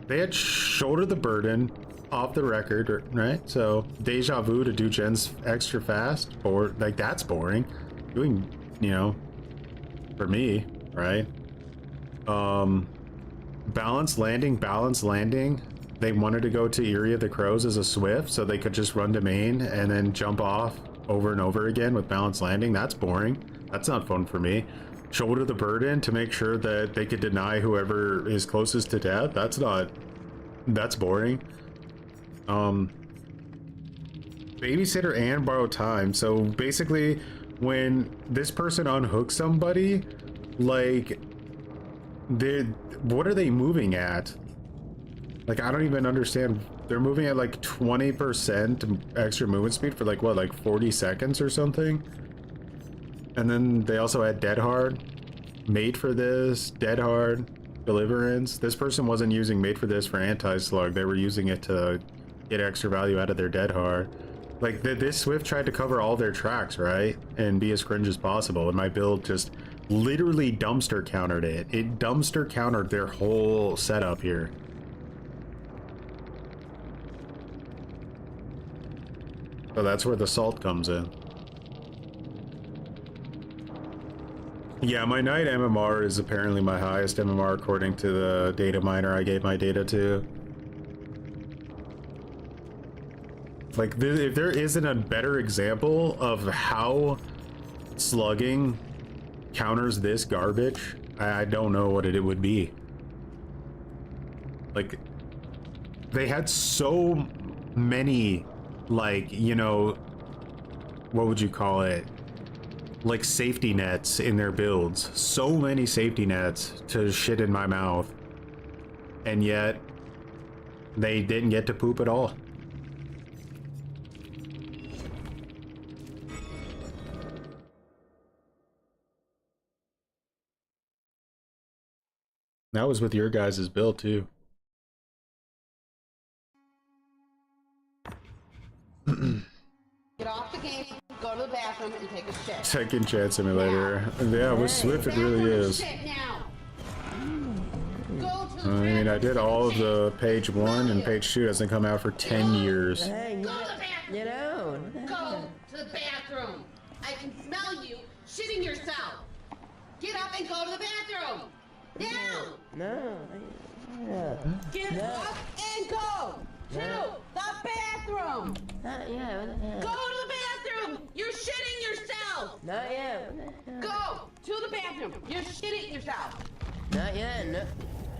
They had shoulder the burden off the record, right? So deja vu to do gens extra fast, or like that's boring. Doing, you know, for me, right? Balance landing. They wanted to go to Eerie of the Crows as a Swift, so they could just run to main and then jump off over and over again with balance landing. That's boring. That's not fun for me. Shoulder the burden to make sure that they could deny whoever is closest to death. That's boring. Babysitter and borrow time. So basically when this person unhooks somebody, like what are they moving at? Like, I don't even understand. They're moving at like 20% extra movement speed for like what, like 40 seconds or something. And then they also had Dead Hard, Made for This, Dead Hard, Deliverance. This person wasn't using Made for This for anti-slug. They were using it to get extra value out of their Dead Hard. Like, this Swift tried to cover all their tracks, right? And be as cringe as possible. And my build just literally dumpster countered it. It dumpster countered their whole setup here. So that's where the salt comes in. Yeah, my night MMR is apparently my highest MMR according to the data miner I gave my data to. Like, if there isn't a better example of how slugging counters this garbage, I don't know what it would be. Like, they had so many, like, you know, what would you call it? Like safety nets in their builds. So many safety nets to shit in my mouth. And yet, they didn't get to poop at all. That was with your guys' build too.
Get off the game, go to the bathroom, and take a shit.
Second chance simulator. Yeah, with Swift it really is. I mean, I did all of the page 1 and page 2 doesn't come out for 10 years.
Go to the bathroom. Go to the bathroom. I can smell you shitting yourself. Get up and go to the bathroom. Now.
No.
Get up and go to the bathroom.
Not yet.
Go to the bathroom. You're shitting yourself.
Not yet.
Go to the bathroom. You're shitting yourself.
Not yet. No.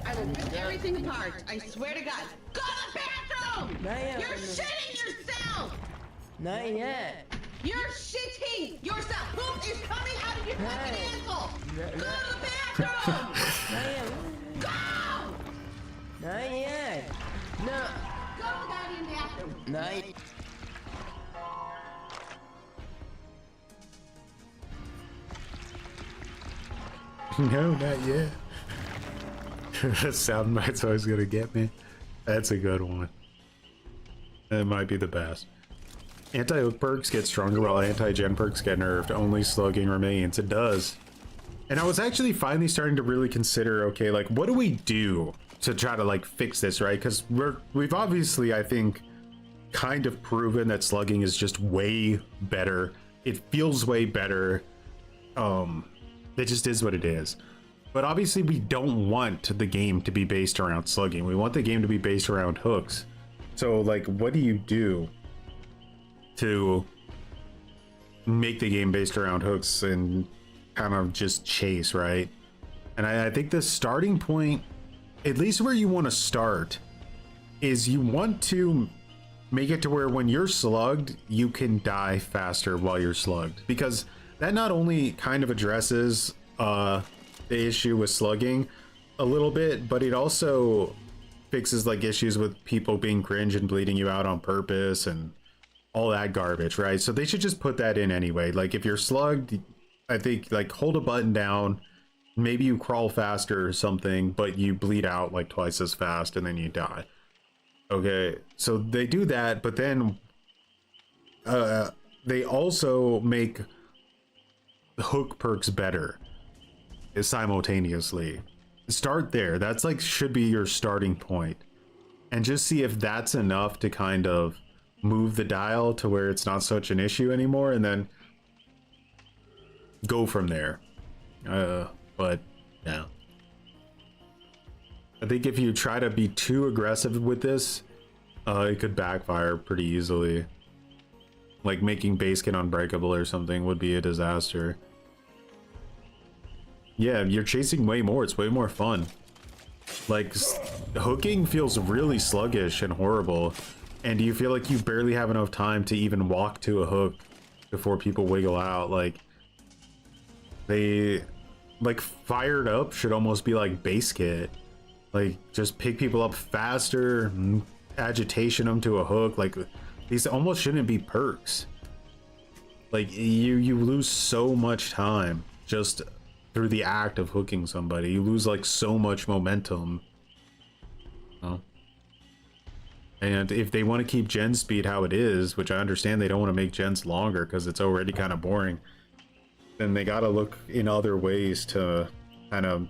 I will rip everything apart. I swear to God. Go to the bathroom! You're shitting yourself!
Not yet.
You're shitting yourself! Poop is coming out of your fucking asshole! Go to the bathroom!
Not yet.
Go!
Not yet. No.
Go to the goddamn bathroom!
Not yet.
No, not yet. That soundbite's always gonna get me. That's a good one. That might be the best. Anti-hook perks get stronger while anti-gen perks get nerfed. Only slugging remains. It does. And I was actually finally starting to really consider, okay, like, what do we do to try to, like, fix this, right? Because we've obviously, I think, kind of proven that slugging is just way better. It feels way better. It just is what it is. But obviously we don't want the game to be based around slugging. We want the game to be based around hooks. So, like, what do you do to make the game based around hooks and kind of just chase, right? And I think the starting point, at least where you want to start, is you want to make it to where when you're slugged, you can die faster while you're slugged. Because that not only kind of addresses the issue with slugging a little bit, but it also fixes like issues with people being cringe and bleeding you out on purpose and all that garbage, right? So they should just put that in anyway. Like if you're slugged, I think like hold a button down, maybe you crawl faster or something, but you bleed out like twice as fast and then you die. Okay, so they do that, but then they also make hook perks better simultaneously. Start there. That's like should be your starting point, and just see if that's enough to kind of move the dial to where it's not such an issue anymore, and then go from there. But yeah, I think if you try to be too aggressive with this, it could backfire pretty easily. Like making base skin unbreakable or something would be a disaster. Yeah, you're chasing way more. It's way more fun. Like, hooking feels really sluggish and horrible. And you feel like you barely have enough time to even walk to a hook before people wiggle out. Like, they... Like, fired up should almost be like base kit. Like, just pick people up faster, agitation them to a hook. Like, these almost shouldn't be perks. Like, you lose so much time just through the act of hooking somebody. You lose like so much momentum. Oh. And if they want to keep gen speed how it is, which I understand they don't want to make gens longer because it's already kind of boring, then they got to look in other ways to kind of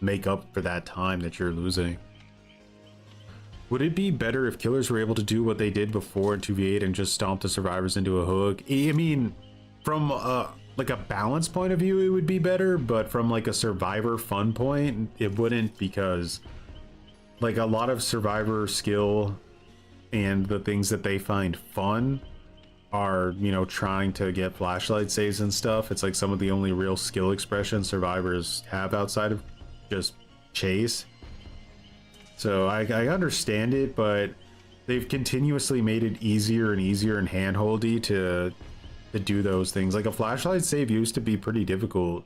make up for that time that you're losing. Would it be better if killers were able to do what they did before in 2v8 and just stomp the survivors into a hook? I mean, from like a balance point of view, it would be better, but from like a survivor fun point, it wouldn't, because like a lot of survivor skill and the things that they find fun are, you know, trying to get flashlight saves and stuff. It's like some of the only real skill expression survivors have outside of just chase. So I understand it, but they've continuously made it easier and easier and handholdy to do those things. Like a flashlight save used to be pretty difficult,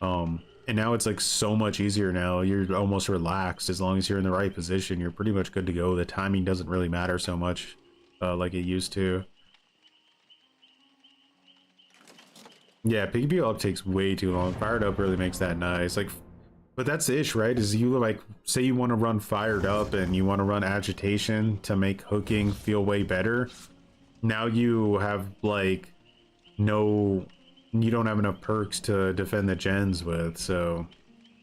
and now it's like so much easier. Now you're almost relaxed. As long as you're in the right position, you're pretty much good to go. The timing doesn't really matter so much like it used to. Yeah, picking people up takes way too long. Fired up really makes that nice. Like, but that's the ish, right? Is you like, say you want to run fired up and you want to run agitation to make hooking feel way better. Now you have like you don't have enough perks to defend the gens with, so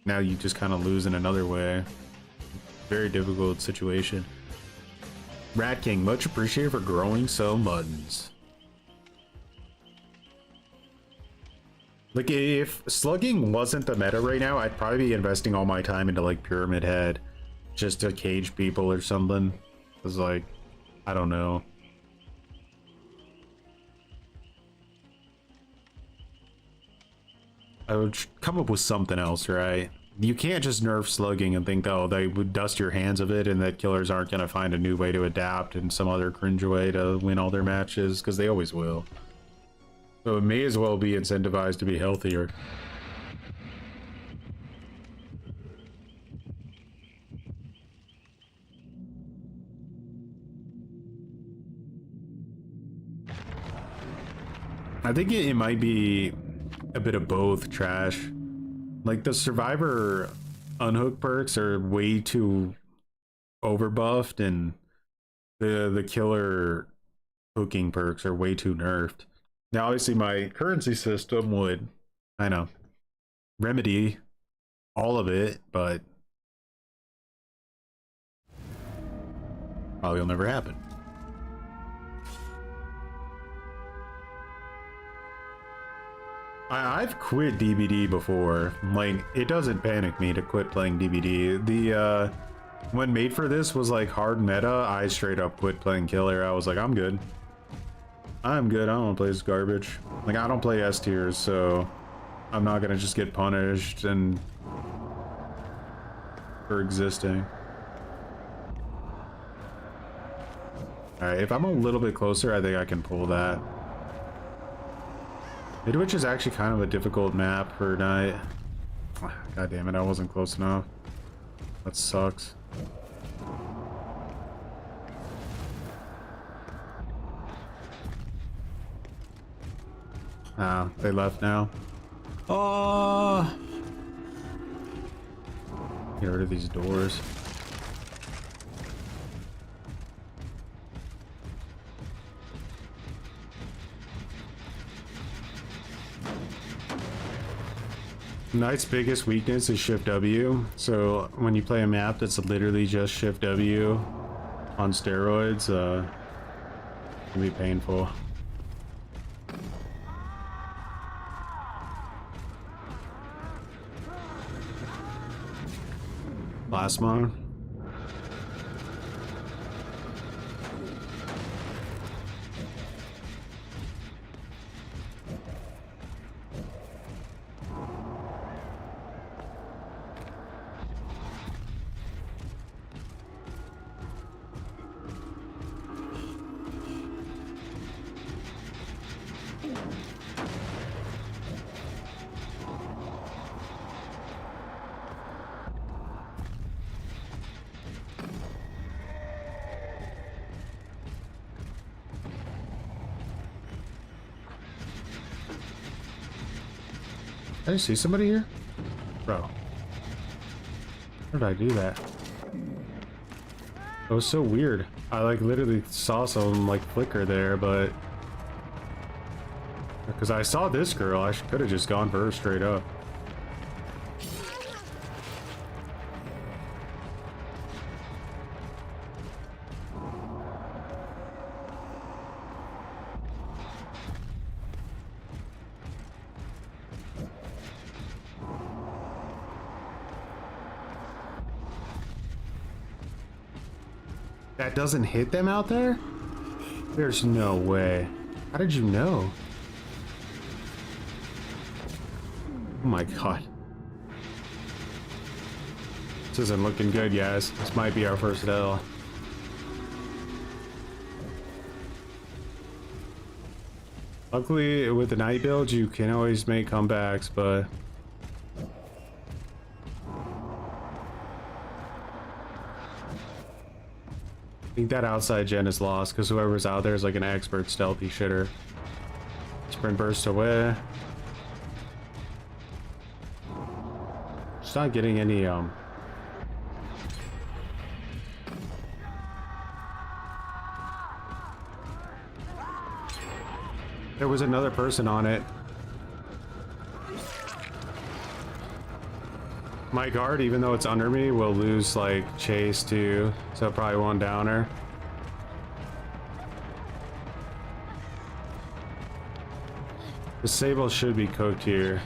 now you just kind of lose in another way. Very difficult situation. Rat King, much appreciated for growing so muttons. Like, if slugging wasn't the meta right now, I'd probably be investing all my time into like Pyramid Head just to cage people or something. Cause like, I don't know. I would come up with something else, right? you can't just nerf slugging and think, oh, they would dust your hands of it and that killers aren't going to find a new way to adapt and some other cringe way to win all their matches, because they always will. So it may as well be incentivized to be healthier. I think it might be a bit of both, Trash. Like, the survivor unhook perks are way too overbuffed, and the killer hooking perks are way too nerfed. Now, obviously, my currency system would kind of remedy all of it, but probably will never happen. I've quit DBD before. Like, it doesn't panic me to quit playing DBD. The when Made for This was like hard meta, I straight up quit playing killer. I was like, I'm good. I'm good. I don't want to play this garbage. Like, I don't play S tiers, so I'm not gonna just get punished and for existing. Alright, if I'm a little bit closer, I think I can pull that. Midwich is actually kind of a difficult map for night. God damn it, I wasn't close enough. That sucks. Ah, they left now. Oh! Get rid of these doors. Knight's biggest weakness is Shift W, so when you play a map that's literally just Shift W on steroids, it can be painful. Plasma. Did I see somebody here? Bro. How did I do that? It was so weird. I like literally saw some like flicker there, but because I saw this girl, I could have just gone for her straight up. That doesn't hit them out there? There's no way. How did you know? Oh my god. This isn't looking good, guys. This might be our first L. Luckily, with the night build, you can always make comebacks, but I think that outside gen is lost because whoever's out there is like an expert stealthy shitter. Sprint burst away. Just not getting any There was another person on it. My guard, even though it's under me, will lose like chase too, so probably won't down her. The Sable should be cooked here.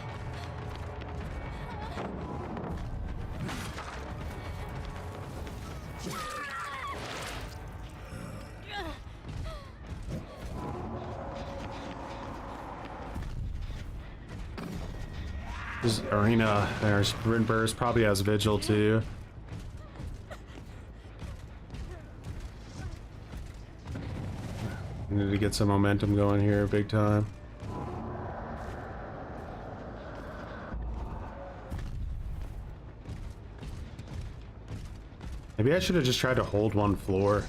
This arena, there's sprint burst, probably has vigil too. Need to get some momentum going here, big time. Maybe I should have just tried to hold one floor.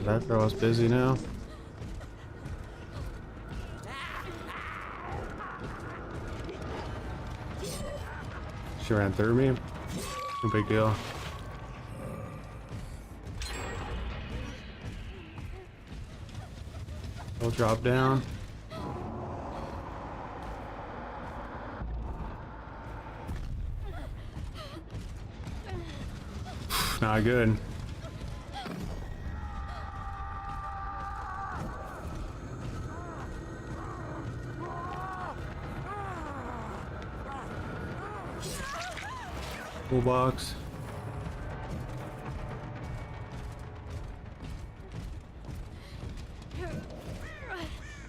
That girl's busy now. She ran through me. No big deal. I'll drop down. Not good. Box.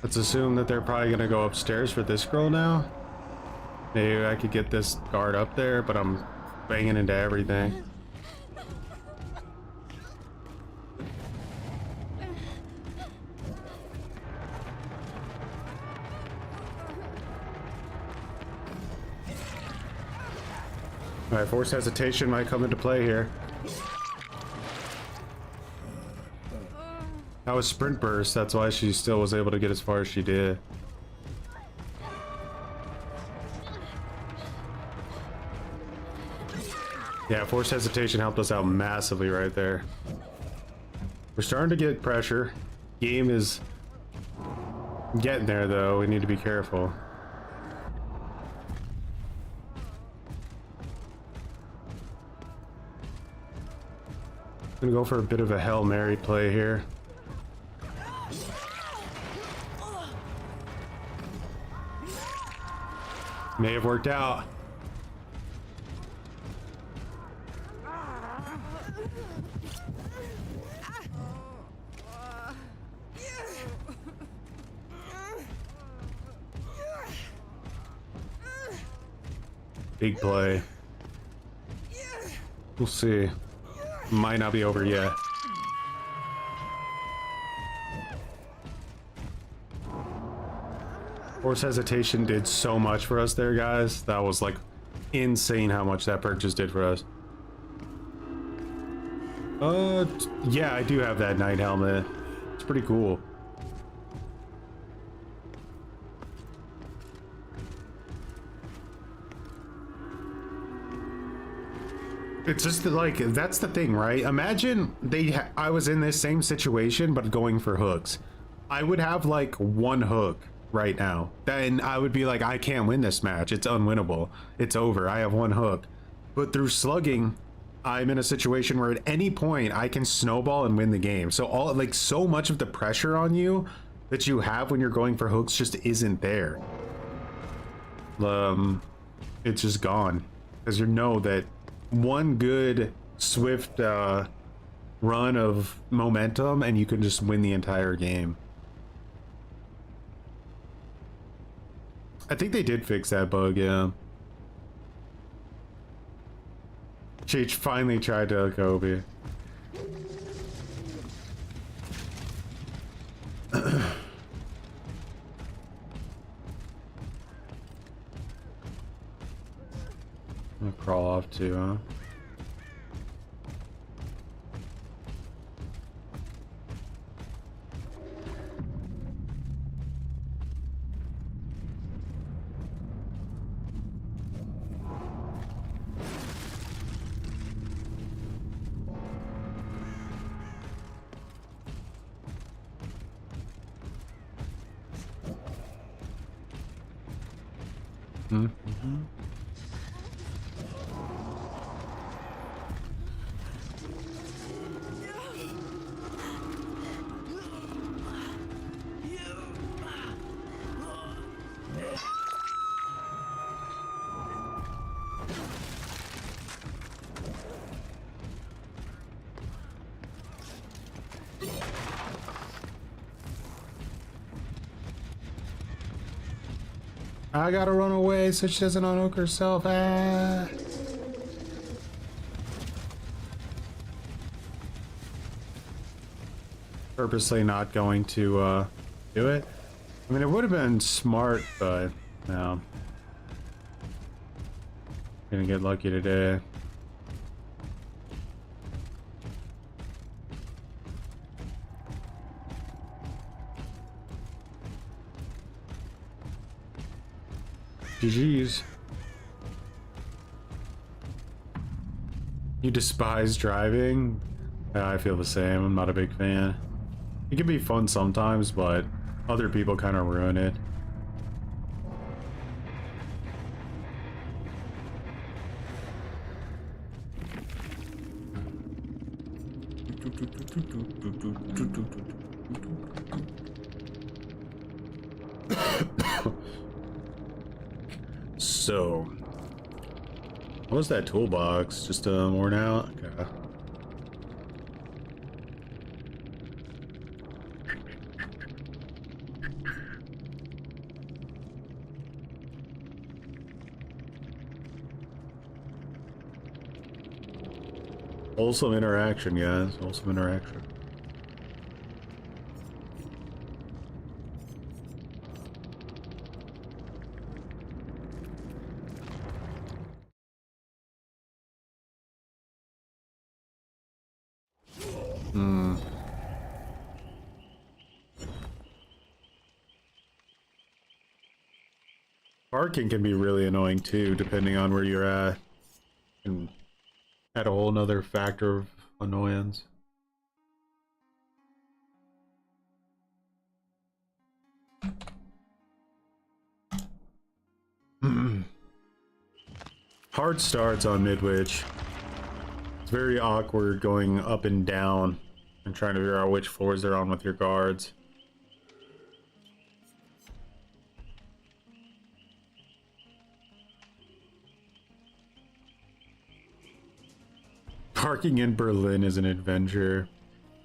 Let's assume that they're probably gonna go upstairs for this girl now. Maybe I could get this guard up there, but I'm banging into everything. Alright, force hesitation might come into play here. That was sprint burst, that's why she still was able to get as far as she did. Yeah, force hesitation helped us out massively right there. We're starting to get pressure. Game is getting there though, we need to be careful. Gonna go for a bit of a Hail Mary play here. May have worked out. Big play. We'll see. Might not be over yet. Force hesitation did so much for us there, guys. That was like insane how much that purchase did for us. Yeah, I do have that knight helmet. It's pretty cool. It's just that, like, that's the thing, right? Imagine I was in this same situation, but going for hooks. I would have like one hook right now. Then I would be like, I can't win this match. It's unwinnable. It's over. I have one hook. But through slugging, I'm in a situation where at any point I can snowball and win the game. So so much of the pressure on you that you have when you're going for hooks just isn't there. It's just gone. Because you know that one good swift run of momentum and you can just win the entire game. I think they did fix that bug, yeah. Cheech finally tried to Kobe. I'll crawl off too, huh? I gotta run away so she doesn't unhook herself. Ah. Purposely not going to do it. I mean, it would have been smart, but no. Gonna get lucky today. GG's. You despise driving? Yeah, I feel the same. I'm not a big fan. It can be fun sometimes, but other people kind of ruin it. So, what was that toolbox? Just worn out? Okay. Wholesome interaction, guys. Wholesome interaction. Parking can be really annoying too, depending on where you're at. And add a whole nother factor of annoyance. Hard starts on Midwich. It's very awkward going up and down and trying to figure out which floors they're on with your guards. Parking in Berlin is an adventure.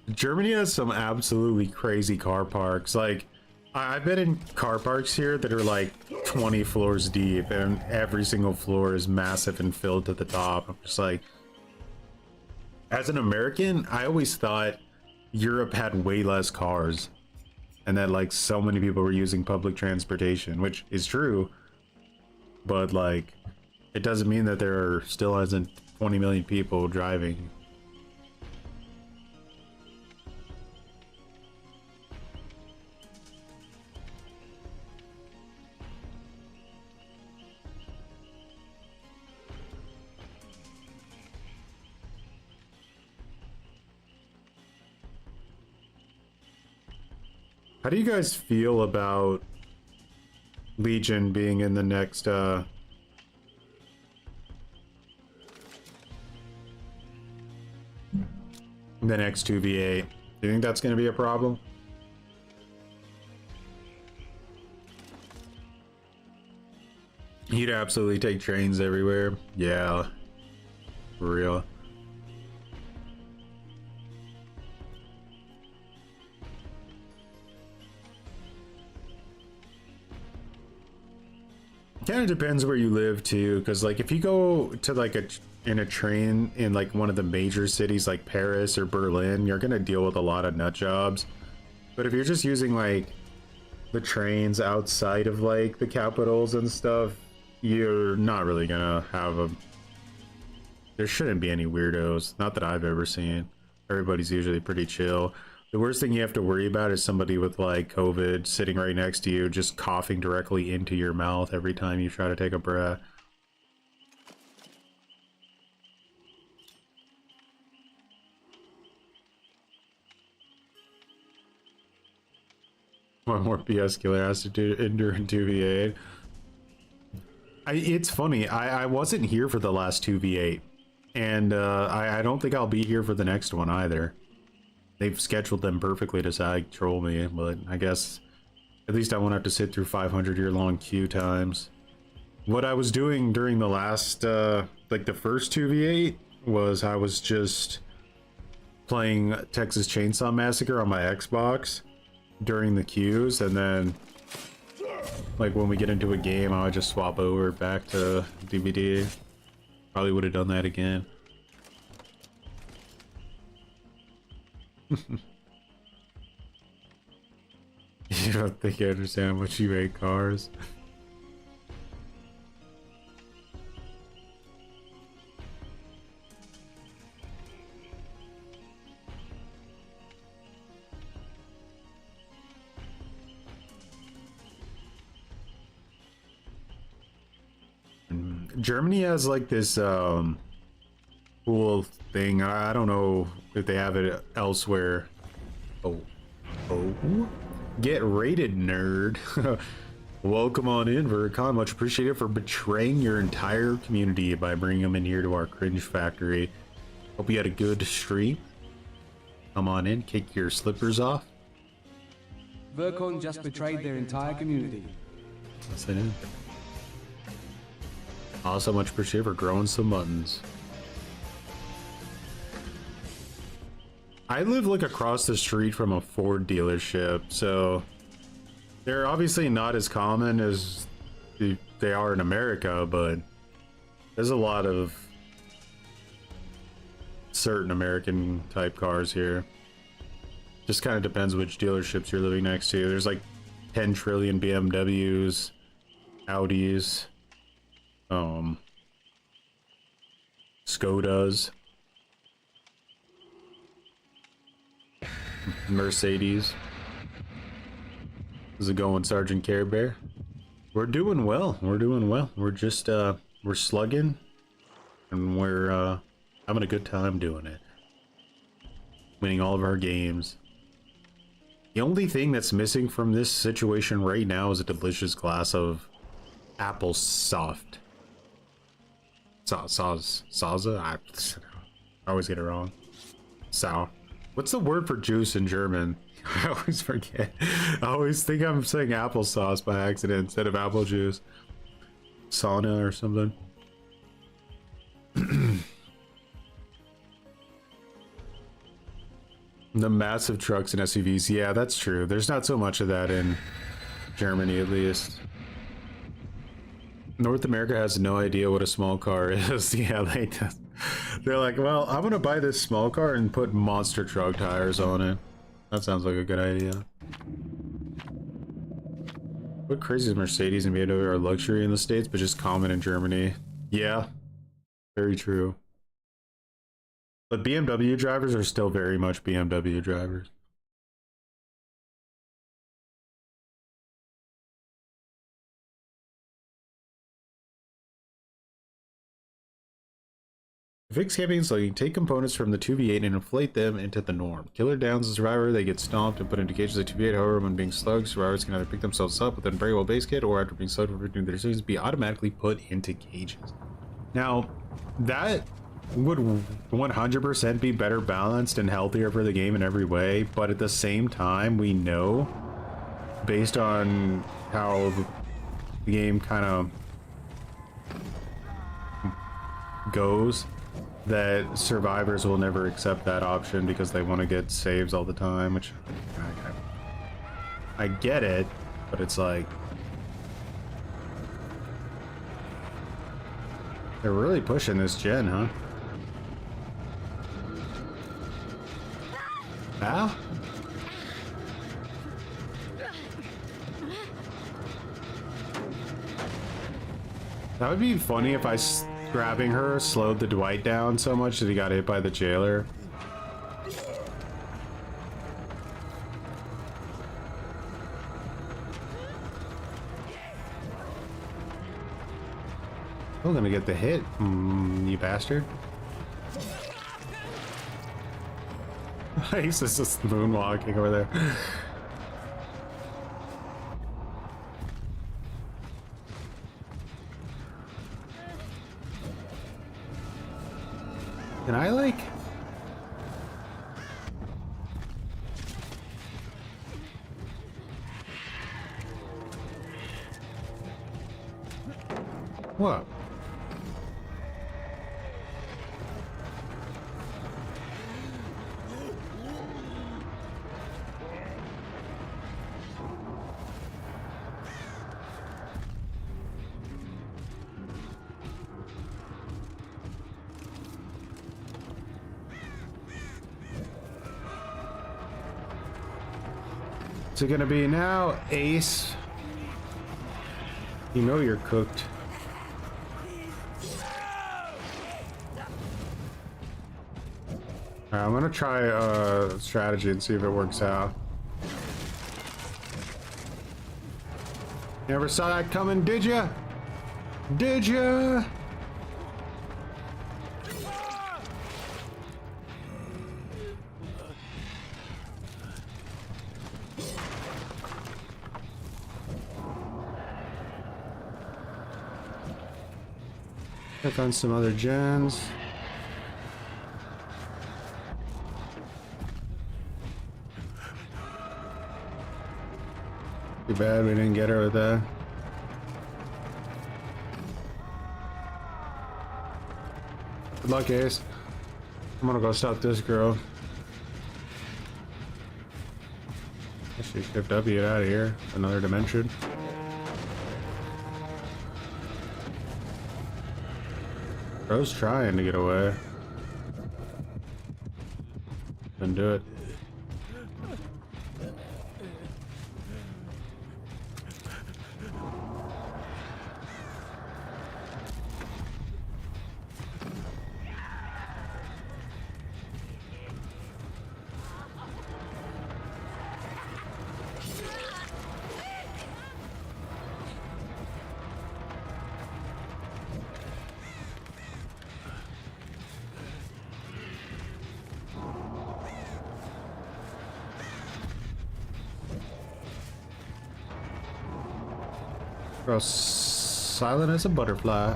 Germany has some absolutely crazy car parks. Like, I've been in car parks here that are like 20 floors deep, and every single floor is massive and filled to the top. I'm just like, as an American, I always thought Europe had way less cars and that like so many people were using public transportation, which is true, but like it doesn't mean that there still isn't 20 million people driving. How do you guys feel about Legion being in the next the next 2v8? Do you think that's going to be a problem? You'd absolutely take trains everywhere. Yeah, for real. Kind of depends where you live too, because like if you go to like in a train in like one of the major cities like Paris or Berlin, you're gonna deal with a lot of nut jobs. But if you're just using like the trains outside of like the capitals and stuff, you're not really gonna have a... There shouldn't be any weirdos, not that I've ever seen. Everybody's usually pretty chill. The worst thing you have to worry about is somebody with like COVID sitting right next to you, just coughing directly into your mouth every time you try to take a breath. One more BS killer has to endure in 2v8. It's funny. I wasn't here for the last 2v8, and I don't think I'll be here for the next one either. They've scheduled them perfectly to side troll me, but I guess at least I won't have to sit through 500-year-long queue times. What I was doing during the last, like the first 2v8, was I was just playing Texas Chainsaw Massacre on my Xbox during the queues, and then like when we get into a game, I would just swap over back to DVD. Probably would have done that again. You don't think I understand how much you hate cars? Germany has like this cool thing. I don't know if they have it elsewhere. Oh, get rated, nerd. Welcome on in, Vercon. Much appreciated for betraying your entire community by bringing them in here to our cringe factory. Hope you had a good stream. Come on in, kick your slippers off.
Vercon just betrayed their entire community.
Yes, I did. Also, much appreciated for growing some muttons. I live like across the street from a Ford dealership, so they're obviously not as common as they are in America, but there's a lot of certain American type cars here. Just kind of depends which dealerships you're living next to. There's like 10 trillion BMWs, Audis, Skodas, Mercedes. How's it going, Sergeant Care Bear? We're doing well. We're doing well. We're just we're slugging, and we're having a good time doing it. Winning all of our games. The only thing that's missing from this situation right now is a delicious glass of apple soft. Salsa? I always get it wrong. Sour. What's the word for juice in German? I always forget. I always think I'm saying applesauce by accident instead of apple juice. Sauna or something. The massive trucks and SUVs. Yeah, that's true. There's not so much of that in Germany, at least. North America has no idea what a small car is. Yeah, they're like, well, I'm gonna buy this small car and put monster truck tires on it. That sounds like a good idea. What crazy is Mercedes and BMW are luxury in the States, but just common in Germany? Yeah, very true. But BMW drivers are still very much BMW drivers. Fix camping and slugging. Take components from the 2v8 and inflate them into the norm. Killer downs the survivor, they get stomped and put into cages like 2v8. However, when being slugged, survivors can either pick themselves up with a very well base kit, or after being slugged for victim their decisions, be automatically put into cages. Now, that would 100% be better balanced and healthier for the game in every way, but at the same time, we know, based on how the game kind of goes, that survivors will never accept that option because they want to get saves all the time, which I get it, but it's like they're really pushing this gen, huh? Ah? That would be funny if grabbing her slowed the Dwight down so much that he got hit by the jailer. Oh, gonna get the hit, you bastard. He's just moonwalking over there. Can I like? What? What's it gonna be now, Ace? You know you're cooked. Alright, I'm gonna try a strategy and see if it works out. Never saw that coming, did ya? Did ya? Check on some other gens. Too bad we didn't get her with that. Good luck, Ace. I'm gonna go stop this girl. I should shift W it out of here. Another dimension. Bro's trying to get away. Then do it. Bro, silent as a butterfly.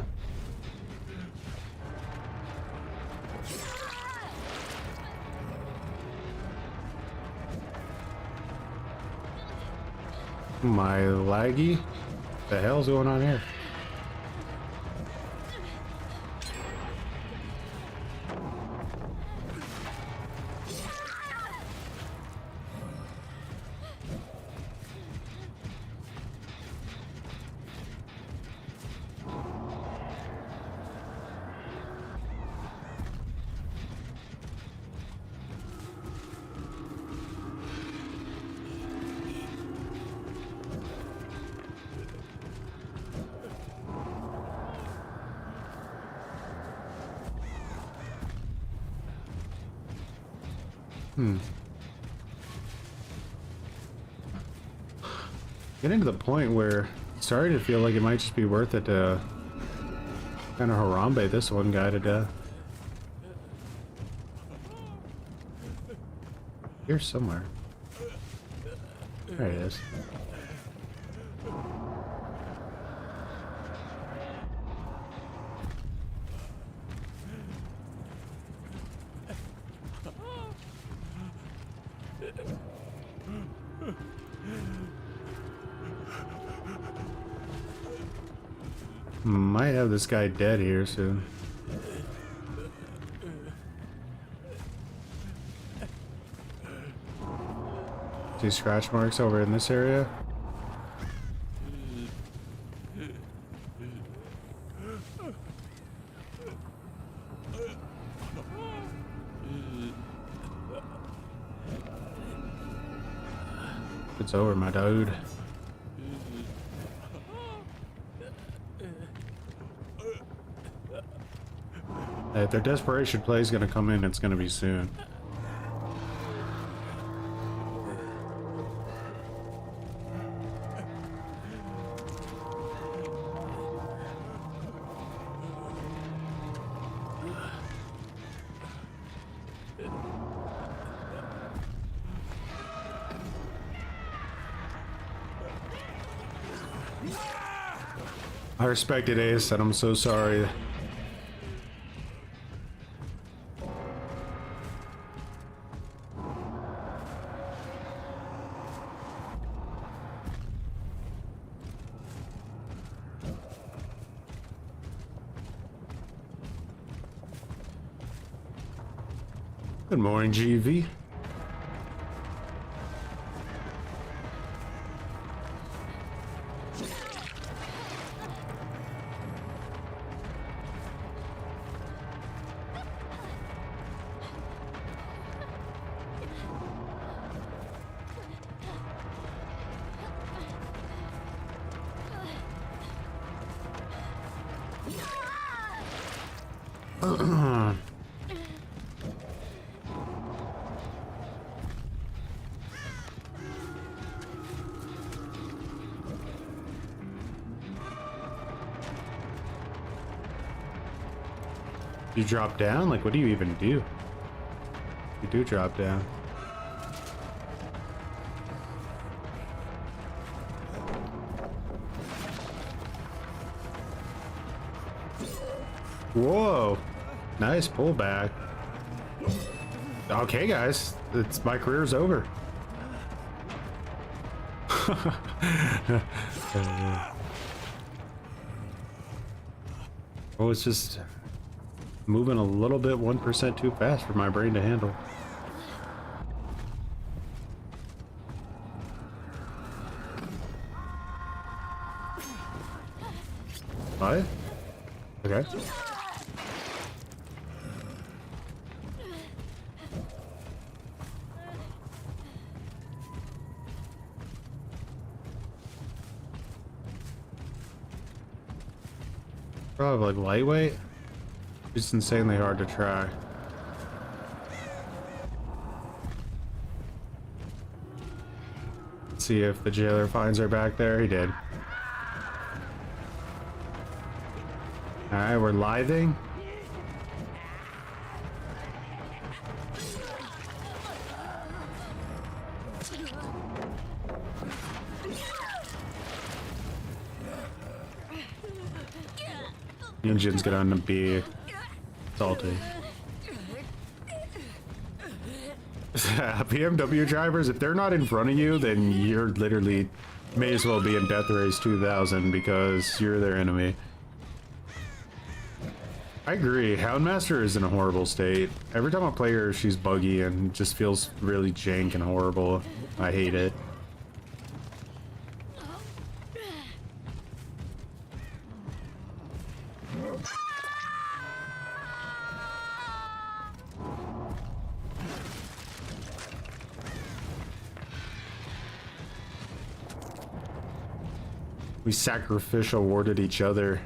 My laggy? What the hell's going on here? Getting to the point where it's starting to feel like it might just be worth it to kind of harambe this one guy to death. Here somewhere. There he is. Might have this guy dead here soon. See scratch marks over in this area? It's over, my dude. If their desperation play is going to come in, it's going to be soon. I respected Ace, and I'm so sorry. Good morning, GV. You drop down? Like, what do you even do? You do drop down. Whoa. Nice pullback. Okay, guys. My career's over. Oh, it's just moving a little bit 1% too fast for my brain to handle. What? Okay. Probably like lightweight. It's insanely hard to track. Let's see if the jailer finds her back there. He did. Alright, we're living. Engine's gonna be salty. BMW drivers, if they're not in front of you, then you're literally may as well be in Death Race 2000 because you're their enemy. I agree. Houndmaster is in a horrible state. Every time I play her, she's buggy and just feels really jank and horrible. I hate it. We sacrificial warded each other.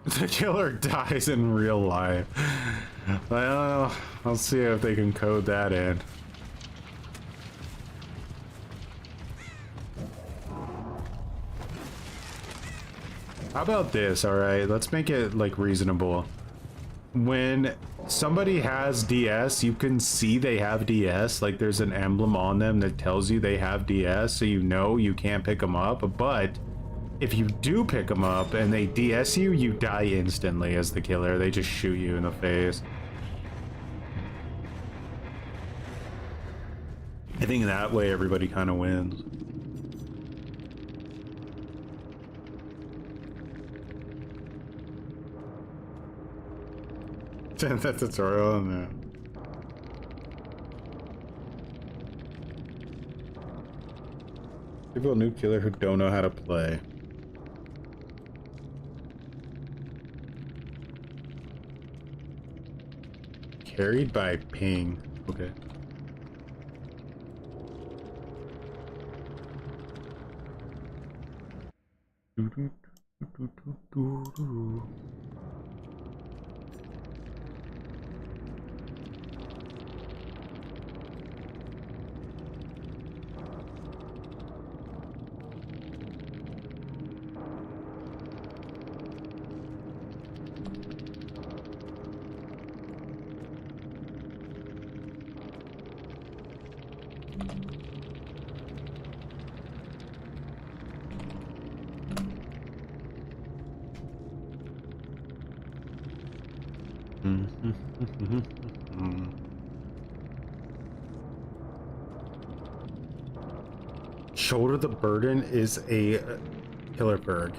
The killer dies in real life. Well, I'll see if they can code that in. How about this, alright? Let's make it, like, reasonable. When somebody has DS, you can see they have DS. Like, there's an emblem on them that tells you they have DS, so you know you can't pick them up. But if you do pick them up and they DS you, you die instantly as the killer. They just shoot you in the face. I think that way everybody kind of wins. That tutorial in there. People new killer who don't know how to play. Carried by ping. Okay. Shoulder the burden is a killer perk.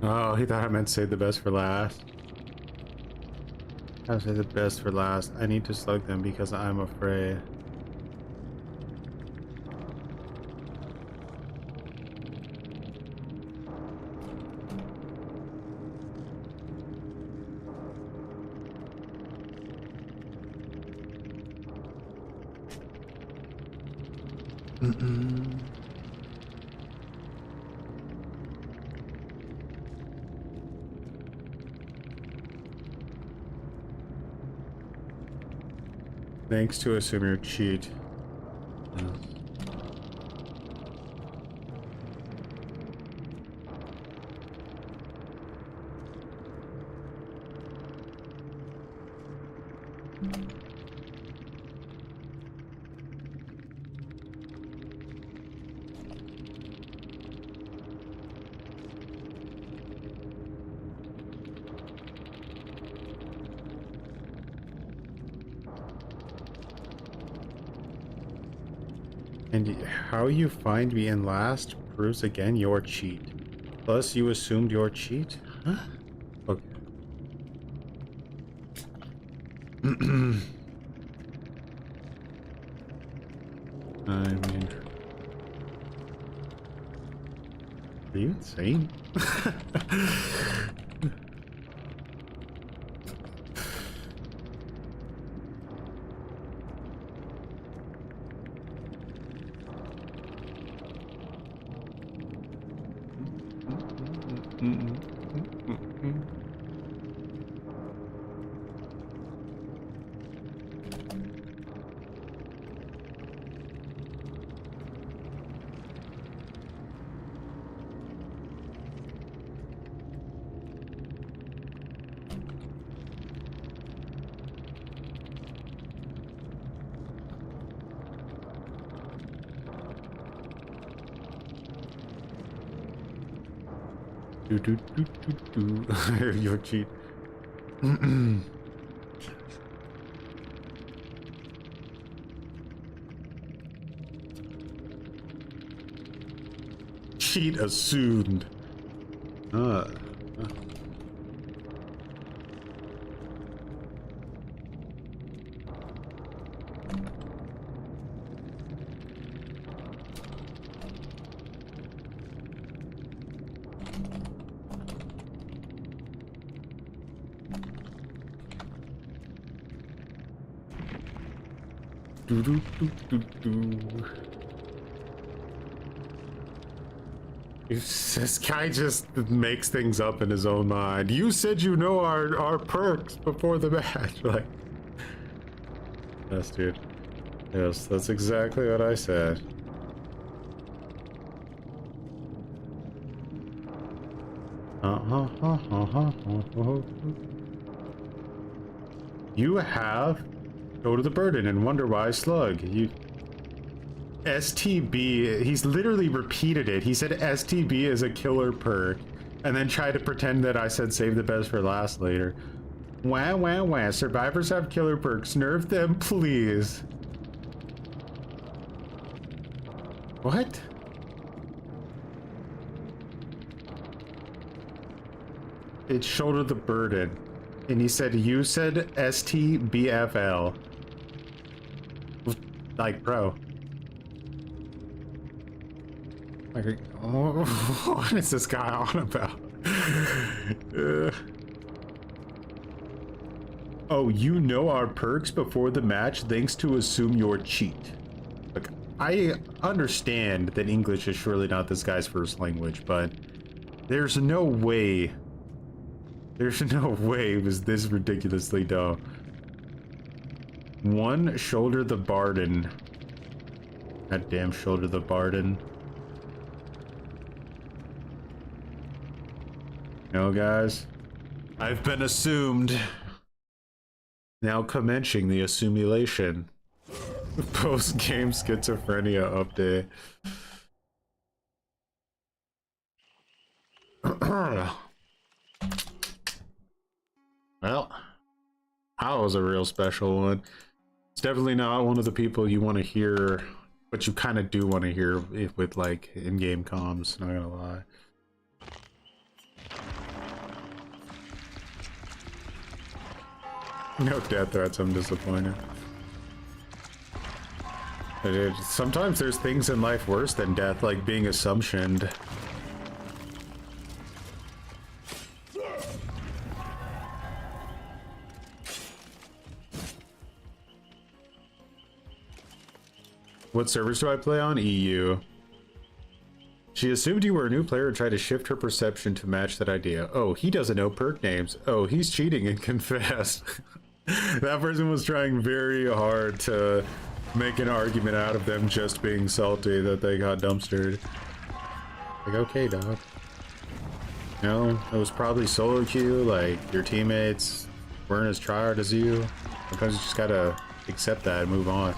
Oh, he thought I meant save the best for last. I'll say the best for last. I need to slug them because I'm afraid. Thanks to assume your cheat. And how you find me in last proves again your cheat. Plus, you assumed your cheat? Huh? Okay. I mean... Are you insane? Your cheat. Cheat assumed. This guy just makes things up in his own mind. You said you know our perks before the match. Like, yes, dude. Yes, that's exactly what I said. You have go to the burden and wonder why slug. You STB, he's literally repeated it. He said STB is a killer perk and then tried to pretend that I said save the best for last later. Wah wah wah, survivors have killer perks, nerf them please. What? It's shoulder the burden. And he said, you said STBFL. Like, bro. Like, oh, what is this guy on about? Oh, you know our perks before the match thanks to assume your cheat. Like, I understand that English is surely not this guy's first language, but there's no way it was this ridiculously dumb. One, shoulder the Barden. God damn, shoulder the Barden. No, guys. I've been assumed. Now commencing the assimilation. Post-game schizophrenia update. Well, that was a real special one. It's definitely not one of the people you want to hear, but you kind of do want to hear with like in-game comms, not gonna lie. No death threats, I'm disappointed. Sometimes there's things in life worse than death, like being assumptioned. What servers do I play on? EU. She assumed you were a new player and tried to shift her perception to match that idea. Oh, he doesn't know perk names. Oh, he's cheating and confessed. That person was trying very hard to make an argument out of them just being salty that they got dumpstered. Like, okay, dog. You know, it was probably solo queue, like, your teammates weren't as tryhard as you. Sometimes you just gotta accept that and move on.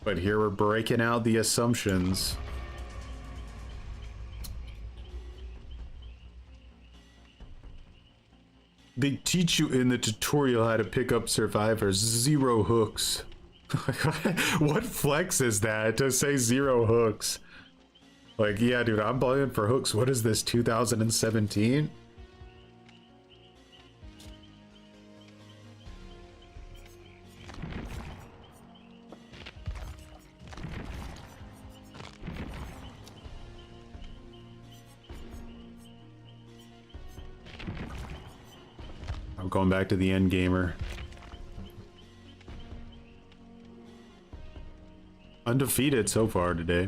But here we're breaking out the assumptions. They teach you in the tutorial how to pick up survivors. 0 hooks. What flex is that to say 0 hooks? Like, yeah, dude, I'm playing for hooks. What is this, 2017? I'm going back to the end gamer. Undefeated so far today.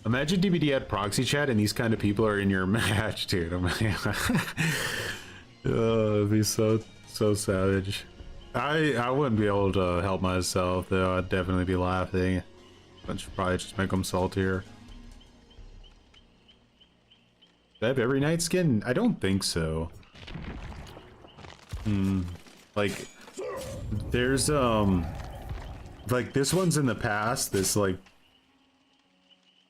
Imagine DBD had proxy chat and these kind of people are in your match, dude. Oh, it'd be so savage. I wouldn't be able to help myself though. I'd definitely be laughing. I should probably just make them saltier. Do I have every night skin? I don't think so. Like, there's like this one's in the past, this like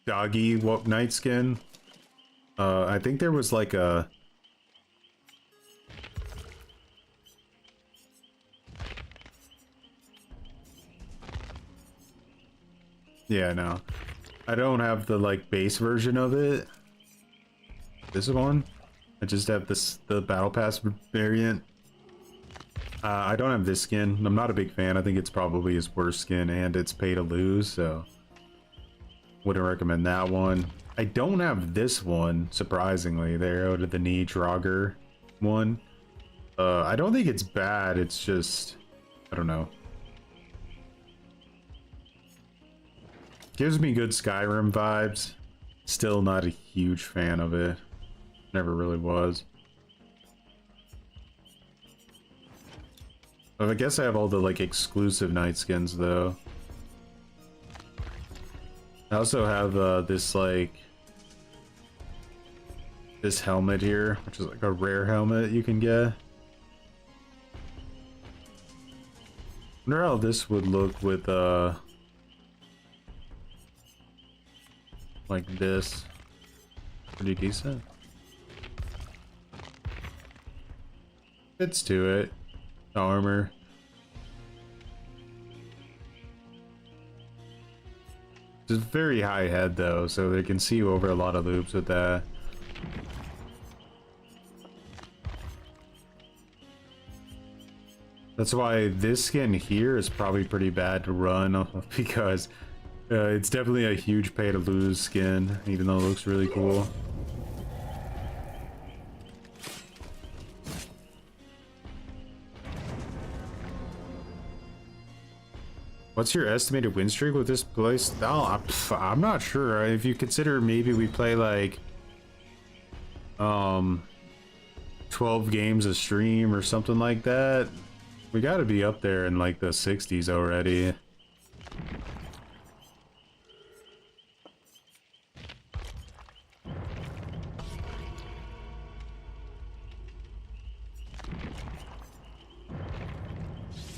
doggy night skin. I think there was like a no, I don't have the like base version of it. This one, I just have the battle pass variant. I don't have this skin. I'm not a big fan. I think it's probably his worst skin and it's pay to lose, so wouldn't recommend that one. I don't have this one, surprisingly. The arrow to the knee Draugr one. I don't think it's bad. It's just, I don't know. Gives me good Skyrim vibes. Still not a huge fan of it. Never really was. I guess I have all the like exclusive night skins though. I also have this like this helmet here, which is like a rare helmet you can get. Wonder how this would look with like this. Pretty decent. Fits to it. Armor. It's very high head though, so they can see you over a lot of loops with that. That's why this skin here is probably pretty bad to run because it's definitely a huge pay to lose skin, even though it looks really cool. What's your estimated win streak with this place? Oh, I'm not sure. If you consider maybe we play like 12 games a stream or something like that, we got to be up there in like the 60s already.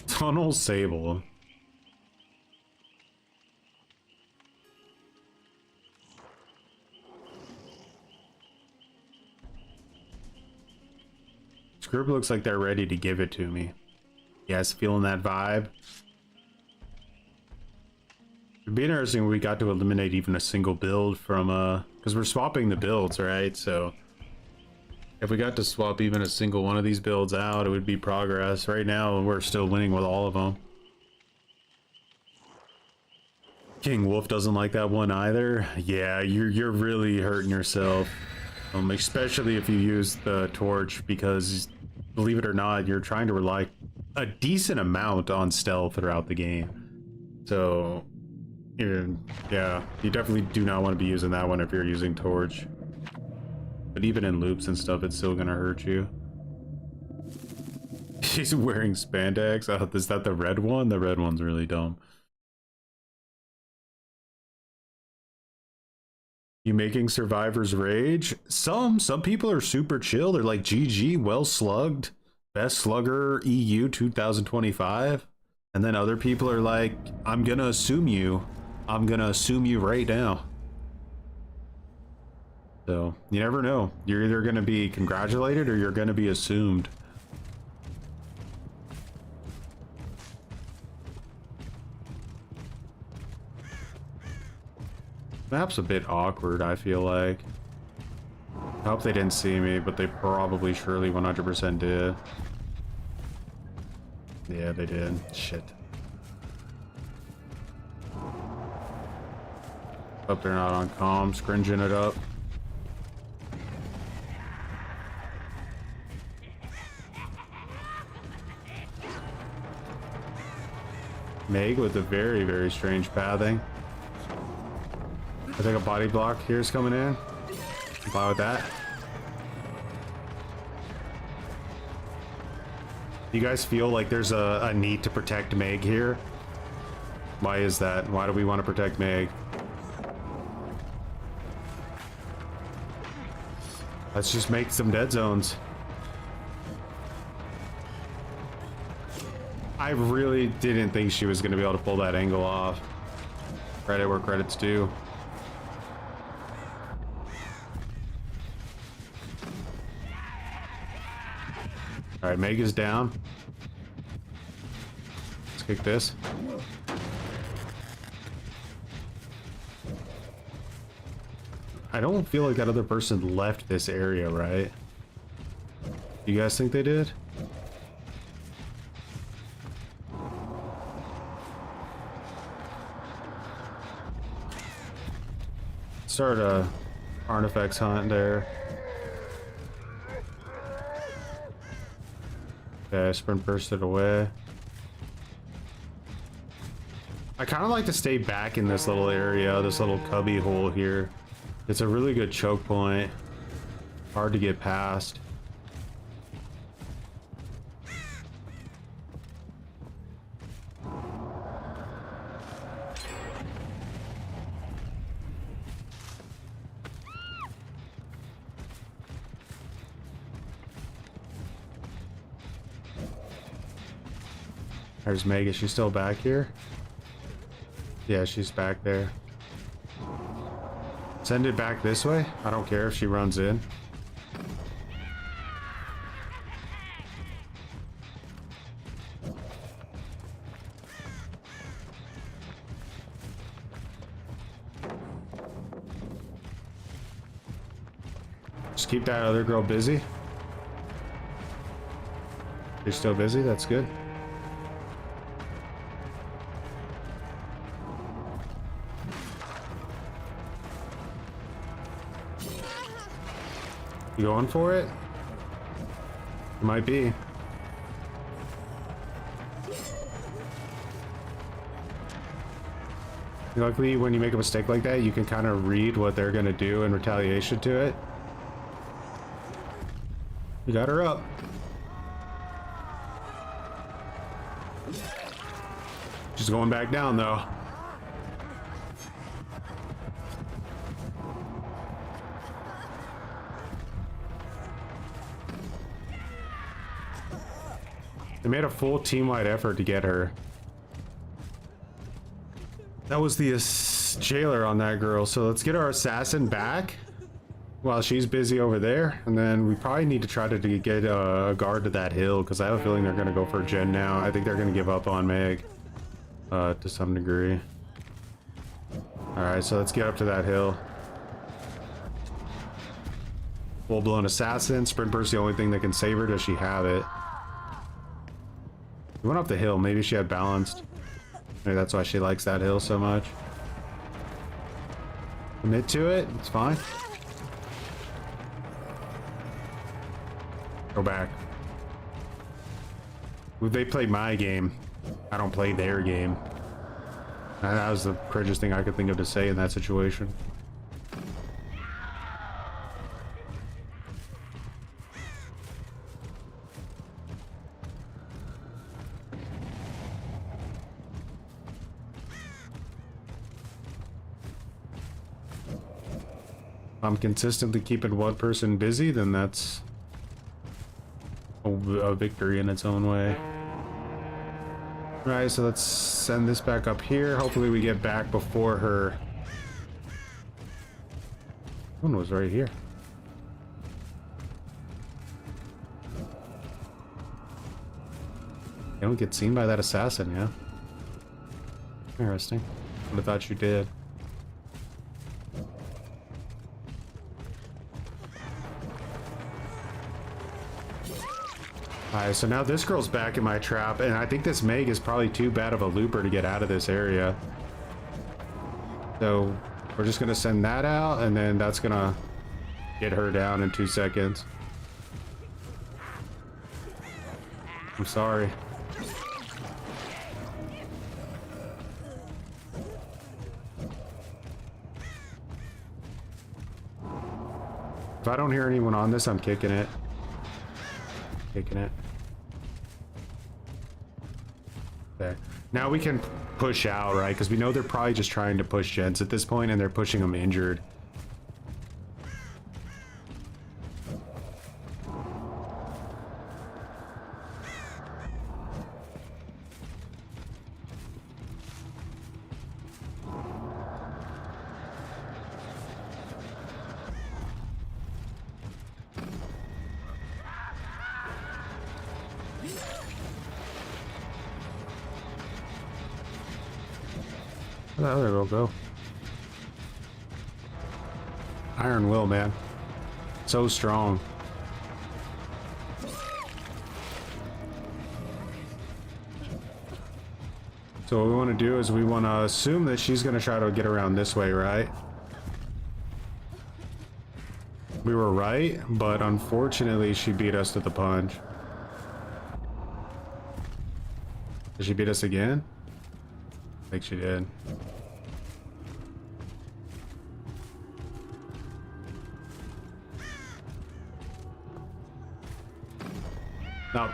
Tunnel Sable. This group looks like they're ready to give it to me. You guys feeling that vibe? It'd be interesting if we got to eliminate even a single build from because we're swapping the builds, right? So if we got to swap even a single one of these builds out, it would be progress. Right now we're still winning with all of them. King Wolf doesn't like that one either. Yeah, you're really hurting yourself, especially if you use the torch, because believe it or not, you're trying to rely a decent amount on stealth throughout the game. So yeah, you definitely do not want to be using that one if you're using torch. But even in loops and stuff, it's still gonna hurt you. He's wearing spandex. Oh, is that the red one? The red one's really dumb. You making survivors rage? Some people are super chill. They're like, GG, well slugged, best slugger EU 2025. And then other people are like, I'm gonna assume you right now. So you never know. You're either gonna be congratulated or you're gonna be assumed. Map's a bit awkward, I feel like. I hope they didn't see me, but they probably surely 100% did. Yeah, they did. Shit. Hope they're not on comm, scringing it up. Meg with a very, very strange pathing. I think a body block here is coming in. Comply with that. You guys feel like there's a need to protect Meg here? Why is that? Why do we want to protect Meg? Let's just make some dead zones. I really didn't think she was going to be able to pull that angle off. Credit where credit's due. Alright, Meg is down. Let's kick this. I don't feel like that other person left this area, right? You guys think they did? Start a artifacts hunt there. Okay, sprint bursted away. I kind of like to stay back in this little area, this little cubby hole here. It's a really good choke point. Hard to get past. There's Meg. Is she still back here? Yeah, she's back there. Send it back this way. I don't care if she runs in. Just keep that other girl busy. You're still busy? That's good. You going for it? It might be. Luckily, when you make a mistake like that, you can kind of read what they're gonna do in retaliation to it. You got her up. She's going back down though. They made a full team-wide effort to get her. That was the jailer on that girl, so let's get our assassin back while she's busy over there, and then we probably need to try to get a guard to that hill, because I have a feeling they're going to go for a gen now. I think they're going to give up on Meg to some degree. Alright, so let's get up to that hill. Full-blown assassin. Sprintburst's the only thing that can save her. Does she have it? We went up the hill. Maybe she had balanced. Maybe that's why she likes that hill so much. Commit to it. It's fine. Go back. They play my game. I don't play their game. That was the cringiest thing I could think of to say in that situation. I'm consistently keeping one person busy, then that's a victory in its own way. Right, so let's send this back up here. Hopefully we get back before her. One was right here. You don't get seen by that assassin, yeah? Interesting. Would have thought you did. Alright, so now this girl's back in my trap, and I think this Meg is probably too bad of a looper to get out of this area. So we're just gonna send that out, and then that's gonna get her down in 2 seconds. I'm sorry. If I don't hear anyone on this, I'm kicking it. Kicking it. Okay. Now we can push out, right? Because we know they're probably just trying to push gens at this point, and they're pushing them injured. Where'd that other girl go? Iron Will, man. So strong. So what we want to do is we want to assume that she's going to try to get around this way, right? We were right, but unfortunately she beat us to the punch. Did she beat us again? I think she did. No.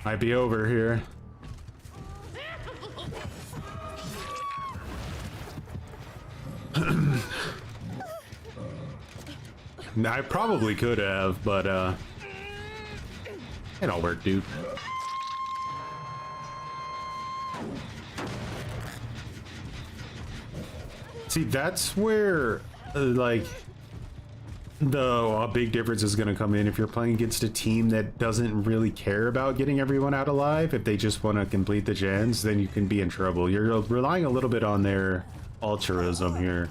Might be over here. I probably could have, but it all worked, dude. See, that's where like a big difference is going to come in. If you're playing against a team that doesn't really care about getting everyone out alive, if they just want to complete the gens, then you can be in trouble. You're relying a little bit on their altruism here.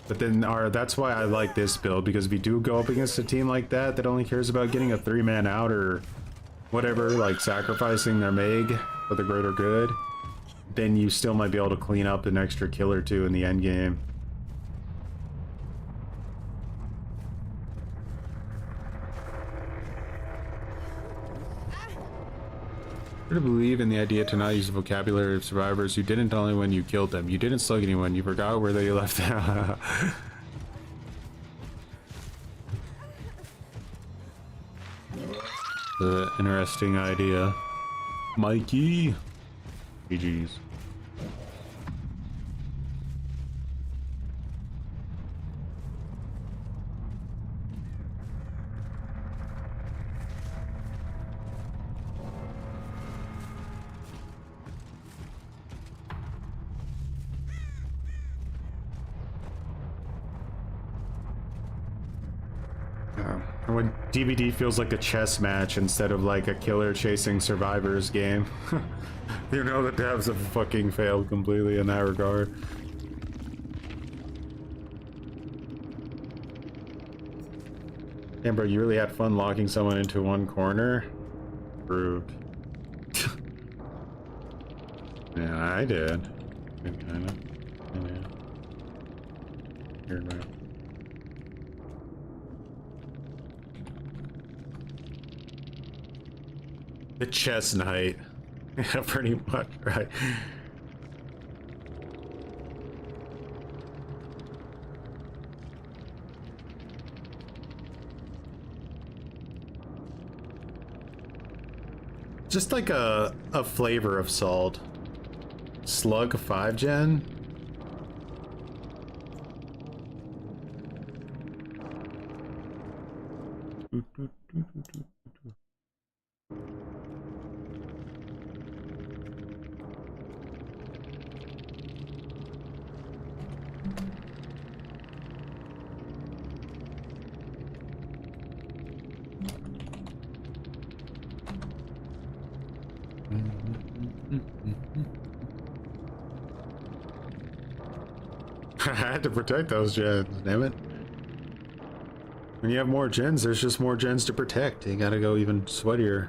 But then that's why I like this build, because if you do go up against a team like that that only cares about getting a 3-man out or whatever, like sacrificing their Meg for the greater good, then you still might be able to clean up an extra kill or two in the end game. To believe in the idea to not use the vocabulary of survivors. You didn't only when you killed them. You didn't slug anyone. You forgot where they left them. Interesting idea. Mikey. GG's. When DVD feels like a chess match instead of like a killer chasing survivors game. You know, the devs have fucking failed completely in that regard. Damn, bro, you really had fun locking someone into one corner? Rude. Yeah, I did. Kind of. Yeah. Here, man. The chest knight. Yeah, pretty much, right? Just like a flavor of salt. Slug 5 gen? I had to protect those gens, damn it. When you have more gens, there's just more gens to protect. You gotta go even sweatier.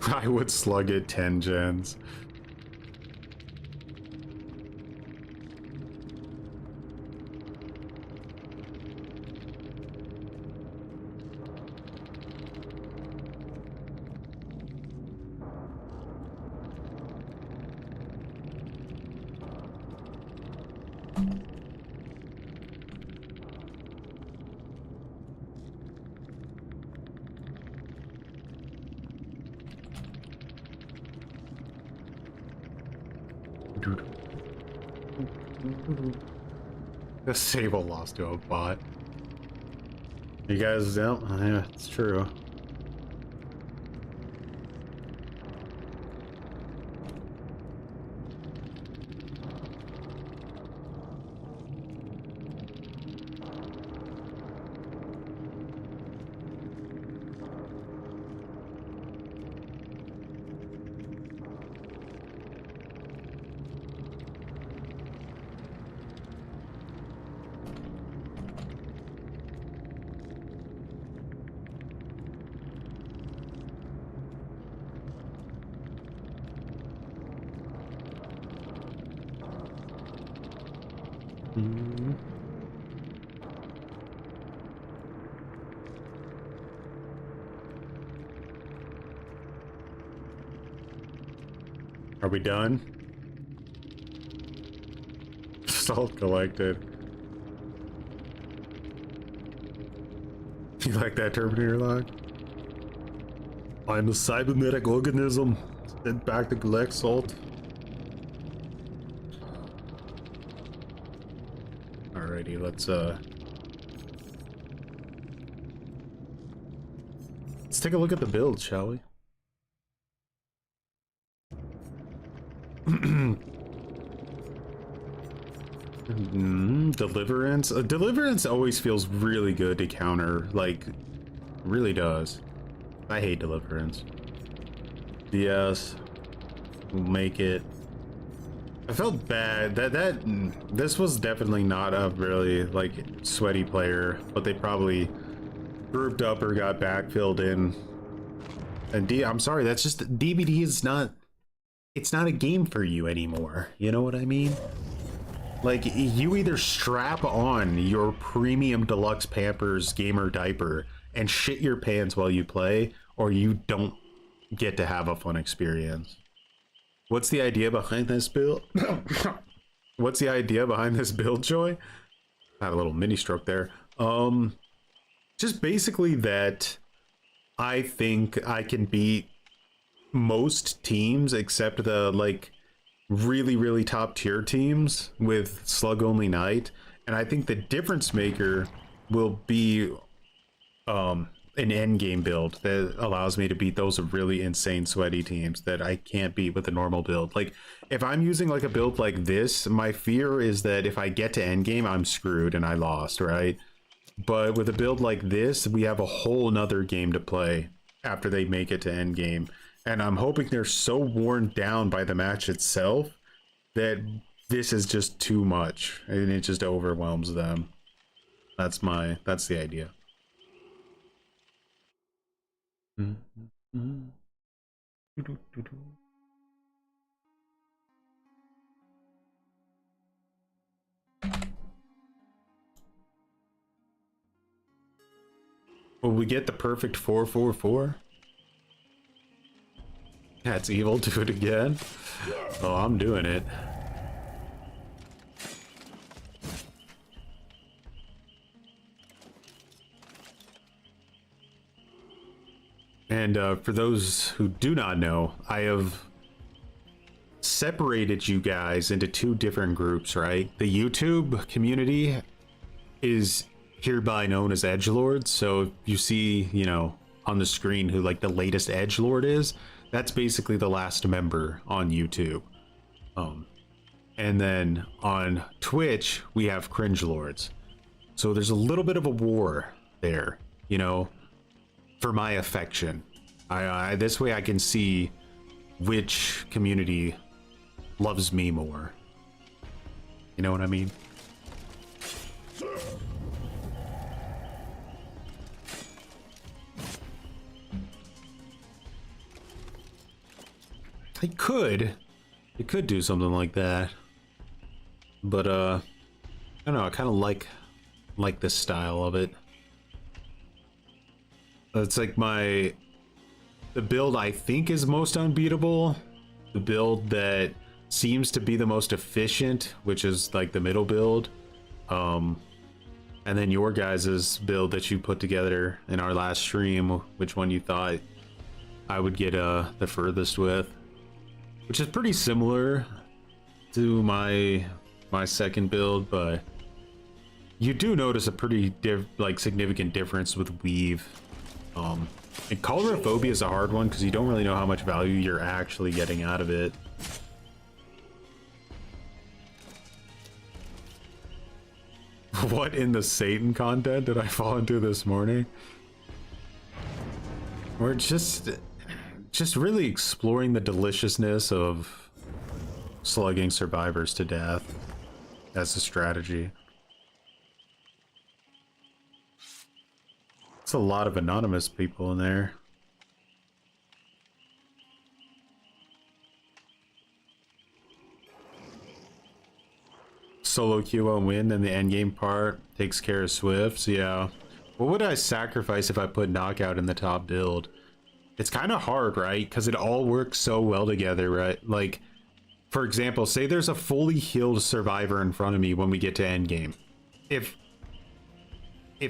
I would slug it 10 gens. The Sable lost to a bot. You guys don't? Yeah, it's true. Are we done? Salt collected. You like that Terminator line? I'm a cybernetic organism sent back to collect salt. Alrighty, let's take a look at the build, shall we? Deliverance. Deliverance always feels really good to counter, like, really does. I hate Deliverance. Yes, we'll make it. I felt bad that this was definitely not a really like sweaty player, but they probably grouped up or got backfilled in. And I'm sorry, that's just DBD is not. It's not a game for you anymore. You know what I mean? Like, you either strap on your premium deluxe Pampers gamer diaper and shit your pants while you play, or you don't get to have a fun experience. What's the idea behind this build? What's the idea behind this build, Joy? Had a little mini stroke there. Just basically that I think I can beat most teams except the like really top tier teams with slug only knight, and I think the difference maker will be an endgame build that allows me to beat those really insane sweaty teams that I can't beat with a normal build. Like if I'm using like a build like this, my fear is that if I get to endgame I'm screwed and I lost, right? But with a build like this, we have a whole nother game to play after they make it to endgame. And I'm hoping they're so worn down by the match itself that this is just too much and it just overwhelms them. That's the idea. Will we get the perfect 4-4-4? That's evil. Do it again. Oh, I'm doing it. And for those who do not know, I have separated you guys into two different groups, right? The YouTube community is hereby known as edgelords. So if you see, you know, on the screen who like the latest edgelord is, that's basically the last member on YouTube. And then on Twitch we have cringe lords. So there's a little bit of a war there, you know, for my affection. I this way I can see which community loves me more. You know what I mean? It could do something like that, but I don't know, I kind of like this style of it. It's like the build I think is most unbeatable, the build that seems to be the most efficient, which is like the middle build, and then your guys's build that you put together in our last stream, which one you thought I would get the furthest with, which is pretty similar to my second build, but you do notice a pretty significant difference with weave. And colorophobia is a hard one because you don't really know how much value you're actually getting out of it. What in the Satan content did I fall into this morning? We're just really exploring the deliciousness of slugging survivors to death as a strategy. It's a lot of anonymous people in there. Solo queue won't win, then the endgame part takes care of Swifts. Yeah. What would I sacrifice if I put knockout in the top build? It's kind of hard, right? Because it all works so well together, right? Like, for example, say there's a fully healed survivor in front of me when we get to endgame. If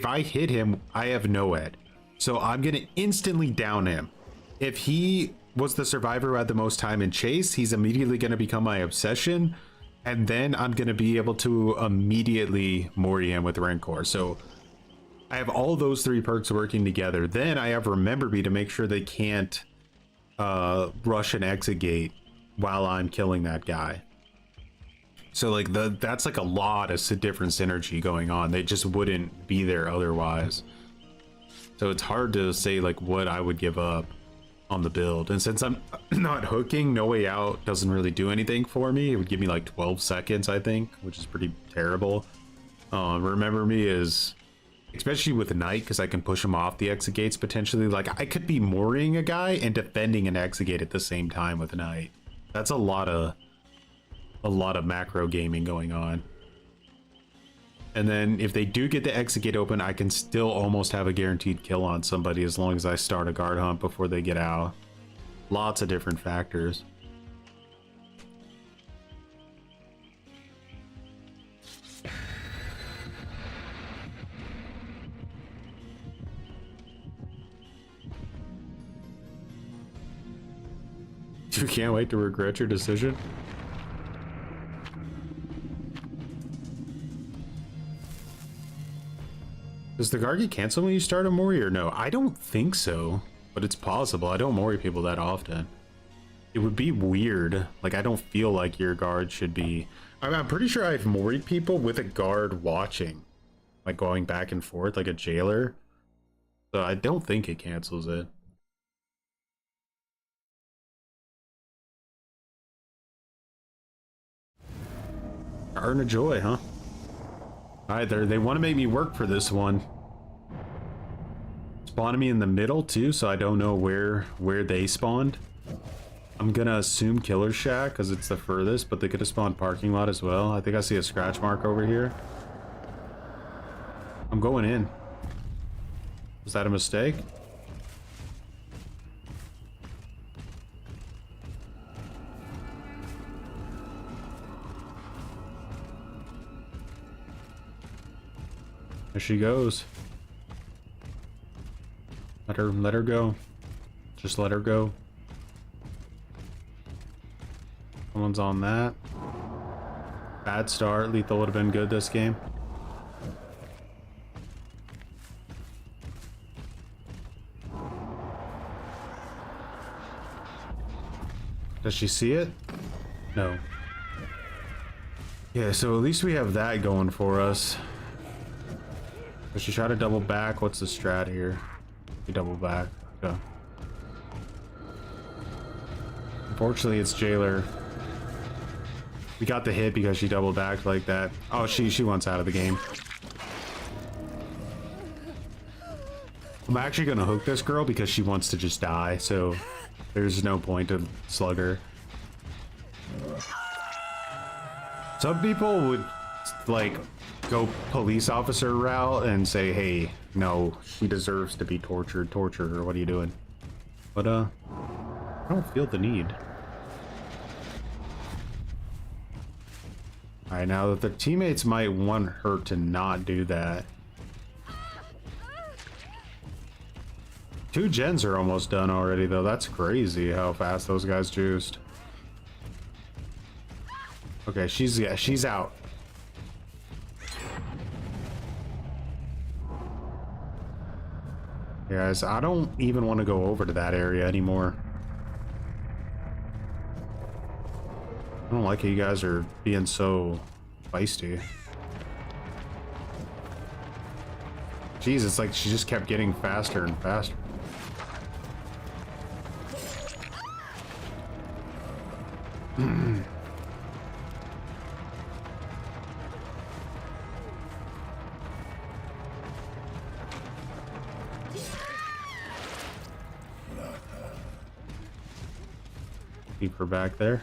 I hit him, I have no ed. So I'm going to instantly down him. If he was the survivor who had the most time in chase, he's immediately going to become my obsession. And then I'm going to be able to immediately Mori him with Rancor. So I have all those three perks working together. Then I have Remember Me to make sure they can't rush and exit gate while I'm killing that guy. So like that's like a lot of different synergy going on. They just wouldn't be there otherwise. So it's hard to say like what I would give up on the build. And since I'm not hooking, No Way Out doesn't really do anything for me. It would give me like 12 seconds, I think, which is pretty terrible. Remember Me is, especially with Knight, because I can push him off the exit gates potentially. Like I could be mooring a guy and defending an exit gate at the same time with Knight. That's a lot of macro gaming going on. And then if they do get the exit gate open, I can still almost have a guaranteed kill on somebody as long as I start a guard hunt before they get out. Lots of different factors. You can't wait to regret your decision. Does the guard get canceled when you start a Mori or no? I don't think so, but it's possible. I don't Mori people that often. It would be weird. Like, I don't feel like your guard should be... I'm pretty sure I've Mori'd people with a guard watching. Like, going back and forth, like a jailer. So I don't think it cancels it. Earn a joy, huh? Alright, they want to make me work for this one. Spawning me in the middle too, so I don't know where they spawned. I'm gonna assume Killer Shack because it's the furthest, but they could have spawned parking lot as well. I think I see a scratch mark over here. I'm going in. Was that a mistake? There she goes. Let her go. Just let her go. Someone's on that. Bad start. Lethal would have been good this game. Does she see it? No. Yeah, so at least we have that going for us. Does she try to double back? What's the strat here? You double back. Okay. Unfortunately, it's Jailer. We got the hit because she double backed like that. Oh, she wants out of the game. I'm actually gonna hook this girl because she wants to just die, so there's no point to slug her. Some people would like go police officer route and say, hey, no, he deserves to be tortured, torture her, what are you doing? But I don't feel the need. Alright, now that the teammates might want her to not do that. 2 gens are almost done already though. That's crazy how fast those guys juiced. Okay, she's out. Guys, I don't even want to go over to that area anymore. I don't like how you guys are being so feisty. Jeez, it's like she just kept getting faster and faster. Keep her back there.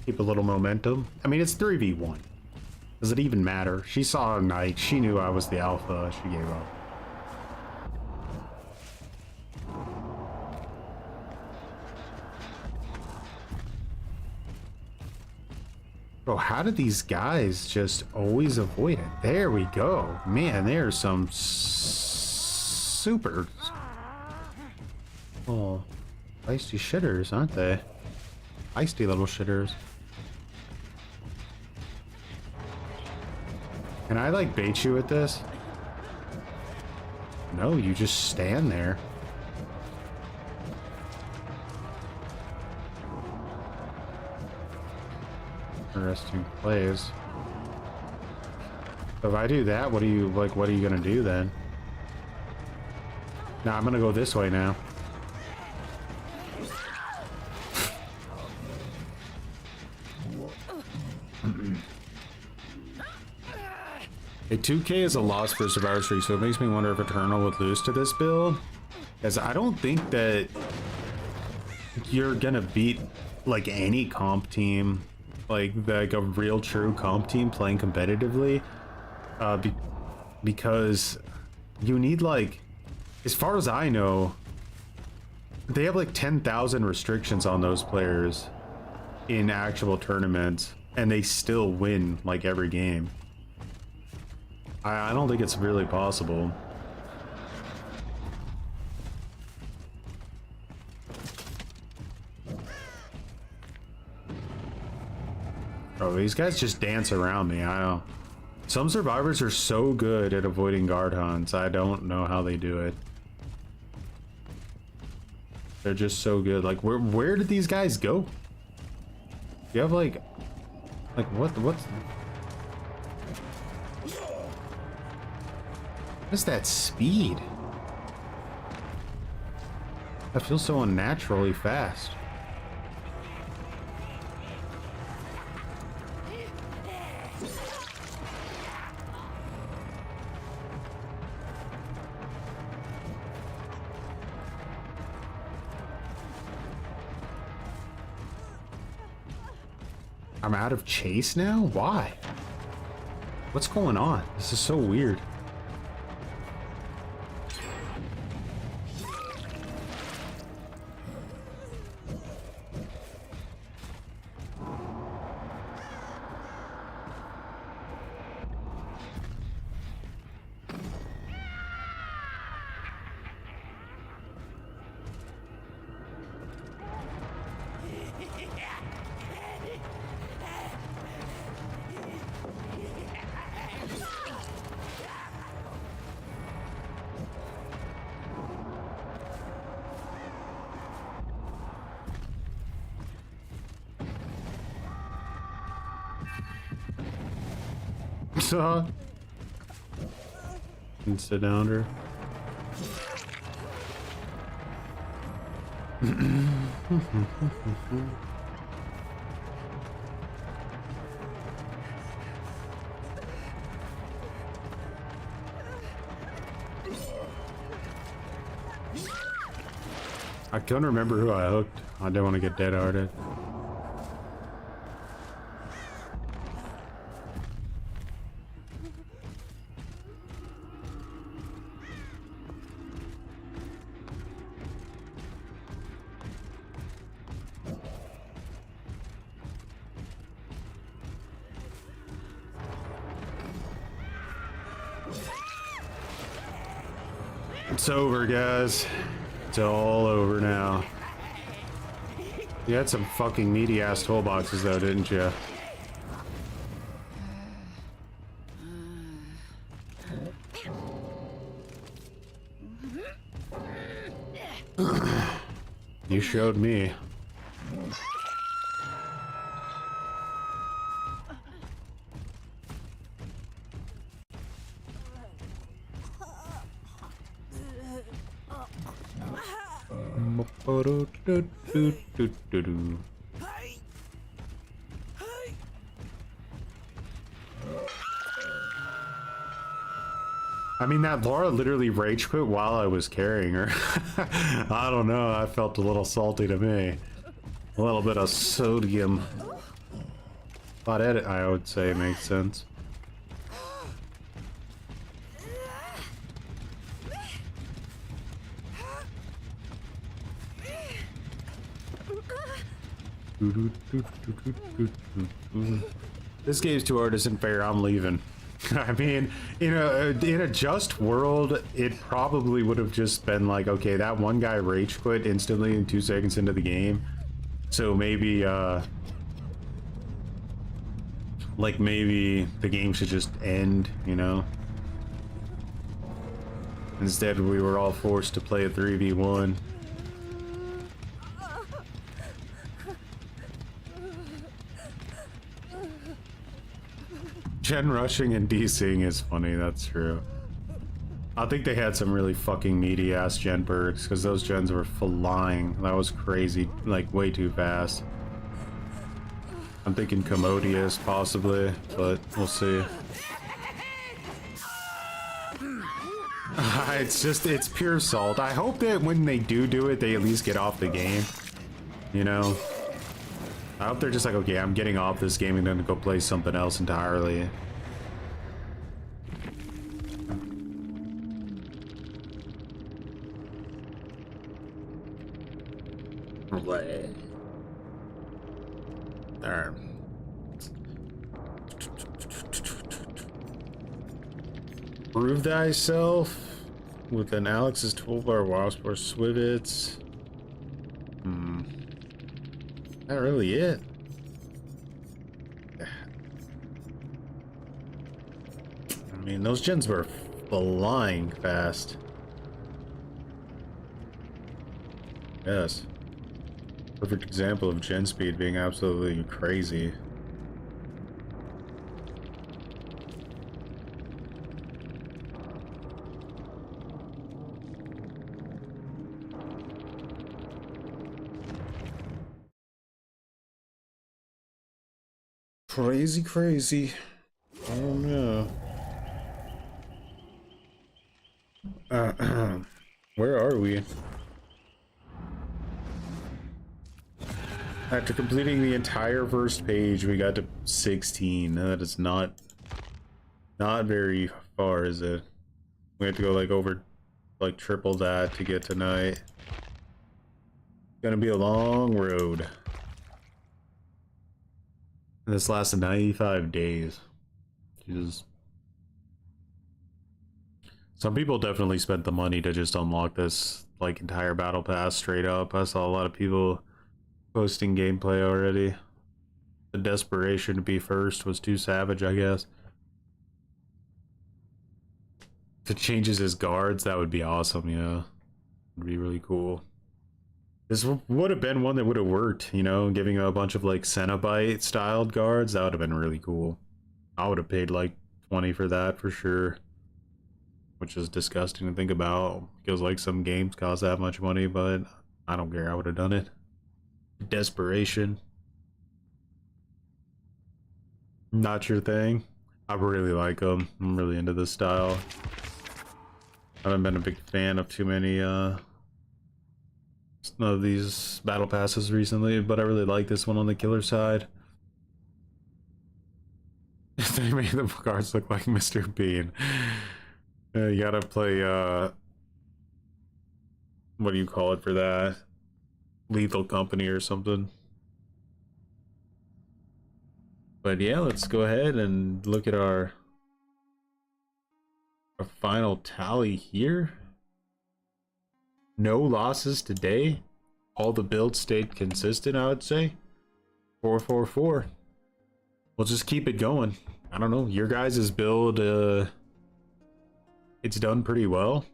Keep a little momentum. I mean, it's 3v1. Does it even matter? She saw a knight. She knew I was the alpha. She gave up. Bro, how did these guys just always avoid it? There we go. Man, there's some super... Oh, feisty shitters, aren't they? Feisty little shitters. Can I, like, bait you with this? No, you just stand there. Interesting plays. So if I do that, what are you gonna do then? Nah, I'm gonna go this way now. A 2K is a loss for Survivor Streak, so it makes me wonder if Eternal would lose to this build. Because I don't think that you're gonna beat like any comp team, like a real true comp team playing competitively, because you need, like, as far as I know, They have like 10,000 restrictions on those players in actual tournaments, and they still win like every game. I don't think it's really possible. Oh, these guys just dance around me. I don't. Some survivors are so good at avoiding guard hunts. I don't know how they do it. They're just so good. Like, where did these guys go? You have like what's that speed? That feels so unnaturally fast. I'm out of chase now? Why? What's going on? This is so weird. Insta downer. I couldn't remember who I hooked. I didn't want to get dead-hearted. It's over, guys. It's all over now. You had some fucking meaty ass toolboxes though, didn't you? You showed me. I mean, that Laura literally rage quit while I was carrying her. I don't know, that felt a little salty to me. A little bit of sodium. But edit, I would say, makes sense. This game's too hard, isn't fair. I'm leaving. I mean, in a just world, it probably would have just been like, okay, that one guy rage quit instantly in 2 seconds into the game, so maybe like maybe the game should just end, you know. Instead, we were all forced to play a 3v1. Gen rushing and DCing is funny, that's true. I think they had some really fucking meaty ass gen perks, because those gens were flying. That was crazy, like way too fast. I'm thinking Commodious possibly, but we'll see. It's pure salt. I hope that when they do it, they at least get off the game, you know? I hope they're just like, okay, I'm getting off this game and then go play something else entirely. Alright. Prove thyself with an Alex's 12-bar Wasp or Swivets. Not really it. I mean, those gens were flying fast. Yes. Perfect example of gen speed being absolutely crazy. Crazy, crazy. Oh no. Where are we? After completing the entire first page, we got to 16. That is not very far, is it? We have to go like over, like triple that to get tonight. Gonna be a long road. And this lasted 95 days. Jesus. Some people definitely spent the money to just unlock this like entire battle pass straight up. I saw a lot of people posting gameplay already. The desperation to be first was too savage, I guess. If it changes his guards, that would be awesome, yeah. Would be really cool. This would have been one that would have worked, you know, giving a bunch of like Cenobite styled guards. That would have been really cool. I would have paid like 20 for that for sure. Which is disgusting to think about. Feels like some games cost that much money, but I don't care. I would have done it. Desperation. Not your thing. I really like them. I'm really into this style. I haven't been a big fan of too many of these battle passes recently, but I really like this one on the killer side. They made the cards look like Mr. Bean. You gotta play what do you call it for that? Lethal Company or something. But yeah, let's go ahead and look at our final tally here. No losses today. All the builds stayed consistent, I would say. 4-4-4. We'll just keep it going. I don't know, your guys' build, it's done pretty well.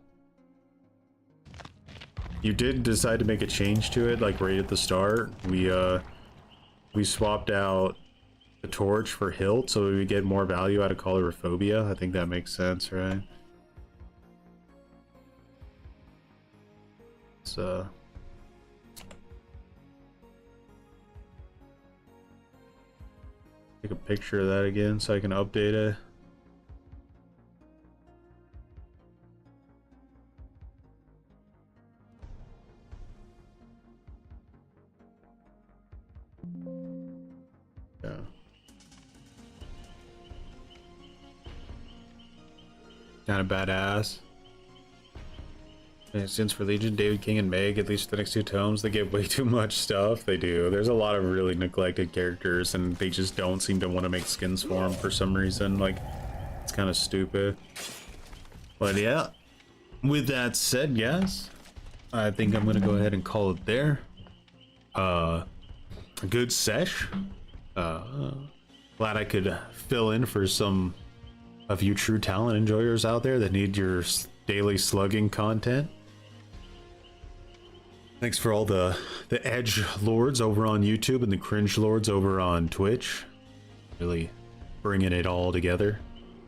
You did decide to make a change to it, like right at the start. We swapped out the torch for hilt so we would get more value out of colorophobia. I think that makes sense, right? So take a picture of that again so I can update it. Yeah. Kind of badass. Since for Legion, David King and Meg, at least for the next two tomes, they get way too much stuff. They do. There's a lot of really neglected characters, and they just don't seem to want to make skins for them for some reason. Like, it's kind of stupid. But yeah, with that said, guys, I think I'm gonna go ahead and call it there. A good sesh. Glad I could fill in for some of you true talent enjoyers out there that need your daily slugging content. Thanks for all the edge lords over on YouTube and the cringe lords over on Twitch. Really bringing it all together.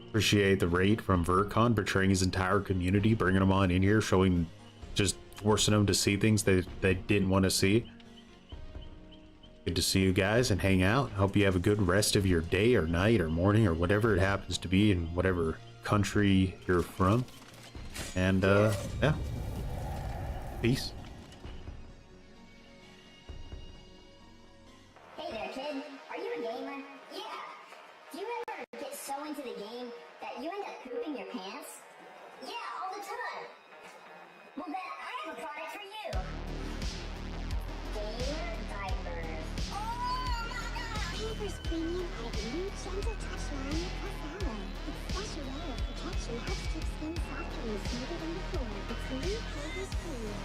Appreciate the Wraith from Vercon betraying his entire community, bringing them on in here, showing, just forcing them to see things they didn't want to see. Good to see you guys and hang out. Hope you have a good rest of your day or night or morning or whatever it happens to be in whatever country you're from. And yeah, peace.
Hey there, kid. Are you a gamer? Yeah. Do you ever get so into the game that you end up pooping your pants? Yeah, all the time. Well, then I have a product for you. Gamer diapers. Oh my god! Pampers Premium added a new gentle touch line plus aloe. Its special layer of protection helps keep skin softer and smoother than before. It's new Pampers Premium.